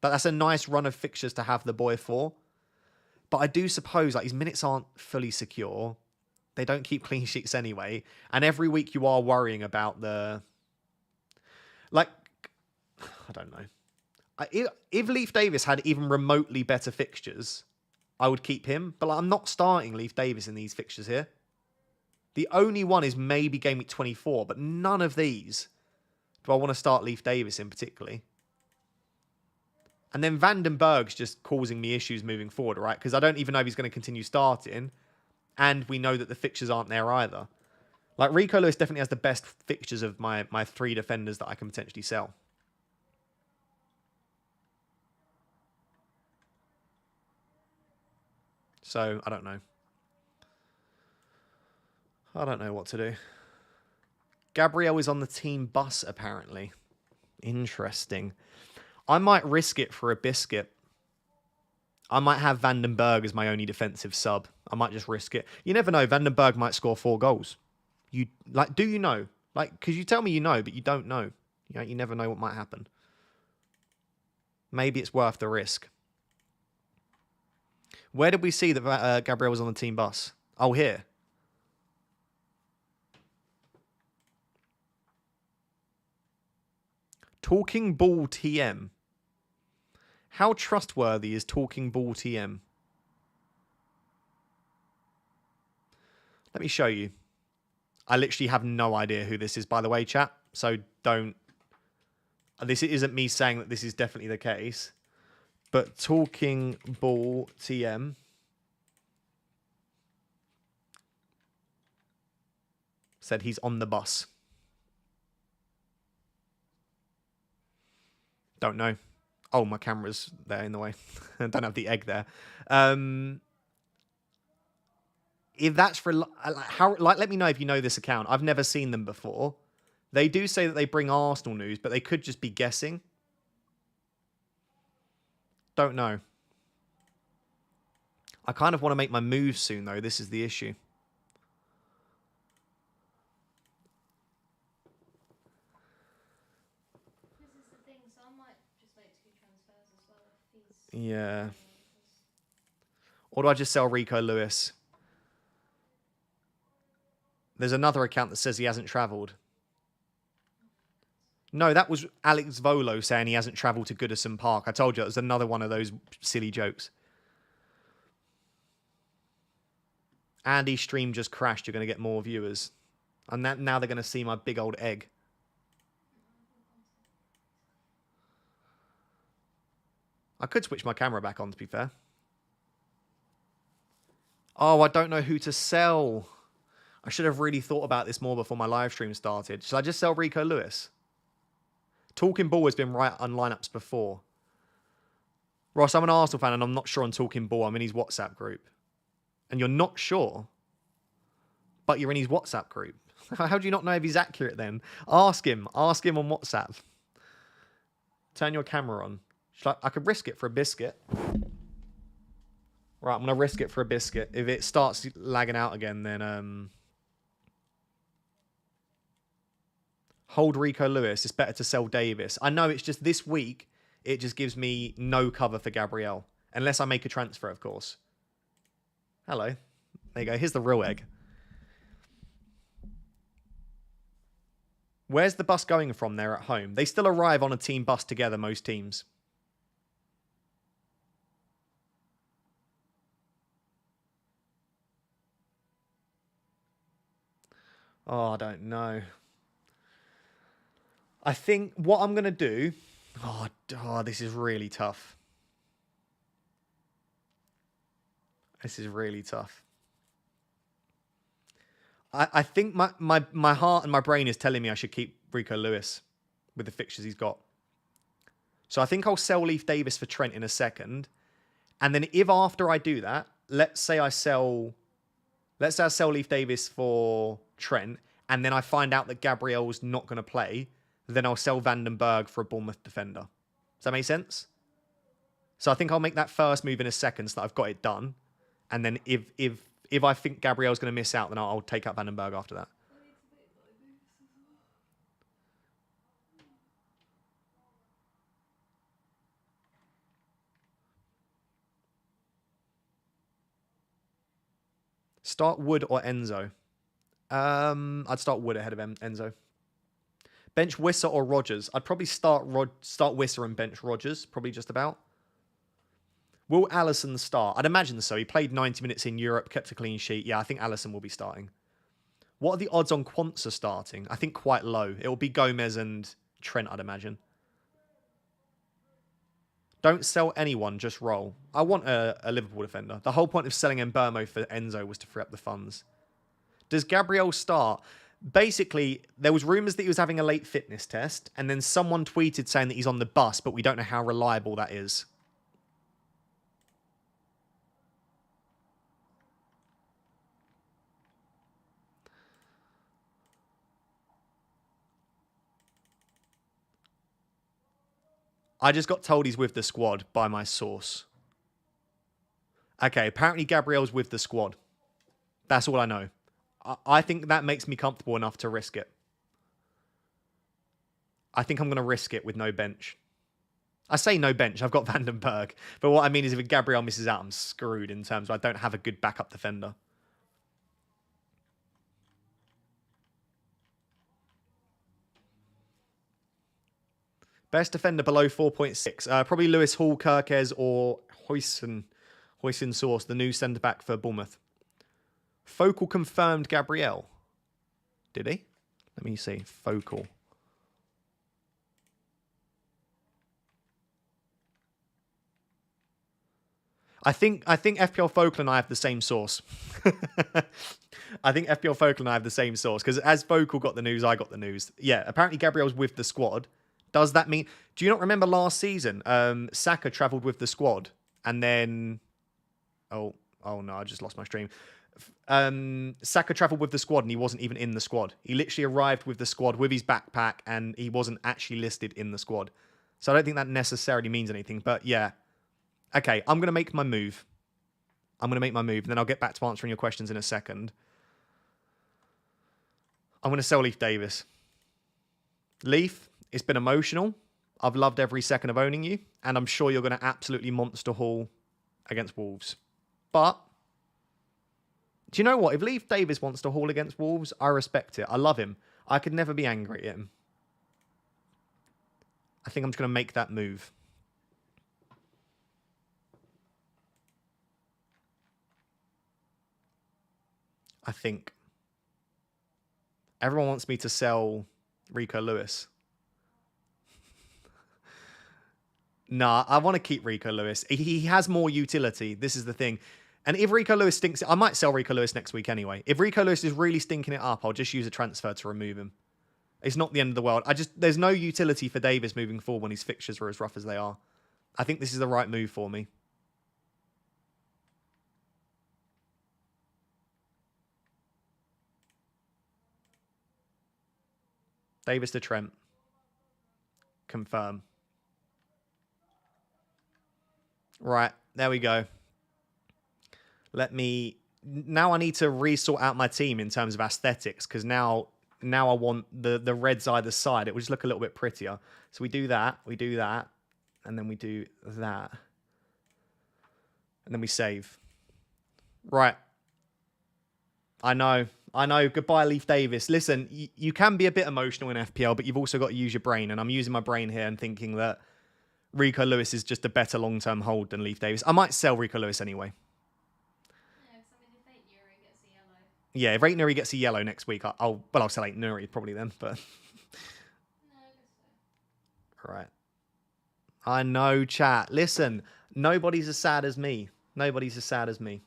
But that's a nice run of fixtures to have the boy for. But I do suppose like his minutes aren't fully secure. They don't keep clean sheets anyway. And every week you are worrying about the... Like, I don't know. If Leif Davis had even remotely better fixtures, I would keep him. But like, I'm not starting Leif Davis in these fixtures here. The only one is maybe Game Week 24, but none of these do I want to start Leif Davis in particularly. And then Vandenberg's just causing me issues moving forward, right? Because I don't even know if he's going to continue starting. And we know that the fixtures aren't there either. Like, Rico Lewis definitely has the best fixtures of my three defenders that I can potentially sell. So, I don't know. I don't know what to do. Gabriel is on the team bus, apparently. Interesting. I might risk it for a biscuit. I might have Vandenberg as my only defensive sub. I might just risk it. You never know. Vandenberg might score 4 goals. Do you know? Because you tell me you know, but you don't know. You never know what might happen. Maybe it's worth the risk. Where did we see that Gabriel was on the team bus? Oh, here. Talking Ball TM. How trustworthy is Talking Ball TM? Let me show you. I literally have no idea who this is, by the way, chat. So don't... This isn't me saying that this is definitely the case. But Talking Ball TM... said he's on the bus. Don't know. Oh, my camera's there in the way. I don't have the egg there. If that's for let me know if you know this account. I've never seen them before. They do say that they bring Arsenal news, but they could just be guessing. Don't know. I kind of want to make my move soon, though. This is the issue. Yeah. Or do I just sell Rico Lewis? There's another account that says he hasn't travelled. No, that was Alex Volo saying he hasn't travelled to Goodison Park. I told you, it was another one of those silly jokes. Andy's stream just crashed. You're going to get more viewers. And now they're going to see my big old egg. I could switch my camera back on, to be fair. Oh, I don't know who to sell. I should have really thought about this more before my live stream started. Should I just sell Rico Lewis? Talking Ball has been right on lineups before. Ross, I'm an Arsenal fan and I'm not sure on Talking Ball. I'm in his WhatsApp group. And you're not sure, but you're in his WhatsApp group. How do you not know if he's accurate then? Ask him. Ask him on WhatsApp. Turn your camera on. I could risk it for a biscuit. Right, I'm going to risk it for a biscuit. If it starts lagging out again, then... Hold Rico Lewis. It's better to sell Davis. I know it's just this week, it just gives me no cover for Gabriel. Unless I make a transfer, of course. Hello. There you go. Here's the real egg. Where's the bus going from there at home? They still arrive on a team bus together, most teams. Oh, I don't know. I think what I'm going to do... Oh, this is really tough. This is really tough. I think my heart and my brain is telling me I should keep Rico Lewis with the fixtures he's got. So I think I'll sell Leif Davis for Trent in a second. And then if after I do that, let's say I sell Leif Davis for Trent, and then I find out that Gabriel's not going to play, then I'll sell Vandenberg for a Bournemouth defender. Does that make sense? So I think I'll make that first move in a second so that I've got it done. And then if I think Gabriel's going to miss out, then I'll take out Vandenberg after that. Start Wood or Enzo? I'd start Wood ahead of Enzo. Bench Wisser or Rodgers? I'd probably start Wisser and bench Rodgers, probably just about. Will Alisson start? I'd imagine so. He played 90 minutes in Europe, kept a clean sheet. Yeah, I think Alisson will be starting. What are the odds on Quansah starting? I think quite low. It will be Gomez and Trent, I'd imagine. Don't sell anyone, just roll. I want a Liverpool defender. The whole point of selling Mbermo for Enzo was to free up the funds. Does Gabriel start? Basically, there was rumours that he was having a late fitness test, and then someone tweeted saying that he's on the bus, but we don't know how reliable that is. I just got told he's with the squad by my source. Okay, apparently Gabriel's with the squad. That's all I know. I think that makes me comfortable enough to risk it. I think I'm going to risk it with no bench. I say no bench. I've got Vandenberg. But what I mean is if Gabriel misses out, I'm screwed in terms of I don't have a good backup defender. Best defender below 4.6. Probably Lewis Hall, Kirkes, or Hoyson Source, the new centre-back for Bournemouth. Focal confirmed Gabriel. Did he? Let me see. Focal. I think FPL Focal and I have the same source. I think FPL Focal and I have the same source because as Focal got the news, I got the news. Yeah, apparently Gabriel's with the squad. Does that mean... Do you not remember last season? Saka travelled with the squad and then... Oh no, I just lost my stream. Saka travelled with the squad and he wasn't even in the squad. He literally arrived with the squad with his backpack and he wasn't actually listed in the squad. So I don't think that necessarily means anything. But yeah. Okay, I'm going to make my move. I'm going to make my move. And then I'll get back to answering your questions in a second. I'm going to sell Leif Davis. Leif, it's been emotional. I've loved every second of owning you. And I'm sure you're going to absolutely monster haul against Wolves. But, do you know what? If Leif Davis wants to haul against Wolves, I respect it. I love him. I could never be angry at him. I think I'm just going to make that move. I think. Everyone wants me to sell Rico Lewis. Nah, I want to keep Rico Lewis. He has more utility. This is the thing. And if Rico Lewis stinks... I might sell Rico Lewis next week anyway. If Rico Lewis is really stinking it up, I'll just use a transfer to remove him. It's not the end of the world. There's no utility for Davis moving forward when his fixtures are as rough as they are. I think this is the right move for me. Davis to Trent. Confirm. Right, there we go. Now I need to resort out my team in terms of aesthetics because now I want the reds either side. It will just look a little bit prettier. So we do that, and then we do that. And then we save. Right. I know. Goodbye, Leif Davis. Listen, you can be a bit emotional in FPL, but you've also got to use your brain. And I'm using my brain here and thinking that Rico Lewis is just a better long-term hold than Leif Davis. I might sell Rico Lewis anyway. Yeah, because I mean, if 8 Nuri gets a yellow. Yeah, if 8 Nuri gets a yellow next week, I'll sell 8 Nuri probably then. But No, I guess so. Right. I know, chat. Listen, nobody's as sad as me. Nobody's as sad as me.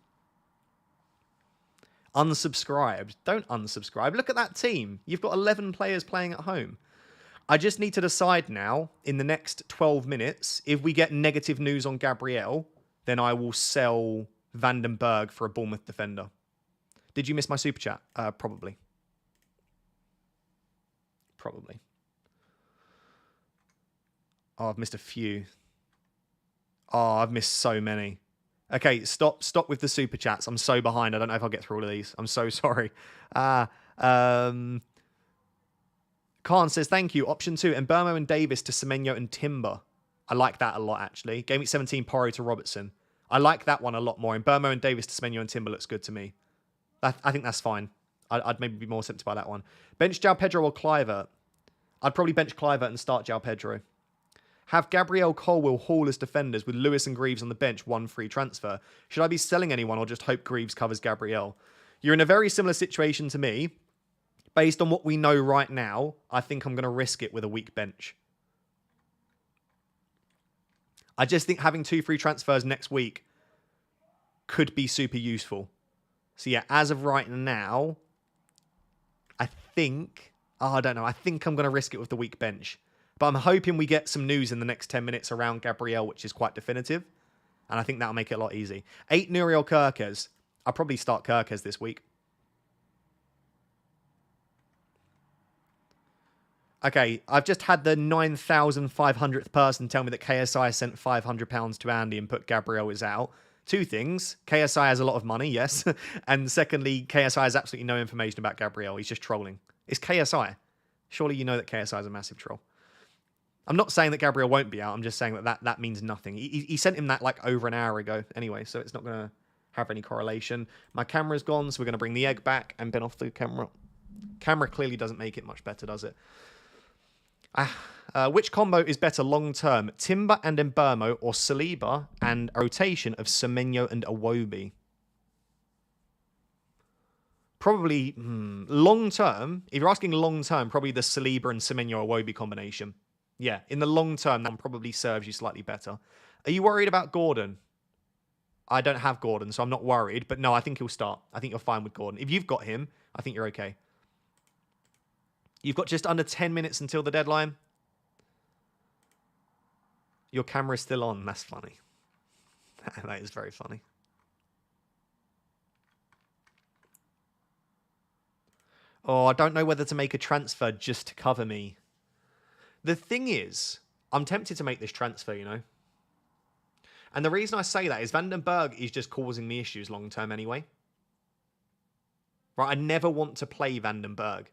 Unsubscribed. Don't unsubscribe. Look at that team. You've got 11 players playing at home. I just need to decide now, in the next 12 minutes, if we get negative news on Gabriel, then I will sell Vandenberg for a Bournemouth defender. Did you miss my super chat? Probably. Probably. Oh, I've missed a few. Oh, I've missed so many. Okay, stop with the super chats. I'm so behind. I don't know if I'll get through all of these. I'm so sorry. Khan says, thank you. Option 2, Mbermo and Davis to Semenyo and Timber. I like that a lot, actually. GameWeek 17, Porro to Robertson. I like that one a lot more. Mbermo and Davis to Semenyo and Timber looks good to me. I think that's fine. I'd maybe be more tempted by that one. Bench João Pedro or Kluivert? I'd probably bench Kluivert and start João Pedro. Have Gabriel Colwill haul as defenders with Lewis and Greaves on the bench, one free transfer. Should I be selling anyone or just hope Greaves covers Gabriel? You're in a very similar situation to me. Based on what we know right now, I think I'm going to risk it with a weak bench. I just think having 2 free transfers next week could be super useful. So yeah, as of right now, I think... Oh, I don't know. I think I'm going to risk it with the weak bench. But I'm hoping we get some news in the next 10 minutes around Gabriel, which is quite definitive. And I think that'll make it a lot easy. 8 Nuriel Kirkes. I'll probably start Kirkes this week. Okay, I've just had the 9,500th person tell me that KSI sent £500 to Andy and put Gabriel is out. Two things. KSI has a lot of money, yes. And secondly, KSI has absolutely no information about Gabriel. He's just trolling. It's KSI. Surely you know that KSI is a massive troll. I'm not saying that Gabriel won't be out. I'm just saying that means nothing. He sent him that like over an hour ago anyway, so it's not going to have any correlation. My camera's gone, so we're going to bring the egg back and bin off the camera. Camera clearly doesn't make it much better, does it? Which combo is better long term, Timber and Embermo or Saliba and a rotation of Semenyo and Iwobi? Probably long term. If you're asking long term, probably the Saliba and Semenyo Iwobi combination. Yeah, in the long term, that probably serves you slightly better. Are you worried about Gordon? I don't have Gordon, so I'm not worried. But no, I think he'll start. I think you're fine with Gordon. If you've got him, I think you're okay. You've got just under 10 minutes until the deadline. Your camera's still on. That's funny. That is very funny. Oh, I don't know whether to make a transfer just to cover me. The thing is, I'm tempted to make this transfer, you know. And the reason I say that is Vandenberg is just causing me issues long term anyway. Right, I never want to play Vandenberg.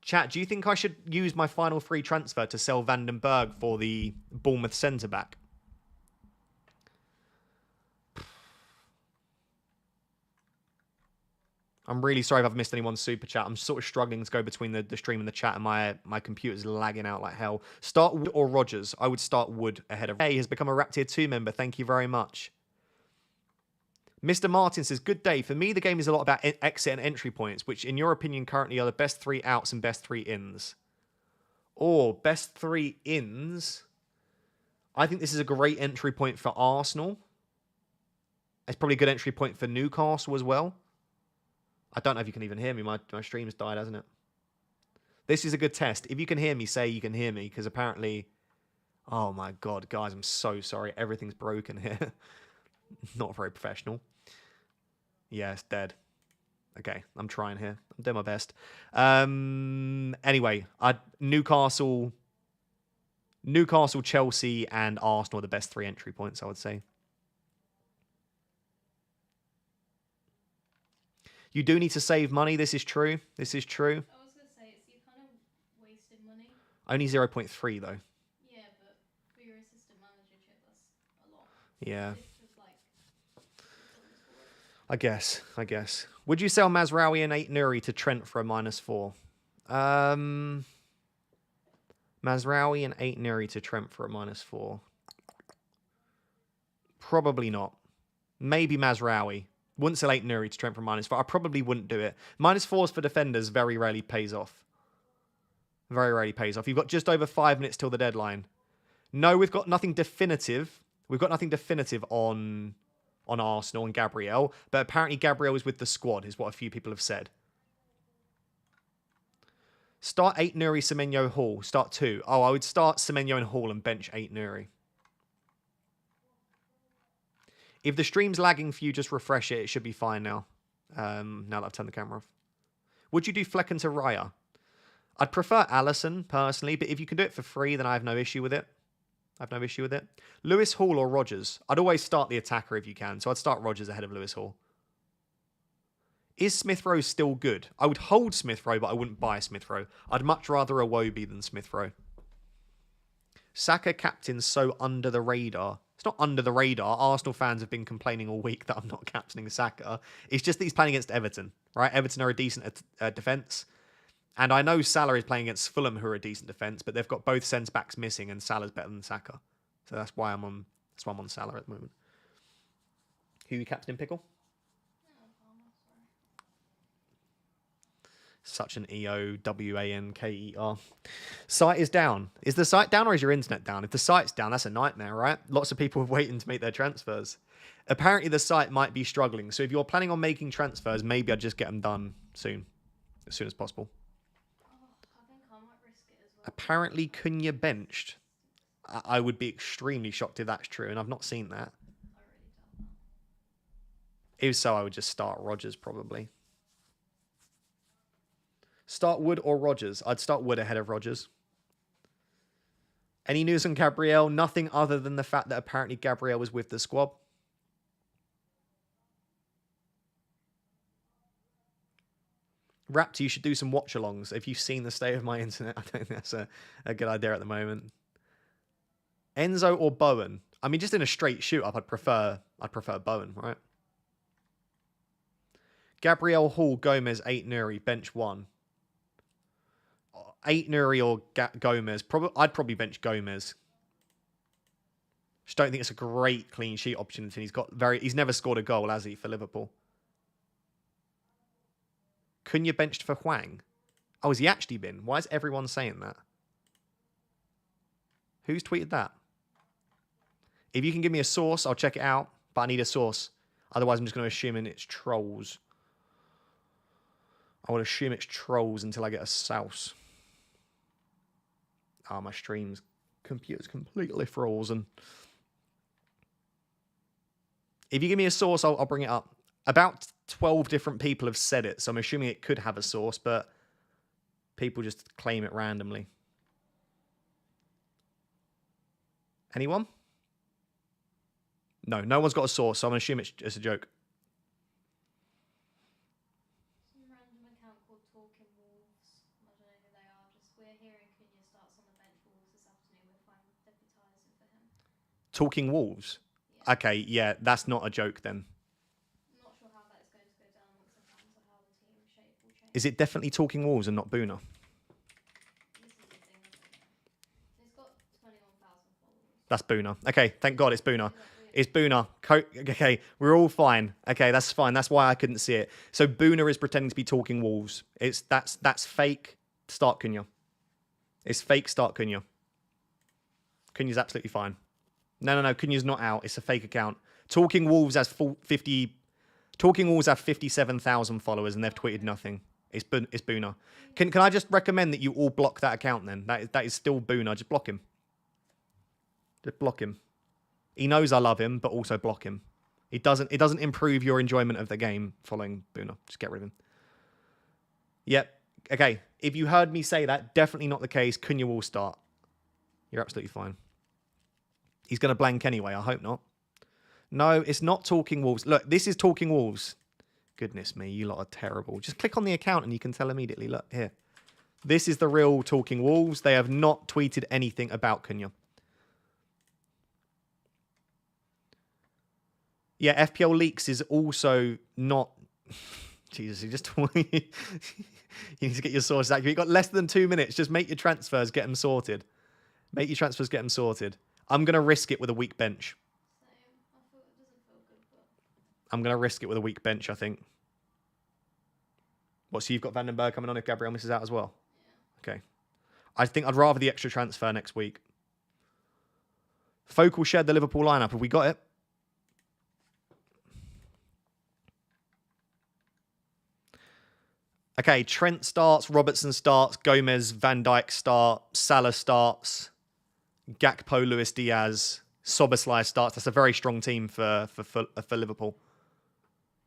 Chat, do you think I should use my final free transfer to sell Vandenberg for the Bournemouth centre-back? I'm really sorry if I've missed anyone's super chat. I'm sort of struggling to go between the stream and the chat, and my computer's lagging out like hell. Start Wood or Rogers? I would start Wood ahead of... Hey, has become a Rap Tier 2 member. Thank you very much. Mr. Martin says, good day. For me, the game is a lot about exit and entry points, which, in your opinion, currently are the best 3 outs and best 3 ins. Or best 3 ins. I think this is a great entry point for Arsenal. It's probably a good entry point for Newcastle as well. I don't know if you can even hear me. My stream's died, hasn't it? This is a good test. If you can hear me, say you can hear me, because apparently... Oh my god, guys, I'm so sorry. Everything's broken here. Not very professional. Yeah, it's dead. Okay, I'm trying here. I'm doing my best. Anyway, Newcastle, Chelsea, and Arsenal are the best 3 entry points, I would say. You do need to save money. This is true. This is true. I was going to say, you kind of wasted money. Only 0.3, though. Yeah, but for your assistant manager chip, that's a lot. Yeah. It's just like... I guess. Would you sell Mazraoui and 8 Nuri to Trent for a -4? Mazraoui and 8 Nuri to Trent for a -4. Probably not. Maybe Mazraoui. Wouldn't sell 8 Nuri to Trent for a -4. I probably wouldn't do it. -4s for defenders very rarely pays off. Very rarely pays off. You've got just over 5 minutes till the deadline. No, we've got nothing definitive. We've got nothing definitive on Arsenal and Gabriel, but apparently Gabriel is with the squad, is what a few people have said. Start 8 Nuri, Semenyo, Hall. Start 2. Oh, I would start Semenyo and Hall and bench 8 Nuri. If the stream's lagging for you, just refresh it. It should be fine now. Now that I've turned the camera off. Would you do Flecken to Raya? I'd prefer Allison, personally, but if you can do it for free, then I have no issue with it. Lewis Hall or Rogers? I'd always start the attacker if you can, so I'd start Rogers ahead of Lewis Hall. Is Smith Rowe still good? I would hold Smith Rowe, but I wouldn't buy Smith Rowe. I'd much rather Iwobi than Smith Rowe. Saka captain's so under the radar. It's not under the radar. Arsenal fans have been complaining all week that I'm not captaining Saka. It's just that he's playing against Everton, right? Everton are a decent defence. And I know Salah is playing against Fulham, who are a decent defence, but they've got both centre-backs missing, and Salah's better than Saka. So that's why I'm on Salah at the moment. Who are you captaining, Pickle? Such an EOWANKER. Site is down. Is the site down or is your internet down? If the site's down, that's a nightmare, right? Lots of people are waiting to make their transfers. Apparently the site might be struggling. So if you're planning on making transfers, maybe I'd just get them done soon. As soon as possible. I think I might risk it as well. Apparently Cunha benched. I would be extremely shocked if that's true, and I've not seen that. I really doubt that. If so, I would just start Rogers probably. Start Wood or Rogers? I'd start Wood ahead of Rogers. Any news on Gabriel? Nothing other than the fact that apparently Gabriel was with the squad. Raptor, you should do some watch-alongs. If you've seen the state of my internet, I don't think that's a good idea at the moment. Enzo or Bowen? I mean, just in a straight shoot-up, I'd prefer Bowen, right? Gabriel, Hall, Gomez, 8 Nuri, bench 1. 8 Nuri or Gomez. I'd probably bench Gomez. Just don't think it's a great clean sheet opportunity. He's never scored a goal, has he, for Liverpool? Cunha benched for Hwang. Oh, has he actually been? Why is everyone saying that? Who's tweeted that? If you can give me a source, I'll check it out. But I need a source. Otherwise, I'm just going to assume it's trolls. I will assume it's trolls until I get a source. Oh, my computer's completely frozen. If you give me a source, I'll bring it up. About 12 different people have said it, so I'm assuming it could have a source, but people just claim it randomly. Anyone? No, no one's got a source, so I'm going to assume it's a joke. Some random account called Talking Wolves. I don't know who they are. Just we're hearing Cunha starts on the bench for Wolves this afternoon. We're fine with deputising for him. Talking Wolves? Yeah. Okay, yeah, that's not a joke then. I'm not sure how that is going to go down once the fans or how the team shape will change. Is it definitely Talking Wolves and not Boona? This is the thing, I don't know. It's got 21,000 followers. That's Boona. Okay, thank God it's Boona. It's Boona. Okay, we're all fine. Okay, that's fine. That's why I couldn't see it. So Boona is pretending to be Talking Wolves. That's fake. Start Cunha. It's fake. Start Cunha. Cunha's absolutely fine. No. Cunha's not out. It's a fake account. Talking Wolves has 50. Talking Wolves have 57,000 followers and they've tweeted nothing. It's Boona. Can I just recommend that you all block that account then? That is still Boona. Just block him. Just block him. He knows I love him, but also block him. It doesn't improve your enjoyment of the game following Boona. Just get rid of him. Yep. Okay. If you heard me say that, definitely not the case. Cunha will start. You're absolutely fine. He's going to blank anyway. I hope not. No, it's not Talking Wolves. Look, this is Talking Wolves. Goodness me, you lot are terrible. Just click on the account and you can tell immediately. Look, here. This is the real Talking Wolves. They have not tweeted anything about Cunha. Yeah, FPL Leaks is also not... Jesus, you just... you need to get your sources accurate. You've got less than 2 minutes. Just make your transfers, get them sorted. Make your transfers, get them sorted. I'm going to risk it with a weak bench. Same. It doesn't feel good, but... I'm going to risk it with a weak bench, I think. What, so you've got Vandenberg coming on if Gabriel misses out as well? Yeah. Okay. I think I'd rather the extra transfer next week. Focal shared the Liverpool lineup. Have we got it? Okay, Trent starts, Robertson starts, Gomez, Van Dijk start, Salah starts, Gakpo, Luis Diaz, Soboslai starts. That's a very strong team for Liverpool.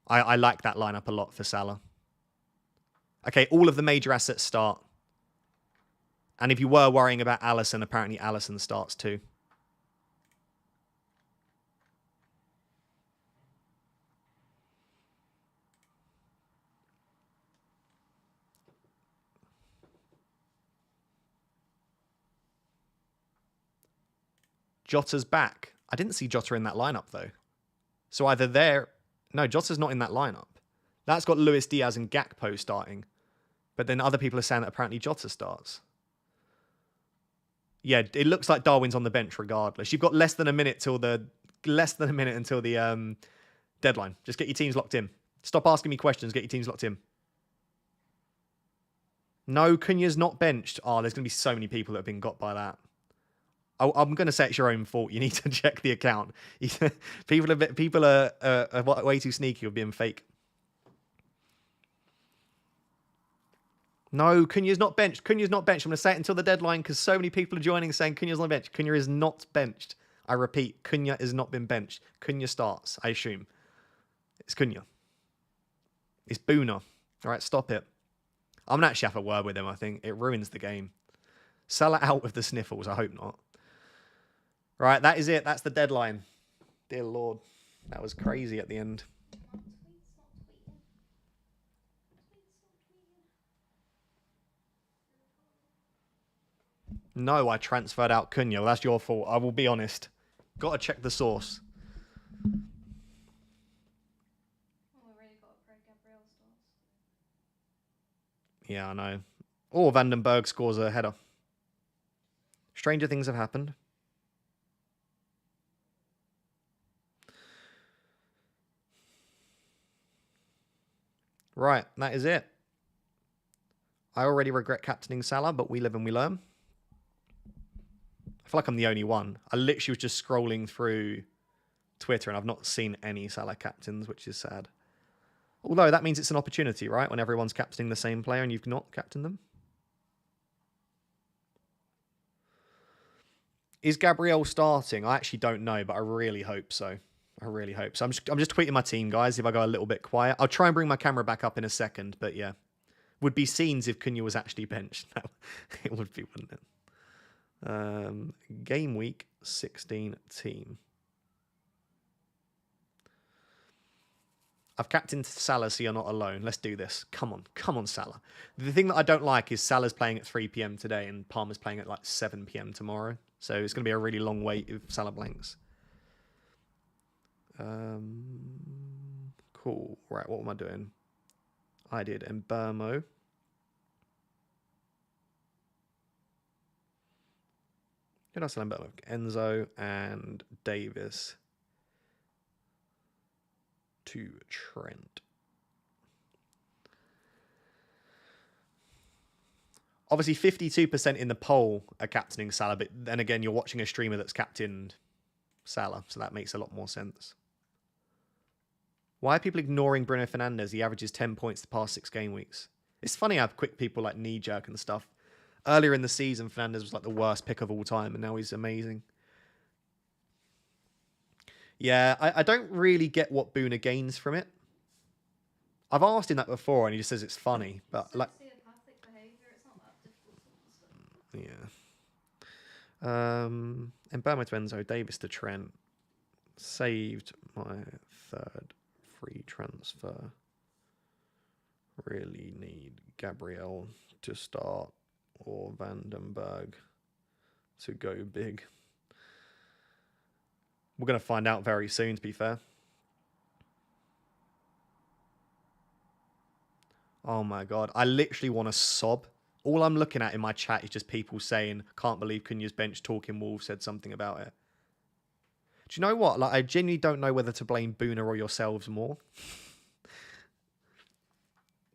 I like that lineup a lot for Salah. Okay, all of the major assets start. And if you were worrying about Alisson, apparently Alisson starts too. Jota's back. I didn't see Jota in that lineup, though. So either there... No, Jota's not in that lineup. That's got Luis Diaz and Gakpo starting. But then other people are saying that apparently Jota starts. Yeah, it looks like Darwin's on the bench regardless. You've got less than a minute until the deadline. Just get your teams locked in. Stop asking me questions. Get your teams locked in. No, Cunha's not benched. Oh, there's going to be so many people that have been got by that. I'm going to say it's your own fault. You need to check the account. People are way too sneaky with being fake. No, Cunha's not benched. Cunha's not benched. I'm going to say it until the deadline because so many people are joining saying Cunha's on the bench. Cunha is not benched. I repeat, Cunha has not been benched. Cunha starts, I assume. It's Cunha. It's Boona. All right, stop it. I'm going to actually have a word with him, I think. It ruins the game. Salah out with the sniffles. I hope not. Right, that is it. That's the deadline. Dear Lord. That was crazy at the end. My tweet's not tweeting. Tweet's not tweeting. No, I transferred out Cunha. Well, that's your fault. I will be honest. Got to check the source. Oh, I really got to pray Gabriel starts. Yeah, I know. Or Vandenberg scores a header. Stranger things have happened. Right, that is it. I already regret captaining Salah, but we live and we learn. I feel like I'm the only one. I literally was just scrolling through Twitter and I've not seen any Salah captains, which is sad. Although that means it's an opportunity, right? When everyone's captaining the same player and you've not captained them. Is Gabriel starting? I actually don't know, but I really hope so. I really hope so. I'm just tweeting my team, guys, if I go a little bit quiet. I'll try and bring my camera back up in a second, but yeah. Would be scenes if Cunha was actually benched. No, it would be, wouldn't it? Game week 16 team. I've captained Salah, so you're not alone. Let's do this. Come on, Salah. The thing that I don't like is Salah's playing at 3 p.m. today and Palmer's playing at like 7 p.m. tomorrow. So it's going to be a really long wait if Salah blanks. Cool. Right, what am I doing? I did Mbermo. Who did I sell Mbermo? Enzo and Davis to Trent. Obviously, 52% in the poll are captaining Salah, but then again, you're watching a streamer that's captained Salah, so that makes a lot more sense. Why are people ignoring Bruno Fernandes? He averages 10 points the past 6 game weeks. It's funny how quick people like knee-jerk and stuff. Earlier in the season, Fernandes was like the worst pick of all time, and now he's amazing. Yeah, I don't really get what Boona gains from it. I've asked him that before, and he just says it's funny. But like, sociopathic behaviour. It's not that difficult to understand. Yeah. Mbama to Enzo, Davis to Trent. Saved my 3rd free transfer. Really need Gabriel to start or Vandenberg to go big. We're going to find out very soon, to be fair. Oh my God. I literally want to sob. All I'm looking at in my chat is just people saying, can't believe Cunha's bench talking Wolves said something about it. Do you know what? Like, I genuinely don't know whether to blame Boona or yourselves more.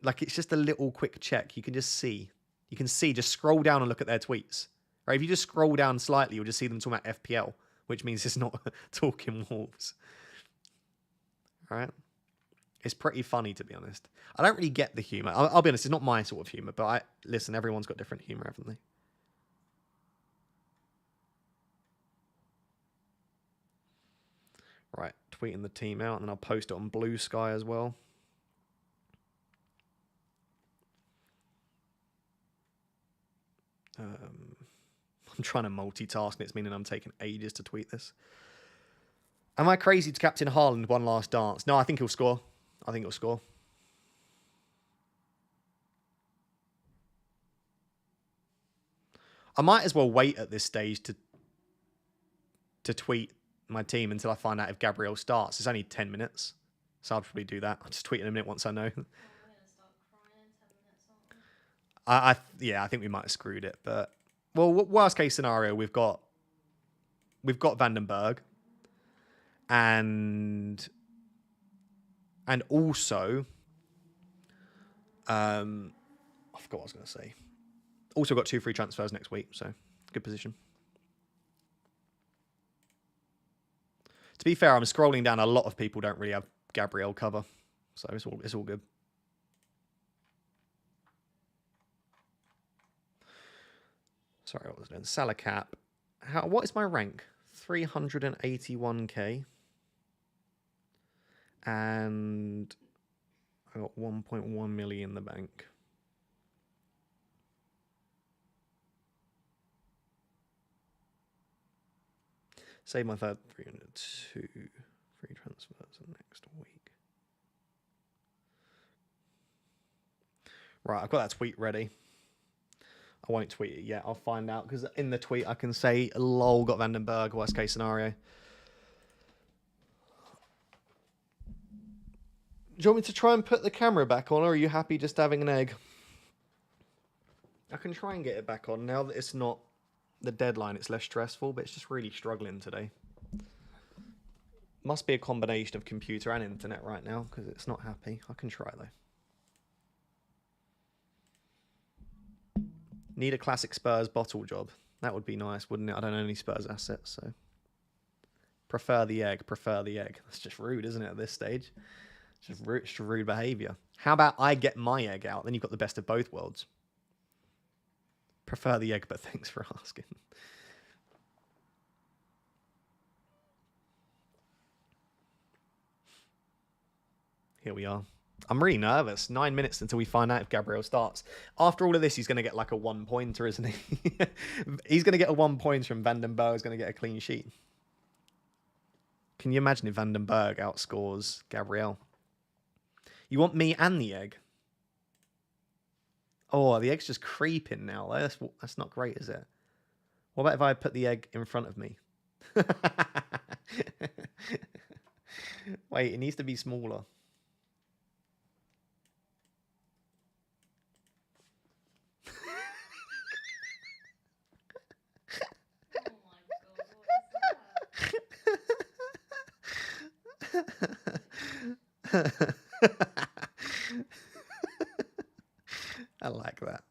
Like, it's just a little quick check. You can just see. You can see, just scroll down and look at their tweets. Right? If you just scroll down slightly, you'll just see them talking about FPL, which means it's not talking Wolves. All right? It's pretty funny, to be honest. I don't really get the humour. I'll be honest, it's not my sort of humour, but listen, everyone's got different humour, haven't they? Right, tweeting the team out, and then I'll post it on Blue Sky as well. I'm trying to multitask, and it's meaning I'm taking ages to tweet this. Am I crazy to captain Haaland one last dance? No, I think he'll score. I think he'll score. I might as well wait at this stage to tweet my team until I find out if Gabriel starts. It's only 10 minutes, so I'll probably do that. I'll just tweet in a minute once I know. Oh, we're going to start crying in 10 minutes, aren't we? Yeah, I think we might have screwed it, but well, worst case scenario, we've got Vandenberg, and also, I forgot what I was going to say. Also got 2 free transfers next week, so good position. To be fair, I'm scrolling down. A lot of people don't really have Gabriel cover, so it's all good. Sorry, what was I doing? Salah cap. What is my rank? 381k. And I got 1.1 million in the bank. Save my third 302 free transfers next week. Right, I've got that tweet ready. I won't tweet it yet. I'll find out because in the tweet I can say, lol, got Vandenberg, worst case scenario. Do you want me to try and put the camera back on, or are you happy just having an egg? I can try and get it back on now that it's not the deadline. It's less stressful, but it's just really struggling today. Must be a combination of computer and internet right now because it's not happy. I can try though. Need a classic Spurs bottle job. That would be nice, wouldn't it? I don't own any Spurs assets, so. Prefer the egg, prefer the egg. That's just rude, isn't it, at this stage? It's just rude behaviour. How about I get my egg out, then you've got the best of both worlds. Prefer the egg, but thanks for asking. Here we are. I'm really nervous. 9 minutes until we find out if Gabriel starts. After all of this, he's going to get like a 1-pointer, isn't he? He's going to get a 1-pointer and Vandenberg's going to get a clean sheet. Can you imagine if Vandenberg outscores Gabriel? You want me and the egg? Oh, the egg's just creeping now. That's not great, is it? What about if I put the egg in front of me? Wait, it needs to be smaller. I like that.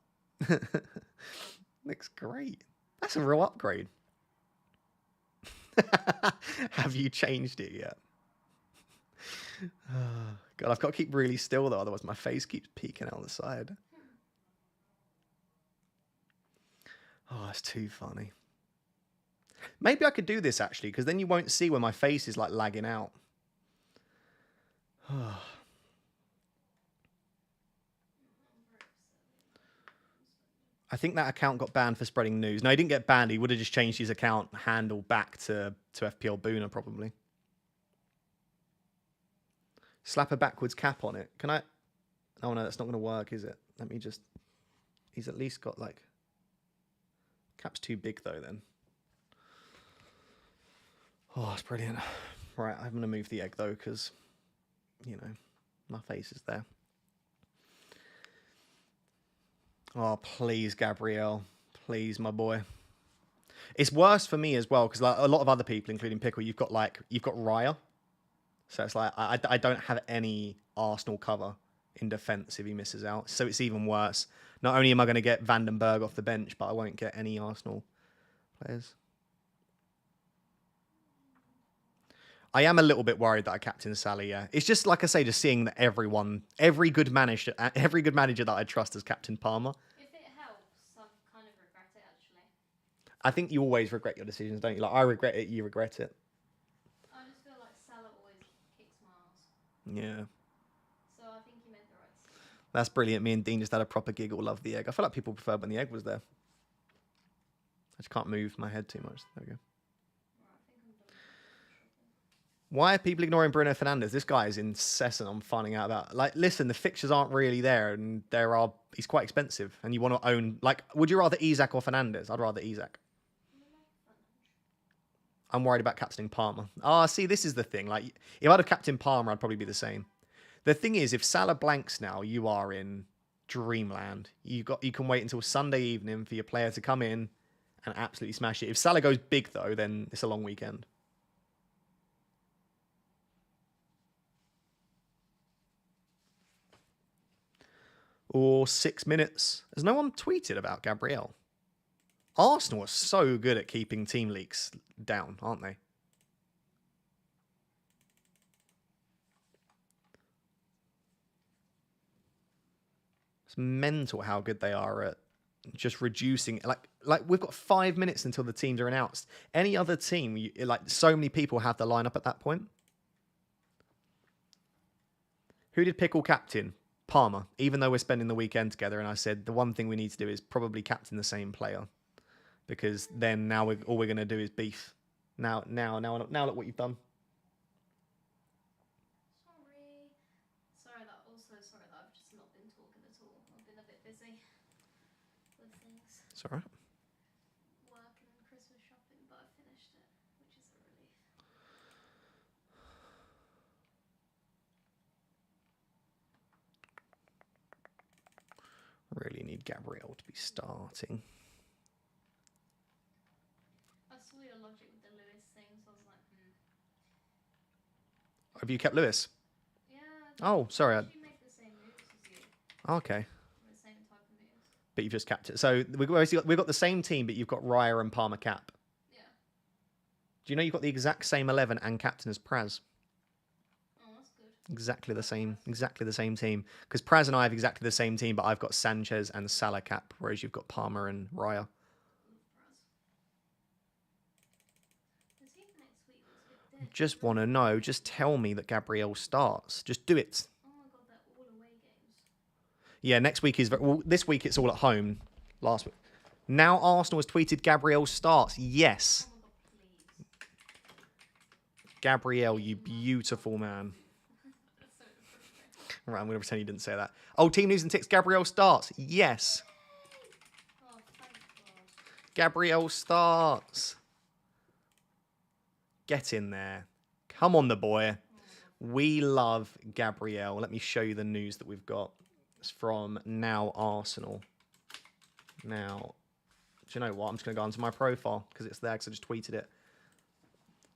Looks great. That's a real upgrade. Have you changed it yet? God, I've got to keep really still though, otherwise my face keeps peeking out the side. Oh, that's too funny. Maybe I could do this actually, because then you won't see when my face is like lagging out. I think that account got banned for spreading news. No, he didn't get banned. He would have just changed his account handle back to FPL Boona, probably. Slap a backwards cap on it. Can I? Oh, no, that's not going to work, is it? Let me just... He's at least got, like... Cap's too big, though, then. Oh, that's brilliant. Right, I'm going to move the egg, though, because, you know, my face is there. Oh, please, Gabriel. Please, my boy. It's worse for me as well, because like, a lot of other people, including Pickle, you've got Raya. So it's like, I don't have any Arsenal cover in defence if he misses out. So it's even worse. Not only am I going to get Vandenberg off the bench, but I won't get any Arsenal players. I am a little bit worried that I captain Sally, yeah. It's just, like I say, just seeing that every good manager that I trust has captained Palmer. If it helps, I kind of regret it, actually. I think you always regret your decisions, don't you? Like, I regret it, you regret it. I just feel like Salah always kicks my ass. Yeah. So I think he made the right decision. That's brilliant. Me and Dean just had a proper giggle. Love the egg. I feel like people preferred when the egg was there. I just can't move my head too much. There we go. Why are people ignoring Bruno Fernandes? This guy is incessant on finding out about... Like, listen, the fixtures aren't really there, and he's quite expensive, and you want to own... Like, would you rather Isak or Fernandes? I'd rather Isak. I'm worried about captaining Palmer. Ah, see, this is the thing. Like, if I'd have captained Palmer, I'd probably be the same. The thing is, if Salah blanks now, you are in dreamland. You can wait until Sunday evening for your player to come in and absolutely smash it. If Salah goes big, though, then it's a long weekend. Or 6 minutes. Has no one tweeted about Gabriel? Arsenal are so good at keeping team leaks down, aren't they? It's mental how good they are at just reducing. Like we've got 5 minutes until the teams are announced. Any other team, like so many people have the lineup at that point. Who did Pickle captain? Palmer, even though we're spending the weekend together, and I said the one thing we need to do is probably captain the same player, because then now all we're going to do is beef. Now look what you've done. Sorry that I've just not been talking at all. I've been a bit busy with things. It's all right. Working and Christmas shopping, but I finished it, which is a relief. Really need Gabriel to be starting. I saw your logic with the Lewis thing, so I was like, Have you kept Lewis? Yeah. Oh, sorry. I actually make the same moves as you. Okay. The same type of moves. But you've just capped it. So we've got the same team, but you've got Raya and Palmer cap. Yeah. Do you know you've got the exact same 11 and captain as Praz? Oh, that's good. Exactly the same team. Because Praz and I have exactly the same team, but I've got Sanchez and Salah cap, whereas you've got Palmer and Raya. Just want to know. Just tell me that Gabriel starts. Just do it. Oh my god, they're all away games. Yeah, next week is... Well, this week it's all at home. Last week. Now Arsenal has tweeted Gabriel starts. Yes. Oh my god, please. Gabriel, you beautiful man. That's so frustrating. Right, I'm going to pretend you didn't say that. Oh, team news and ticks. Gabriel starts. Yes. Oh, thank god. Gabriel starts. Get in there. Come on, the boy. We love Gabriel. Let me show you the news that we've got. It's from Now Arsenal. Now, do you know what? I'm just going to go onto my profile because it's there because I just tweeted it.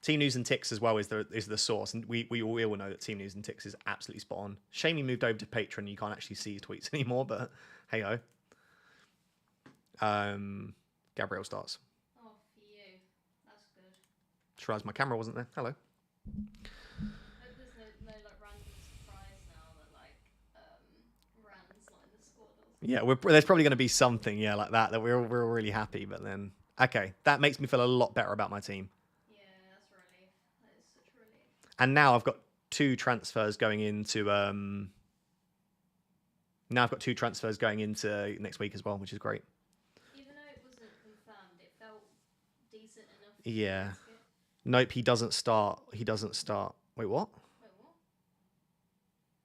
Team News and Ticks as well is the source. And we all know that Team News and Ticks is absolutely spot on. Shame he moved over to Patreon. You can't actually see his tweets anymore, but hey-ho. Gabriel starts. Oh, for you. That's good. Just realised my camera wasn't there. Hello. I hope there's no like random surprise now that like Rand's not in the squad or something. Yeah, there's probably going to be something, like that we're all really happy. But then, okay, that makes me feel a lot better about my team. Yeah, that's a relief. That is such a relief. And now I've got 2 transfers going into next week as well, which is great. Even though it wasn't confirmed, it felt decent enough. Yeah. Nope, he doesn't start. Wait, what? Wait, what?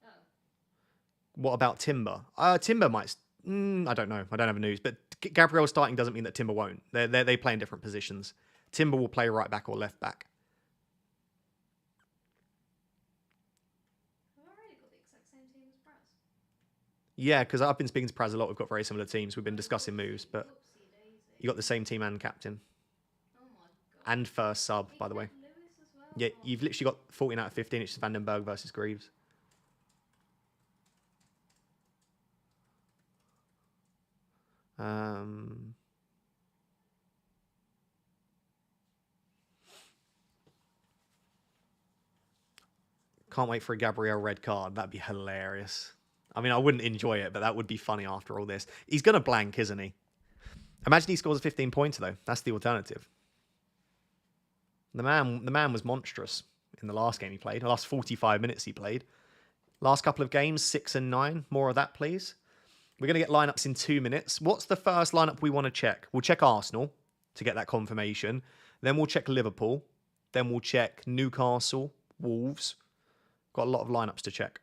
Oh. What about Timber? Timber might... I don't know. I don't have a news. But Gabriel starting doesn't mean that Timber won't. They play in different positions. Timber will play right back or left back. Have I already got the exact same team as Praz? Yeah, because I've been speaking to Praz a lot. We've got very similar teams. We've been discussing moves, but Whoopsie daisy. you got the same team and captain. Oh my god. And first sub, by the way. Lewis as well? Yeah, you've literally got 14 out of 15. It's just Vandenberg versus Greaves. Can't wait for a Gabriel red card. That'd be hilarious. I mean, I wouldn't enjoy it, but that would be funny after all this. He's going to blank, isn't he? Imagine he scores a 15-pointer, though. That's the alternative. The man was monstrous in the last game he played. The last 45 minutes he played. Last couple of games, 6 and 9. More of that, please. We're going to get lineups in 2 minutes. What's the first lineup we want to check? We'll check Arsenal to get that confirmation. Then we'll check Liverpool. Then we'll check Newcastle, Wolves. Got a lot of lineups to check.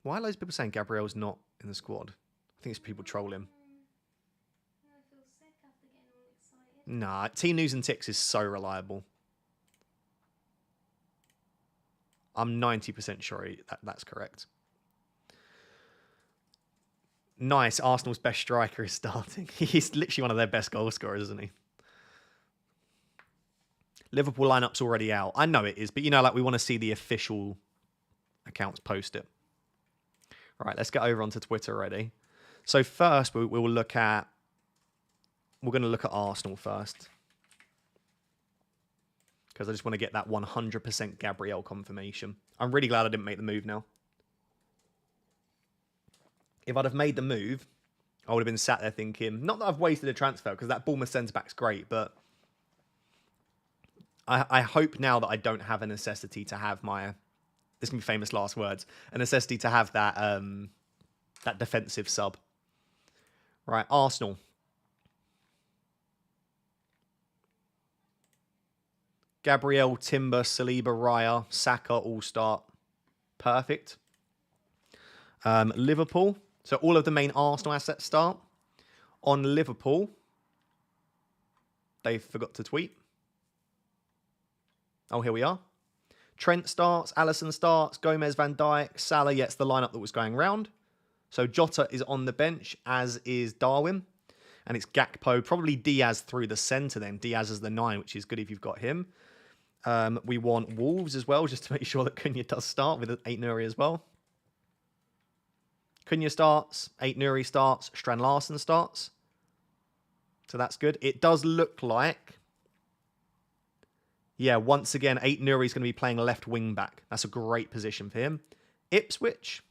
Why are loads of people saying Gabriel's not in the squad? I think it's people trolling him. I feel sick after getting all excited. Nah, Team News and Ticks is so reliable. I'm 90% sure that's correct. Nice. Arsenal's best striker is starting. He's literally one of their best goal scorers, isn't he? Liverpool lineup's already out. I know it is, but we want to see the official accounts post it. All right, let's get over onto Twitter already. So first, we're going to look at Arsenal first. Because I just want to get that 100% Gabriel confirmation. I'm really glad I didn't make the move now. If I'd have made the move, I would have been sat there thinking, not that I've wasted a transfer, because that Bournemouth centre-back's great, but I hope now that I don't have a necessity to have this can be famous last words, a necessity to have that defensive sub. Right, Arsenal. Gabriel, Timber, Saliba, Raya, Saka all start. Perfect. Liverpool. So all of the main Arsenal assets start. On Liverpool, they forgot to tweet. Oh, here we are. Trent starts, Alisson starts, Gomez, Van Dijk, Salah. Yeah, it's the lineup that was going round. So Jota is on the bench, as is Darwin. And it's Gakpo, probably Diaz through the centre then. Diaz is the 9, which is good if you've got him. We want Wolves as well, just to make sure that Cunha does start with 8 Nuri as well. Cunha starts, 8 Nuri starts, Strand Larsen starts. So that's good. It does look like, yeah, once again, 8 Nuri is going to be playing left wing back. That's a great position for him. Ipswich.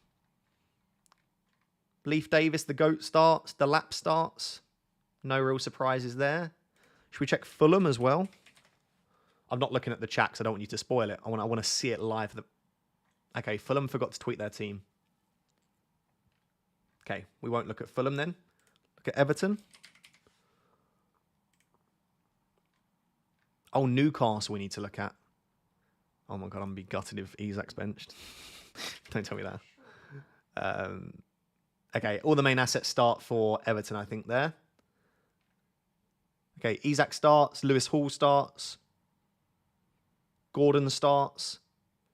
Leif Davis, the GOAT starts. The Lap starts. No real surprises there. Should we check Fulham as well? I'm not looking at the chat because I don't want you to spoil it. I want to see it live. Okay, Fulham forgot to tweet their team. Okay, we won't look at Fulham then. Look at Everton. Oh, Newcastle we need to look at. Oh my God, I'm going to be gutted if Isak's benched. Don't tell me that. Okay, all the main assets start for Everton, I think, there. Okay, Isak starts. Lewis Hall starts. Gordon starts.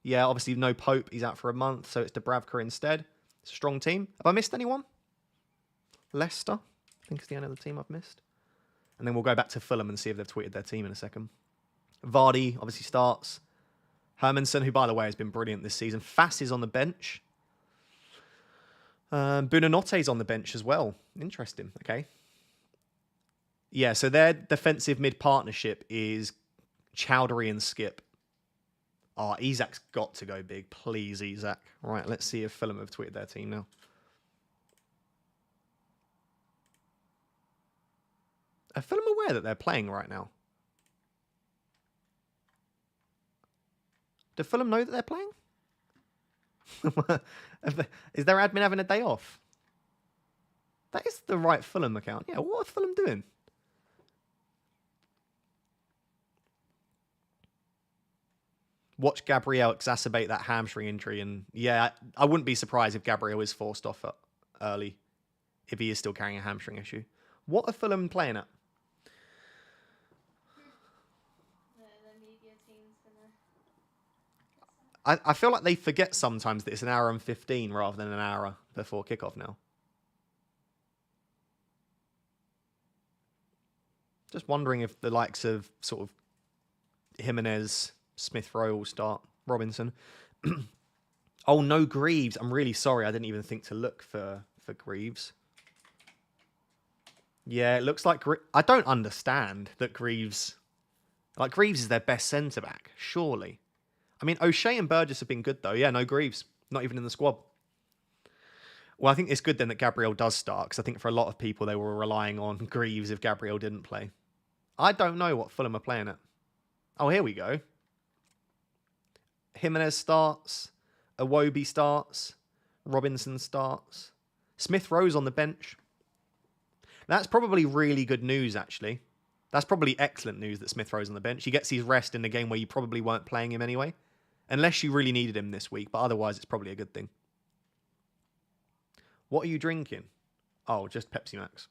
Yeah, obviously no Pope. He's out for a month, so it's Dubravka instead. It's a strong team. Have I missed anyone? Leicester, I think is the only other team I've missed. And then we'll go back to Fulham and see if they've tweeted their team in a second. Vardy obviously starts. Hermanson, who by the way has been brilliant this season. Fass is on the bench. Buonanotte is on the bench as well. Interesting. Okay. Yeah, so their defensive mid partnership is Chowdhury and Skip. Oh, Isak's got to go big. Please, Isak. Right, let's see if Fulham have tweeted their team now. Are Fulham aware that they're playing right now? Do Fulham know that they're playing? Is their admin having a day off? That is the right Fulham account. Yeah, what are Fulham doing? Watch Gabriel exacerbate that hamstring injury. And yeah, I wouldn't be surprised if Gabriel is forced off early, if he is still carrying a hamstring issue. What are Fulham playing at? The media team's gonna... I feel like they forget sometimes that it's an hour and 15 rather than an hour before kickoff now. Just wondering if the likes of sort of Jimenez, Smith Rowe will start. Robinson. Oh, no Greaves. I'm really sorry. I didn't even think to look for Greaves. Yeah, it looks like... I don't understand that Greaves... Like, Greaves is their best centre-back, surely. I mean, O'Shea and Burgess have been good, though. Yeah, no Greaves. Not even in the squad. Well, I think it's good, then, that Gabriel does start, because I think for a lot of people, they were relying on Greaves if Gabriel didn't play. I don't know what Fulham are playing at. Oh, here we go. Jimenez starts. Iwobi starts. Robinson starts. Smith Rowe's on the bench. That's probably really good news, actually. That's probably excellent news that Smith Rowe's on the bench. He gets his rest in the game where you probably weren't playing him anyway. Unless you really needed him this week, but otherwise it's probably a good thing. What are you drinking? Oh, just Pepsi Max.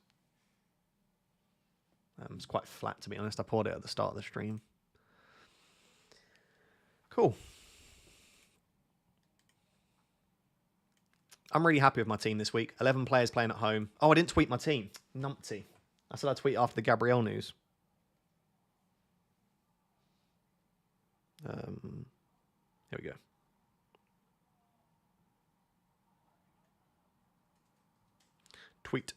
It's quite flat, to be honest. I poured it at the start of the stream. Cool. I'm really happy with my team this week. 11 players playing at home. Oh, I didn't tweet my team. Numpty. I said I'd tweet after the Gabriel news. Here we go. Tweet.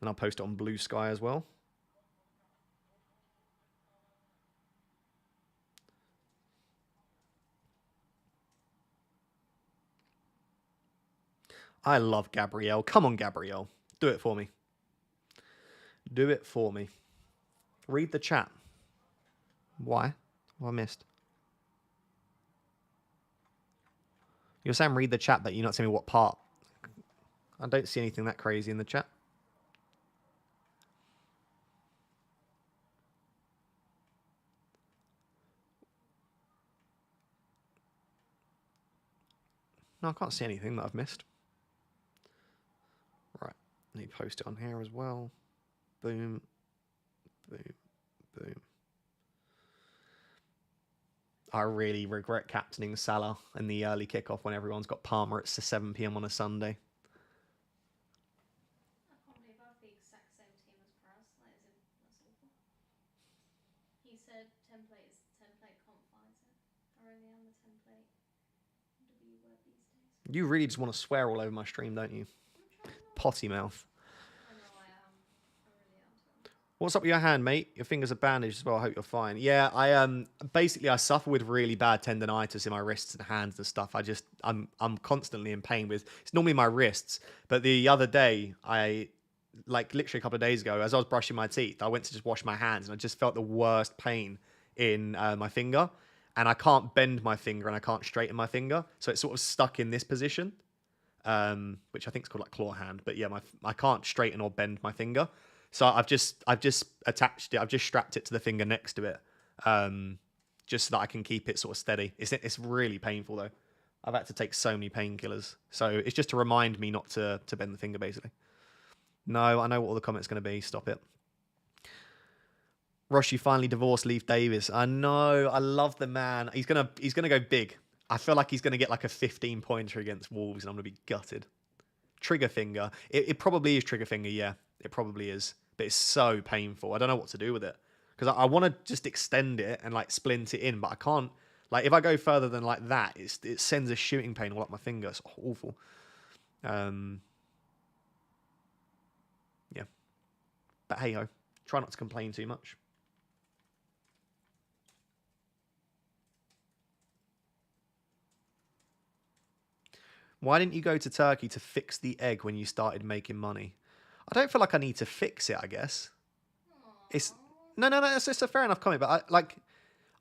And I'll post it on Blue Sky as well. I love Gabriel. Come on, Gabriel. Do it for me. Do it for me. Read the chat. Why? What have I missed? You're saying read the chat, but you're not telling me what part. I don't see anything that crazy in the chat. No, I can't see anything that I've missed. Right. Let me post it on here as well. Boom. Boom. Boom. I really regret captaining Salah in the early kickoff when everyone's got Palmer at 7 p.m. on a Sunday. I can't believe I have the exact same team as Press. That's awful. He said template is template, can't fight it. I really am the template W word these days. You really just want to swear all over my stream, don't you? I'm trying not. Potty mouth. I know I am. I really am, to be honest. What's up with your hand, mate? Your fingers are bandaged as well. I hope you're fine. Yeah, I basically I suffer with really bad tendonitis in my wrists and hands and stuff. I'm constantly in pain with. It's normally my wrists, but the other day like literally a couple of days ago, as I was brushing my teeth, I went to just wash my hands and I just felt the worst pain in my finger, and I can't bend my finger and I can't straighten my finger, so it's sort of stuck in this position, which I think is called like claw hand. But yeah, I can't straighten or bend my finger. So I've just attached it. I've just strapped it to the finger next to it, just so that I can keep it sort of steady. It's really painful though. I've had to take so many painkillers. So it's just to remind me not to bend the finger, basically. No, I know what all the comments are going to be. Stop it. Roshi finally divorced Leif Davis. I know. I love the man. He's gonna go big. I feel like he's gonna get like a 15-pointer against Wolves, and I'm gonna be gutted. Trigger finger. It probably is trigger finger. Yeah, it probably is. But it's so painful. I don't know what to do with it, because I want to just extend it and like splint it in, but I can't. Like if I go further than like that, it sends a shooting pain all up my finger. It's awful. Yeah. But hey ho, try not to complain too much. Why didn't you go to Turkey to fix the egg when you started making money? I don't feel like I need to fix it, I guess. It's no, it's a fair enough comment, but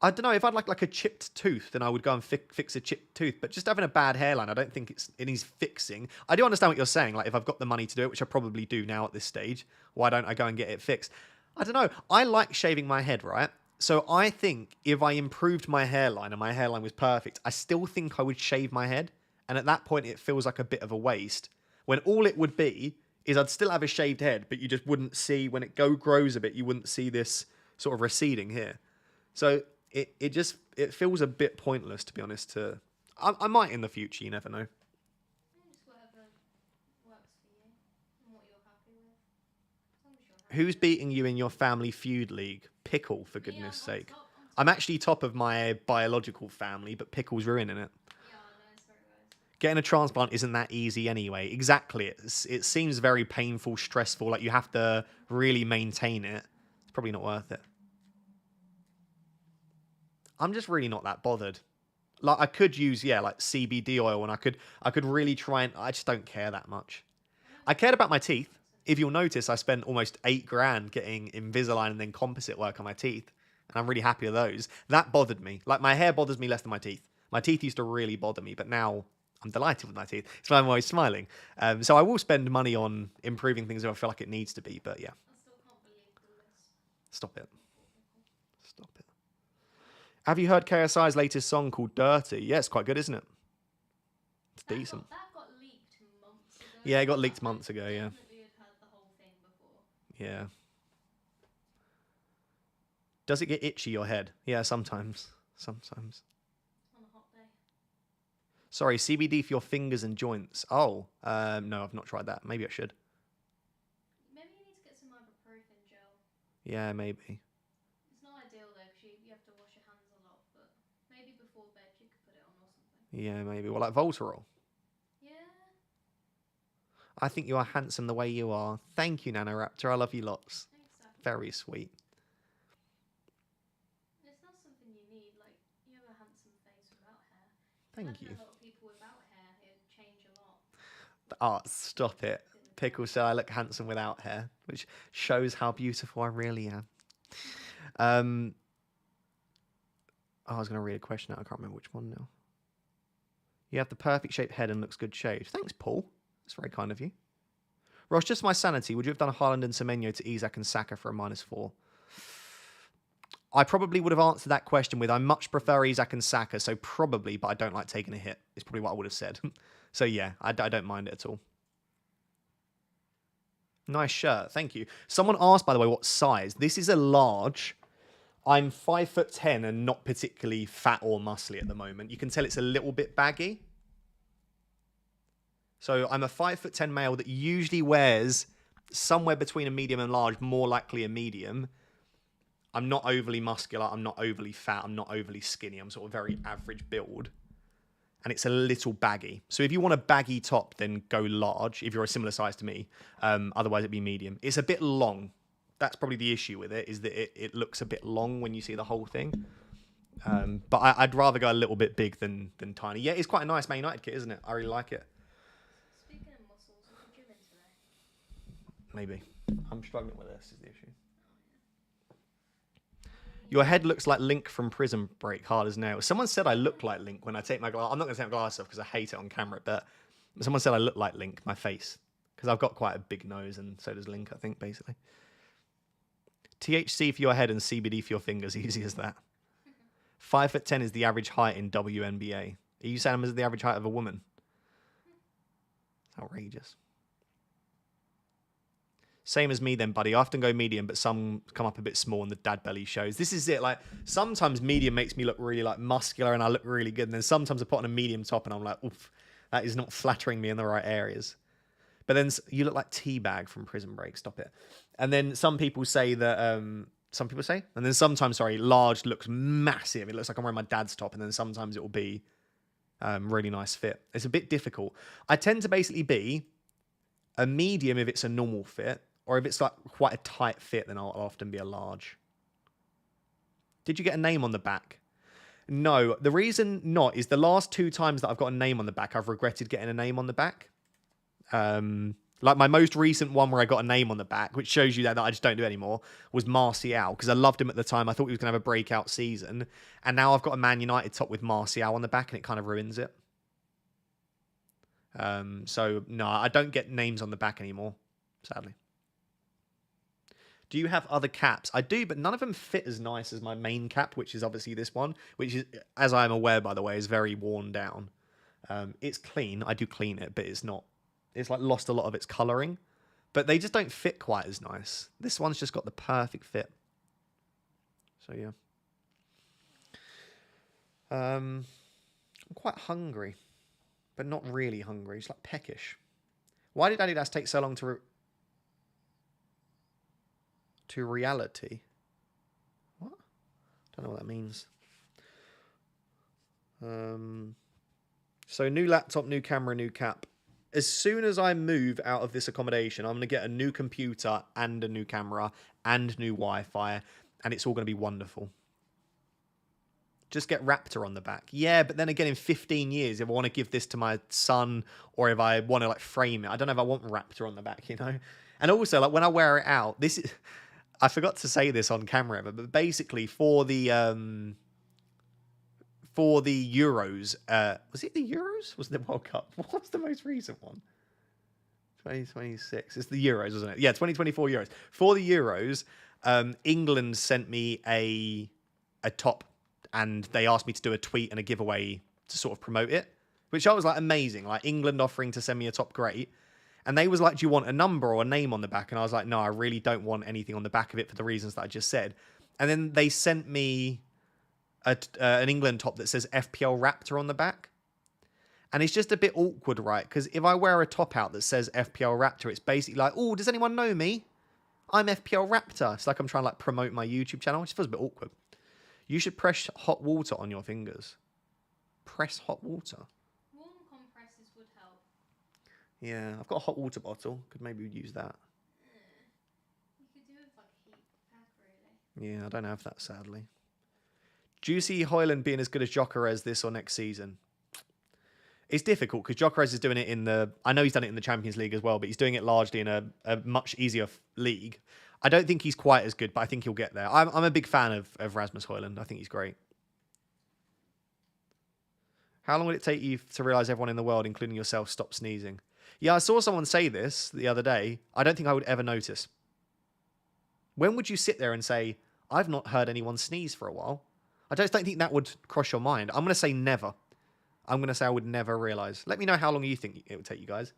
I don't know, if I'd like a chipped tooth, then I would go and fix a chipped tooth. But just having a bad hairline, I don't think it needs fixing. I do understand what you're saying. Like if I've got the money to do it, which I probably do now at this stage, why don't I go and get it fixed? I don't know. I like shaving my head, right? So I think if I improved my hairline and my hairline was perfect, I still think I would shave my head. And at that point, it feels like a bit of a waste. When all it would be is I'd still have a shaved head, but you just wouldn't see, when it grows a bit, you wouldn't see this sort of receding here. So it feels a bit pointless, to be honest. I might in the future, you never know. Just whatever works for you and what you're happy with. As long as you're happy. Who's beating you in your family feud league? Pickle, for goodness sake. Top. I'm actually top of my biological family, but Pickle's ruining it. Yeah, I know, it's very nice. Getting a transplant isn't that easy anyway. Exactly. It seems very painful, stressful. Like you have to really maintain it. It's probably not worth it. I'm just really not that bothered. Like I could use, like CBD oil, and I could really try, and I just don't care that much. I cared about my teeth. If you'll notice, I spent almost $8,000 getting Invisalign and then composite work on my teeth, and I'm really happy with those. That bothered me. Like my hair bothers me less than my teeth. My teeth used to really bother me, but now I'm delighted with my teeth. It's why I'm always smiling. So I will spend money on improving things if I feel like it needs to be, but yeah. I still can't believe the list. Stop it. Stop it. Have you heard KSI's latest song called Dirty? Yeah, it's quite good, isn't it? It's decent. That got leaked months ago. Yeah, it got leaked months ago, yeah. Definitely had heard the whole thing before. Yeah. Does it get itchy, your head? Yeah, sometimes. Sometimes. On a hot day. Sorry, CBD for your fingers and joints. Oh, no, I've not tried that. Maybe I should. Maybe you need to get some ibuprofen gel. Yeah, maybe. It's not ideal though, because you have to wash your hands a lot, but maybe before bed you could put it on or something. Yeah, maybe. Well, like Voltarol. Yeah. I think you are handsome the way you are. Thank you, Nanoraptor. I love you lots. Exactly. Very sweet. It's not something you need. Like, you have a handsome face without hair. Thank you. A lot of people without hair, it would change a lot. Oh, stop it. Pickle said I look handsome without hair, which shows how beautiful I really am. I was going to read a question out. I can't remember which one now. You have the perfect shaped head and looks good shaved. Thanks, Paul. That's very kind of you. Ross, just my sanity. Would you have done Haaland and Semenyo to Isak and Saka for a -4? I probably would have answered that question with I much prefer Isak and Saka, so probably, but I don't like taking a hit. Is probably what I would have said. So yeah, I don't mind it at all. Nice shirt, thank you. Someone asked, by the way, what size. This is a large. I'm 5'10" and not particularly fat or muscly at the moment. You can tell it's a little bit baggy. So I'm a 5'10" male that usually wears somewhere between a medium and large, more likely a medium. I'm not overly muscular. I'm not overly fat. I'm not overly skinny. I'm sort of very average build. And it's a little baggy. So if you want a baggy top, then go large if you're a similar size to me. Otherwise, it'd be medium. It's a bit long. That's probably the issue with it, is that it looks a bit long when you see the whole thing. But I'd rather go a little bit big than tiny. Yeah, it's quite a nice Man United kit, isn't it? I really like it. Speaking of muscles, are you gymming today? Maybe. I'm struggling with this, is the issue. Your head looks like Link from Prison Break, hard as nails. Someone said I look like Link when I take my glass. I'm not going to take my glasses off because I hate it on camera, but someone said I look like Link, my face. Because I've got quite a big nose, and so does Link, I think, basically. THC for your head and CBD for your fingers, easy as that. 5'10" is the average height in WNBA. Are you saying I'm as the average height of a woman? It's outrageous. Same as me then, buddy. I often go medium, but some come up a bit small and the dad belly shows. This is it. Like, sometimes medium makes me look really like muscular and I look really good. And then sometimes I put on a medium top and I'm like, oof, that is not flattering me in the right areas. But then you look like Teabag from Prison Break. Stop it. And then some people say that, and then sometimes, large looks massive. It looks like I'm wearing my dad's top. And then sometimes it will be really nice fit. It's a bit difficult. I tend to basically be a medium if it's a normal fit. Or if it's like quite a tight fit, then I'll often be a large. Did you get a name on the back? No. The reason not is the last 2 times that I've got a name on the back, I've regretted getting a name on the back. Like my most recent one where I got a name on the back, which shows you that I just don't do it anymore, was Martial. Because I loved him at the time. I thought he was going to have a breakout season. And now I've got a Man United top with Martial on the back and it kind of ruins it. So, no, I don't get names on the back anymore, sadly. Do you have other caps? I do, but none of them fit as nice as my main cap, which is obviously this one, which is, as I am aware, by the way, is very worn down. It's clean. I do clean it, but it's not. It's like lost a lot of its colouring. But they just don't fit quite as nice. This one's just got the perfect fit. So, yeah. I'm quite hungry, but not really hungry. It's like peckish. Why did Adidas take so long to reality? What? Don't know what that means. So new laptop, new camera, new cap. As soon as I move out of this accommodation, I'm going to get a new computer and a new camera and new Wi-Fi, and it's all going to be wonderful. Just get Raptor on the back. Yeah, but then again, in 15 years, if I want to give this to my son or if I want to like frame it, I don't know if I want Raptor on the back, you know? And also, like when I wear it out, this is... I forgot to say this on camera, but basically for the Euros, was it the Euros? Was it the World Cup? What was the most recent one? 2026. It's the Euros, wasn't it? Yeah, 2024 Euros. For the Euros, England sent me a top, and they asked me to do a tweet and a giveaway to sort of promote it, which I was like amazing. Like England offering to send me a top, great. And they was like, do you want a number or a name on the back? And I was like, no, I really don't want anything on the back of it for the reasons that I just said. And then they sent me an England top that says FPL Raptor on the back. And it's just a bit awkward, right? Because if I wear a top out that says FPL Raptor, it's basically like, oh, does anyone know me? I'm FPL Raptor. It's like I'm trying to like promote my YouTube channel. It just feels a bit awkward. You should press hot water on your fingers. Press hot water. Warm compresses would help. Yeah, I've got a hot water bottle. Could maybe use that. You could do it with like a heat pack, really. Yeah, I don't have that, sadly. Do you see Højlund being as good as Gyökeres this or next season? It's difficult because Gyökeres is doing it in the... I know he's done it in the Champions League as well, but he's doing it largely in a much easier league. I don't think he's quite as good, but I think he'll get there. I'm a big fan of Rasmus Højlund. I think he's great. How long would it take you to realise everyone in the world, including yourself, stop sneezing? Yeah, I saw someone say this the other day. I don't think I would ever notice. When would you sit there and say, I've not heard anyone sneeze for a while. I just don't think that would cross your mind. I'm going to say never. I'm going to say I would never realise. Let me know how long you think it would take you guys.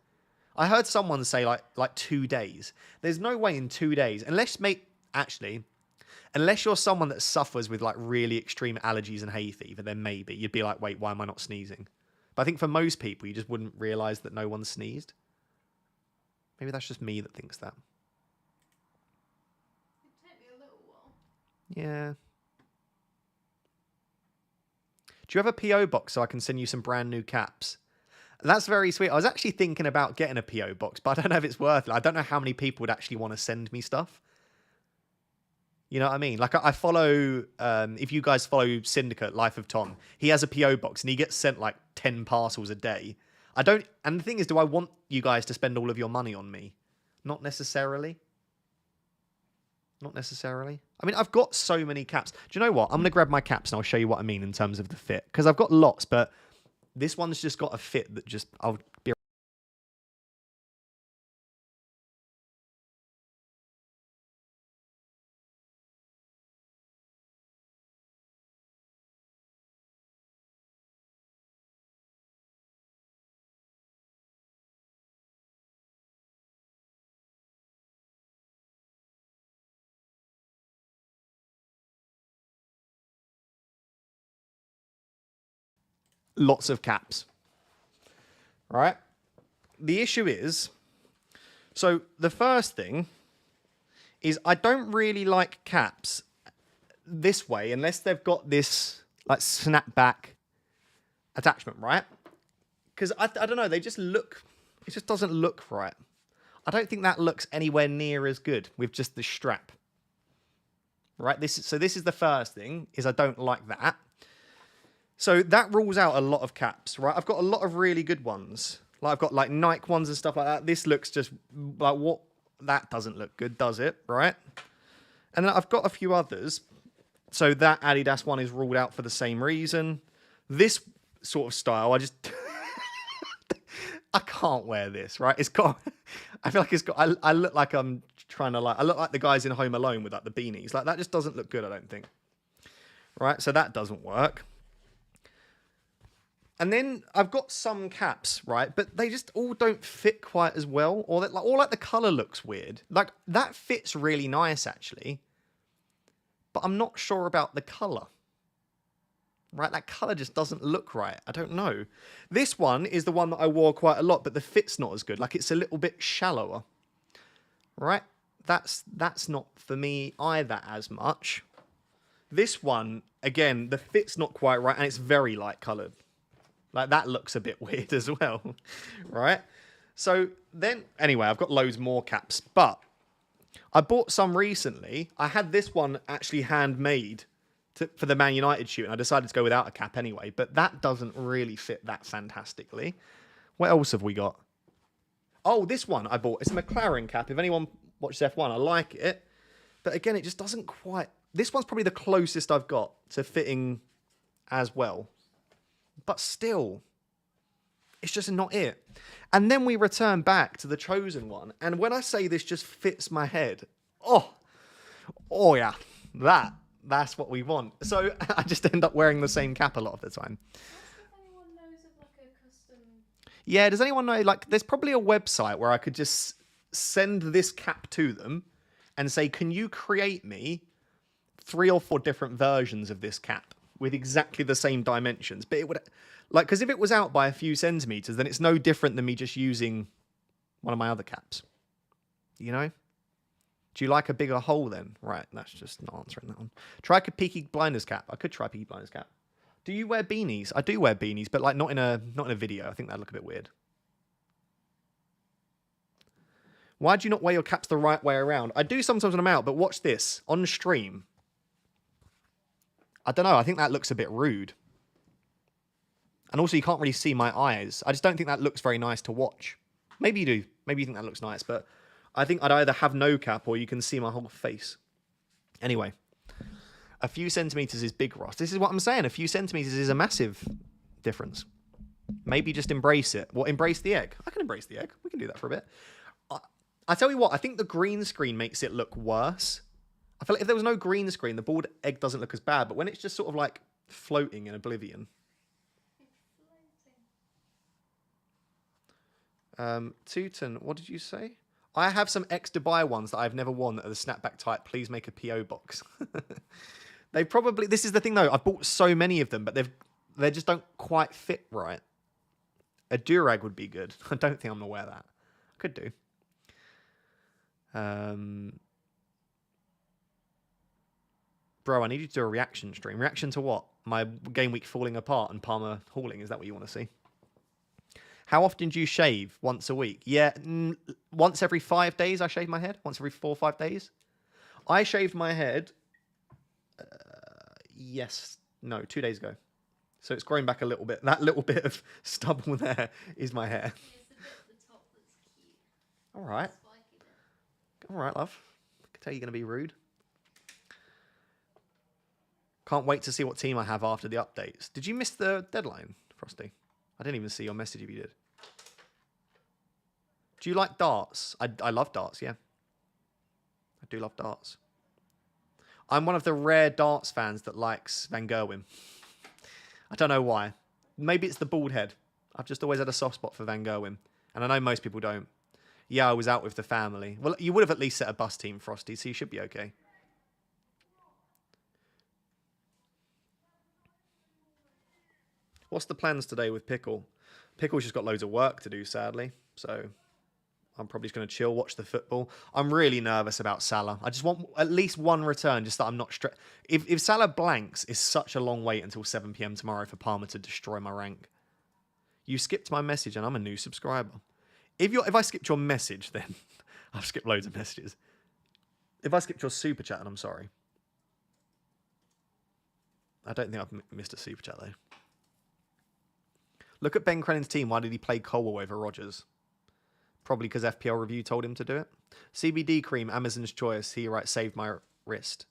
I heard someone say like 2 days. There's no way in 2 days, unless you're someone that suffers with like really extreme allergies and hay fever, then maybe you'd be like, wait, why am I not sneezing? But I think for most people, you just wouldn't realise that no one sneezed. Maybe that's just me that thinks that. It'd take me a little while. Yeah. Do you have a PO box so I can send you some brand new caps? That's very sweet. I was actually thinking about getting a PO box, but I don't know if it's worth it. I don't know how many people would actually want to send me stuff. You know what I mean? Like I follow, if you guys follow Syndicate, Life of Tom, he has a PO box and he gets sent like 10 parcels a day. And the thing is, do I want you guys to spend all of your money on me? Not necessarily. Not necessarily. I mean, I've got so many caps. Do you know what? I'm going to grab my caps and I'll show you what I mean in terms of the fit. Because I've got lots, but this one's just got a fit that just... I'll be... Lots of caps. Right? The issue is... So, the first thing is I don't really like caps this way unless they've got this like snapback attachment, right? Because I don't know, they just look... It just doesn't look right. I don't think that looks anywhere near as good with just the strap. Right? This is the first thing, is I don't like that. So that rules out a lot of caps, right? I've got a lot of really good ones. Like I've got like Nike ones and stuff like that. This looks just like what? That doesn't look good, does it? Right? And then I've got a few others. So that Adidas one is ruled out for the same reason. This sort of style, I just... I can't wear this, right? It's got... I feel like it's got... I look like I'm trying to like... I look like the guys in Home Alone with like the beanies. Like that just doesn't look good, I don't think. Right? So that doesn't work. And then I've got some caps, right? But they just all don't fit quite as well. Or the colour looks weird. Like, that fits really nice, actually. But I'm not sure about the colour. Right? That colour just doesn't look right. I don't know. This one is the one that I wore quite a lot, but the fit's not as good. Like, it's a little bit shallower. Right? That's not for me either as much. This one, again, the fit's not quite right, and it's very light coloured. Like, that looks a bit weird as well, right? So then, anyway, I've got loads more caps, but I bought some recently. I had this one actually handmade for the Man United shoot, and I decided to go without a cap anyway, but that doesn't really fit that fantastically. What else have we got? Oh, this one I bought. It's a McLaren cap. If anyone watches F1, I like it. But again, it just doesn't quite... This one's probably the closest I've got to fitting as well. But still, it's just not it. And then we return back to the chosen one. And when I say this just fits my head, oh yeah, that's what we want. So I just end up wearing the same cap a lot of the time. Ask if anyone knows of like a custom... Yeah, does anyone know, like, there's probably a website where I could just send this cap to them and say, can you create me 3 or 4 different versions of this cap with exactly the same dimensions? But it would, like, because if it was out by a few centimeters, then it's no different than me just using one of my other caps. You know? Do you like a bigger hole then? Right, that's just not answering that one. Try a Peaky Blinders cap. I could try Peaky Blinders cap. Do you wear beanies? I do wear beanies, but like not in a video. I think that'd look a bit weird. Why do you not wear your caps the right way around? I do sometimes when I'm out, but watch this. On stream, I don't know. I think that looks a bit rude. And also, you can't really see my eyes. I just don't think that looks very nice to watch. Maybe you do. Maybe you think that looks nice. But I think I'd either have no cap or you can see my whole face. Anyway, a few centimeters is big, Ross. This is what I'm saying. A few centimeters is a massive difference. Maybe just embrace it. What, embrace the egg? I can embrace the egg. We can do that for a bit. I tell you what, I think the green screen makes it look worse. I feel like if there was no green screen, the bald egg doesn't look as bad. But when it's just sort of like floating in oblivion. Tooten, what did you say? I have some X Dubai ones that I've never won that are the snapback type. Please make a PO box. They probably. This is the thing though. I've bought so many of them, but they just don't quite fit right. A Durag would be good. I don't think I'm gonna wear that. Could do. Bro, I need you to do a reaction stream. Reaction to what? My game week falling apart and Palmer hauling. Is that what you want to see? How often do you shave? Once a week? Yeah, once every 5 days I shave my head. Once every 4 or 5 days. I shaved my head, 2 days ago. So it's growing back a little bit. That little bit of stubble there is my hair. It's the bit at the top that's cute. All right. Spiky bit. All right, love. I can tell you're going to be rude. Can't wait to see what team I have after the updates. Did you miss the deadline, Frosty? I didn't even see your message if you did. Do you like darts? I love darts, yeah. I do love darts. I'm one of the rare darts fans that likes Van Gerwen. I don't know why. Maybe it's the bald head. I've just always had a soft spot for Van Gerwen. And I know most people don't. Yeah, I was out with the family. Well, you would have at least set a bus team, Frosty, so you should be okay. What's the plans today with Pickle? Pickle's just got loads of work to do, sadly. So I'm probably just going to chill, watch the football. I'm really nervous about Salah. I just want at least one return, just that I'm not stressed. If Salah blanks, it's such a long wait until 7 p.m. tomorrow for Palmer to destroy my rank. You skipped my message and I'm a new subscriber. If I skipped your message, then I've skipped loads of messages. If I skipped your super chat, then I'm sorry. I don't think I've missed a super chat, though. Look at Ben Crennan's team. Why did he play Colwell over Rodgers? Probably because FPL Review told him to do it. CBD cream, Amazon's choice. He saved my wrist.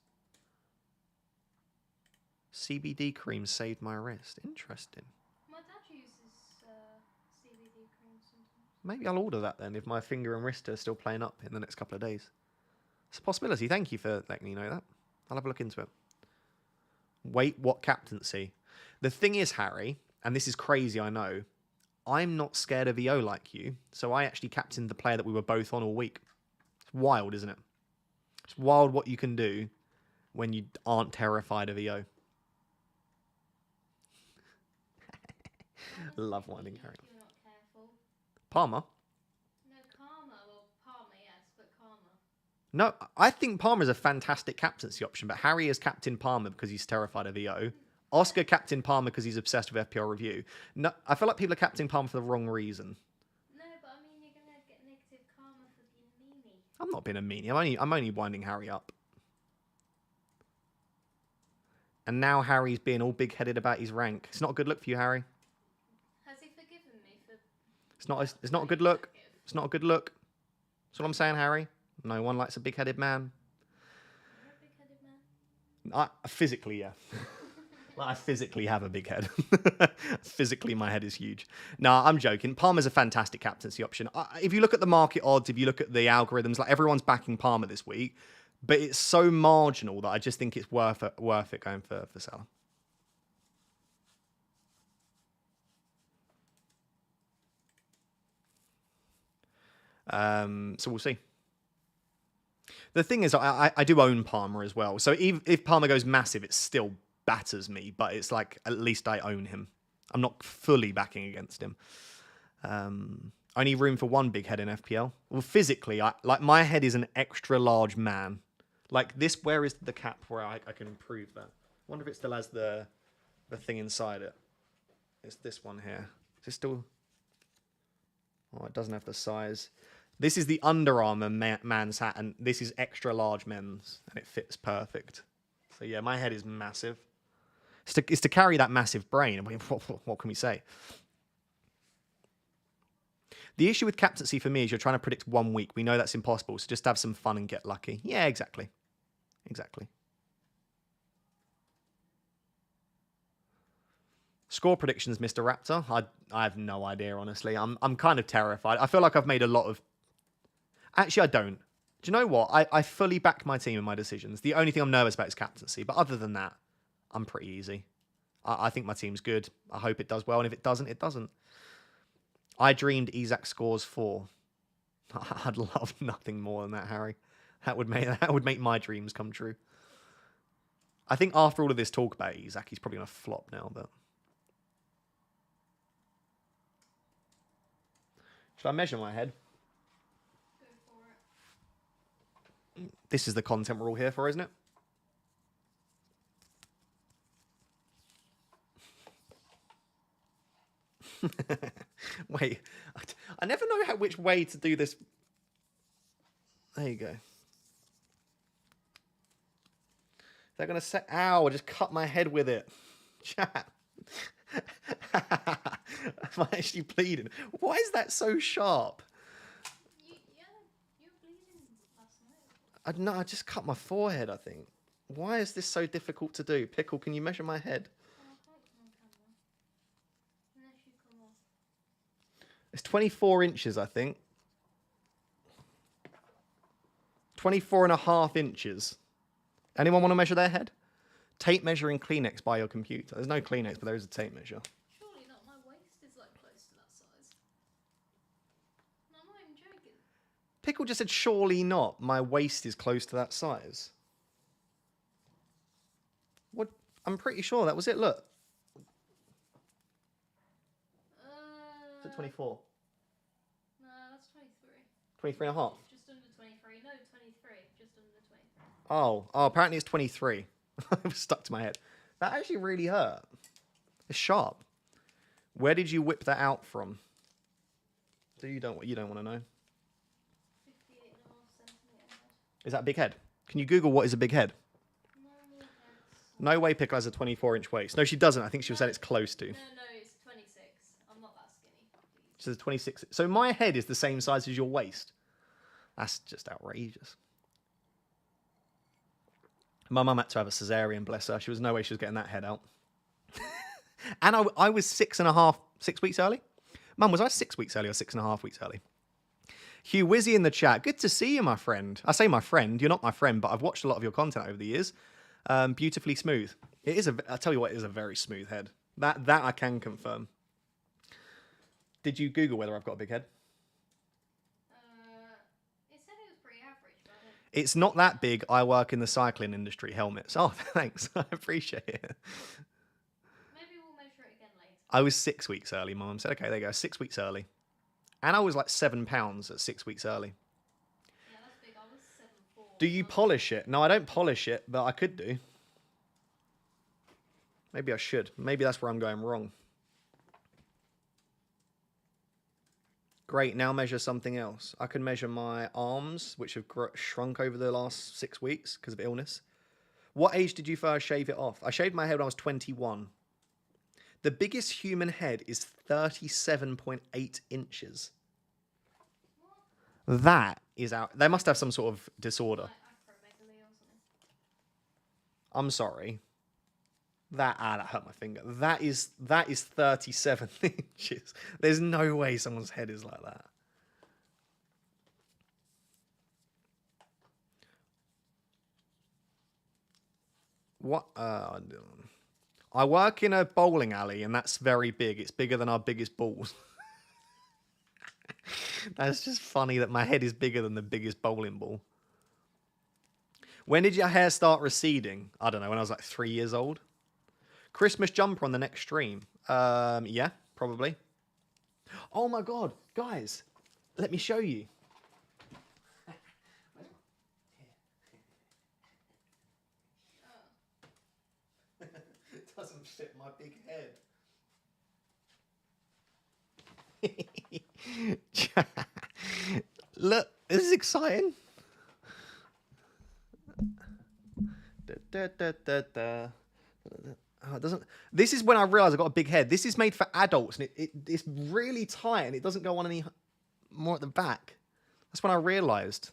CBD cream saved my wrist. Interesting. My dad uses CBD cream sometimes. Maybe I'll order that then if my finger and wrist are still playing up in the next couple of days. It's a possibility. Thank you for letting me know that. I'll have a look into it. Wait, what captaincy? The thing is, Harry, and this is crazy, I know, I'm not scared of EO like you, so I actually captained the player that we were both on all week. It's wild, isn't it? It's wild what you can do when you aren't terrified of EO. Love winding Harry. You're not careful. Palmer? No, Karma. Well, Palmer, yes, but Karma. No, I think Palmer is a fantastic captaincy option, but Harry is captain Palmer because he's terrified of EO. Oscar captain Palmer because he's obsessed with FPL Review. No, I feel like people are captaining Palmer for the wrong reason. No, but I mean, you're going to get negative karma for being a meanie. I'm not being a meanie. I'm only winding Harry up. And now Harry's being all big-headed about his rank. It's not a good look for you, Harry. Has he forgiven me for... It's not a good look. It's not a good look. That's what I'm saying, Harry. No one likes a big-headed man. You're a big-headed man? Physically, yeah. I physically have a big head. Physically, my head is huge. No, I'm joking. Palmer's a fantastic captaincy option. If you look at the market odds, if you look at the algorithms, like everyone's backing Palmer this week, but it's so marginal that I just think it's worth it going for Salah. So we'll see. The thing is, I do own Palmer as well. So if Palmer goes massive, it still batters me, but it's like at least I own him. I'm not fully backing against him. Only room for one big head in FPL. Well, physically, my head is an extra large man. Like this, where is the cap where I can improve that? I wonder if it still has the thing inside it. It's this one here. Is it still... Oh, it doesn't have the size. This is the Under Armour man's hat, and this is extra large men's, and it fits perfect. So yeah, my head is massive. It's to carry that massive brain. I mean, what can we say? The issue with captaincy for me is you're trying to predict 1 week. We know that's impossible, so just have some fun and get lucky. Yeah, exactly. Exactly. Score predictions, Mr. Raptor. I have no idea, honestly. I'm kind of terrified. I feel like I've made a lot of... Actually, I don't. Do you know what? I fully back my team in my decisions. The only thing I'm nervous about is captaincy. But other than that, I'm pretty easy. I think my team's good. I hope it does well. And if it doesn't, it doesn't. I dreamed Isaac scores 4. I'd love nothing more than that, Harry. That would make my dreams come true. I think after all of this talk about Isaac, he's probably going to flop now. But should I measure my head? Go for it. This is the content we're all here for, isn't it? Wait, I never know which way to do this. There you go. They're going to say, ow, I just cut my head with it. Chat. I'm actually bleeding. Why is that so sharp? You're bleeding last night. I just cut my forehead, I think. Why is this so difficult to do? Pickle, can you measure my head? Oh, I can't come on camera. Unless you come off. It's 24 inches, I think. 24.5 inches. Anyone want to measure their head? Tape measure and Kleenex by your computer. There's no Kleenex, but there is a tape measure. Surely not. My waist is like close to that size. No, I'm not even joking. Pickle just said, surely not. My waist is close to that size. What? I'm pretty sure that was it. Look. Is it 24? No, that's 23. 23 and a half? Just under 23. No, 23. Just under 23. Oh, apparently it's 23. It was stuck to my head. That actually really hurt. It's sharp. Where did you whip that out from? You don't want to know. 58.5 centimetre head. Is that a big head? Can you Google what is a big head? Normal heads. No way Pickle has a 24-inch waist. No, she doesn't. I think she said it's close to. No, it's 26. I'm not that skinny. She says 26. So my head is the same size as your waist. That's just outrageous. My mum had to have a cesarean, bless her. She was no way she was getting that head out. And I was 6 weeks early. Mum, was I 6 weeks early or 6.5 weeks early? Hugh Wizzy in the chat. Good to see you, my friend. I say my friend. You're not my friend, but I've watched a lot of your content over the years. Beautifully smooth. It is I'll tell you what, it is a very smooth head. That I can confirm. Did you Google whether I've got a big head? It said it was pretty average, but I don't... It's not that big. I work in the cycling industry. Helmets. Oh, thanks. I appreciate it. Maybe we'll measure it again later. I was 6 weeks early. Mum said, okay, there you go. 6 weeks early. And I was like 7 pounds at 6 weeks early. Yeah, that's big. I was 7'4". Do you polish it? No, I don't polish it, but I could do. Maybe I should. Maybe that's where I'm going wrong. Great, now measure something else. I can measure my arms, which have shrunk over the last 6 weeks because of illness. What age did you first shave it off? I shaved my head when I was 21. The biggest human head is 37.8 inches. What? That is out. They must have some sort of disorder. Like acromegaly or something. I'm sorry. That hurt my finger. That is 37 inches. There's no way someone's head is like that. What? I work in a bowling alley, and that's very big. It's bigger than our biggest balls. That's just funny that my head is bigger than the biggest bowling ball. When did your hair start receding? I don't know, when I was like 3 years old. Christmas jumper on the next stream. Yeah, probably. Oh my God, guys, let me show you. It doesn't fit my big head. Look, this is exciting. Oh, it doesn't. This is when I realised I got a big head. This is made for adults, and it's really tight, and it doesn't go on any more at the back. That's when I realised.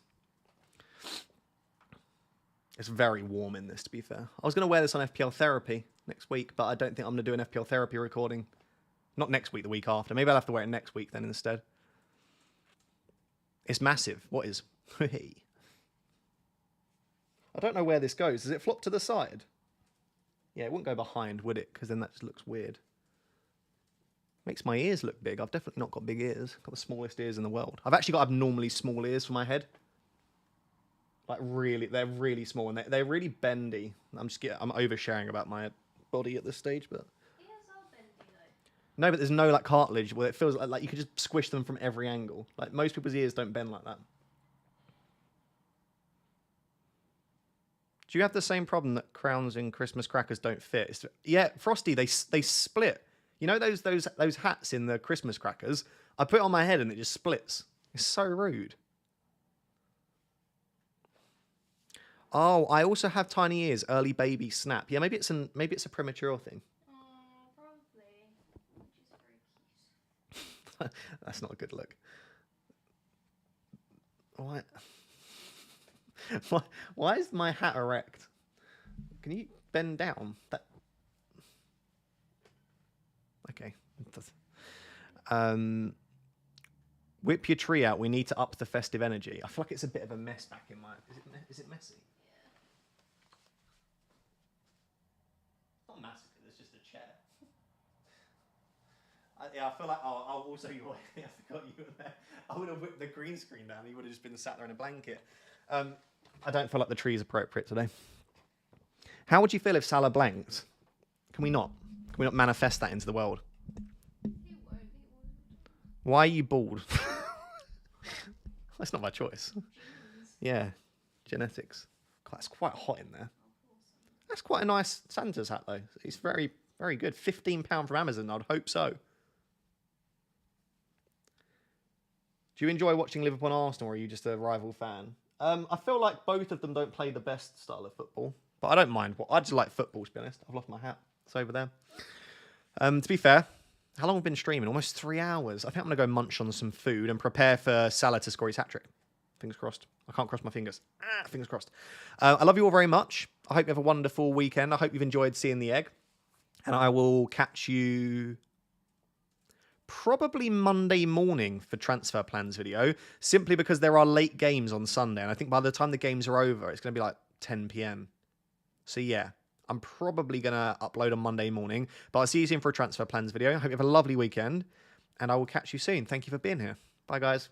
It's very warm in this, to be fair. I was going to wear this on FPL Therapy next week, but I don't think I'm going to do an FPL Therapy recording. Not next week, the week after. Maybe I'll have to wear it next week then instead. It's massive. What is? I don't know where this goes. Does it flop to the side? Yeah, it wouldn't go behind, would it? Because then that just looks weird. Makes my ears look big. I've definitely not got big ears. Got the smallest ears in the world. I've actually got abnormally small ears for my head. Like really, they're really small and they're really bendy. I'm oversharing about my body at this stage, but Ears are bendy though. no, but there's no like cartilage where it feels like you could just squish them from every angle. Like most people's ears don't bend like that. Do you have the same problem that crowns in Christmas crackers don't fit? Yeah, Frosty, they split. You know those hats in the Christmas crackers? I put it on my head and it just splits. It's so rude. Oh, I also have tiny ears. Early baby snap. Yeah, maybe it's a premature thing. Probably. Which is very cute. That's not a good look. Why? Why is my hat erect? Can you bend down? Okay. Whip your tree out. We need to up the festive energy. I feel like it's a bit of a mess back in my. Is it messy? It's not massive. It's just a chair. I feel like. Oh, also you. I forgot you were there. I would have whipped the green screen down. You would have just been sat there in a blanket. I don't feel like the tree is appropriate today. How would you feel if Salah blanked? Can we not manifest that into the world? He won't. Why are you bald? That's not my choice. Genes. Yeah, genetics. God, it's quite hot in there. That's quite a nice Santa's hat, though. It's very, very good. £15 from Amazon, I'd hope so. Do you enjoy watching Liverpool and Arsenal, or are you just a rival fan? I feel like both of them don't play the best style of football, but I don't mind. I just like football, to be honest. I've lost my hat. It's over there. To be fair, how long have we been streaming? Almost 3 hours. I think I'm going to go munch on some food and prepare for Salah to score his hat-trick. Fingers crossed. I can't cross my fingers. Fingers crossed. I love you all very much. I hope you have a wonderful weekend. I hope you've enjoyed seeing the egg. And I will catch you probably Monday morning for transfer plans video, simply because there are late games on Sunday. And I think by the time the games are over, it's going to be like 10 p.m. So yeah, I'm probably going to upload on Monday morning. But I'll see you soon for a transfer plans video. I hope you have a lovely weekend. And I will catch you soon. Thank you for being here. Bye, guys.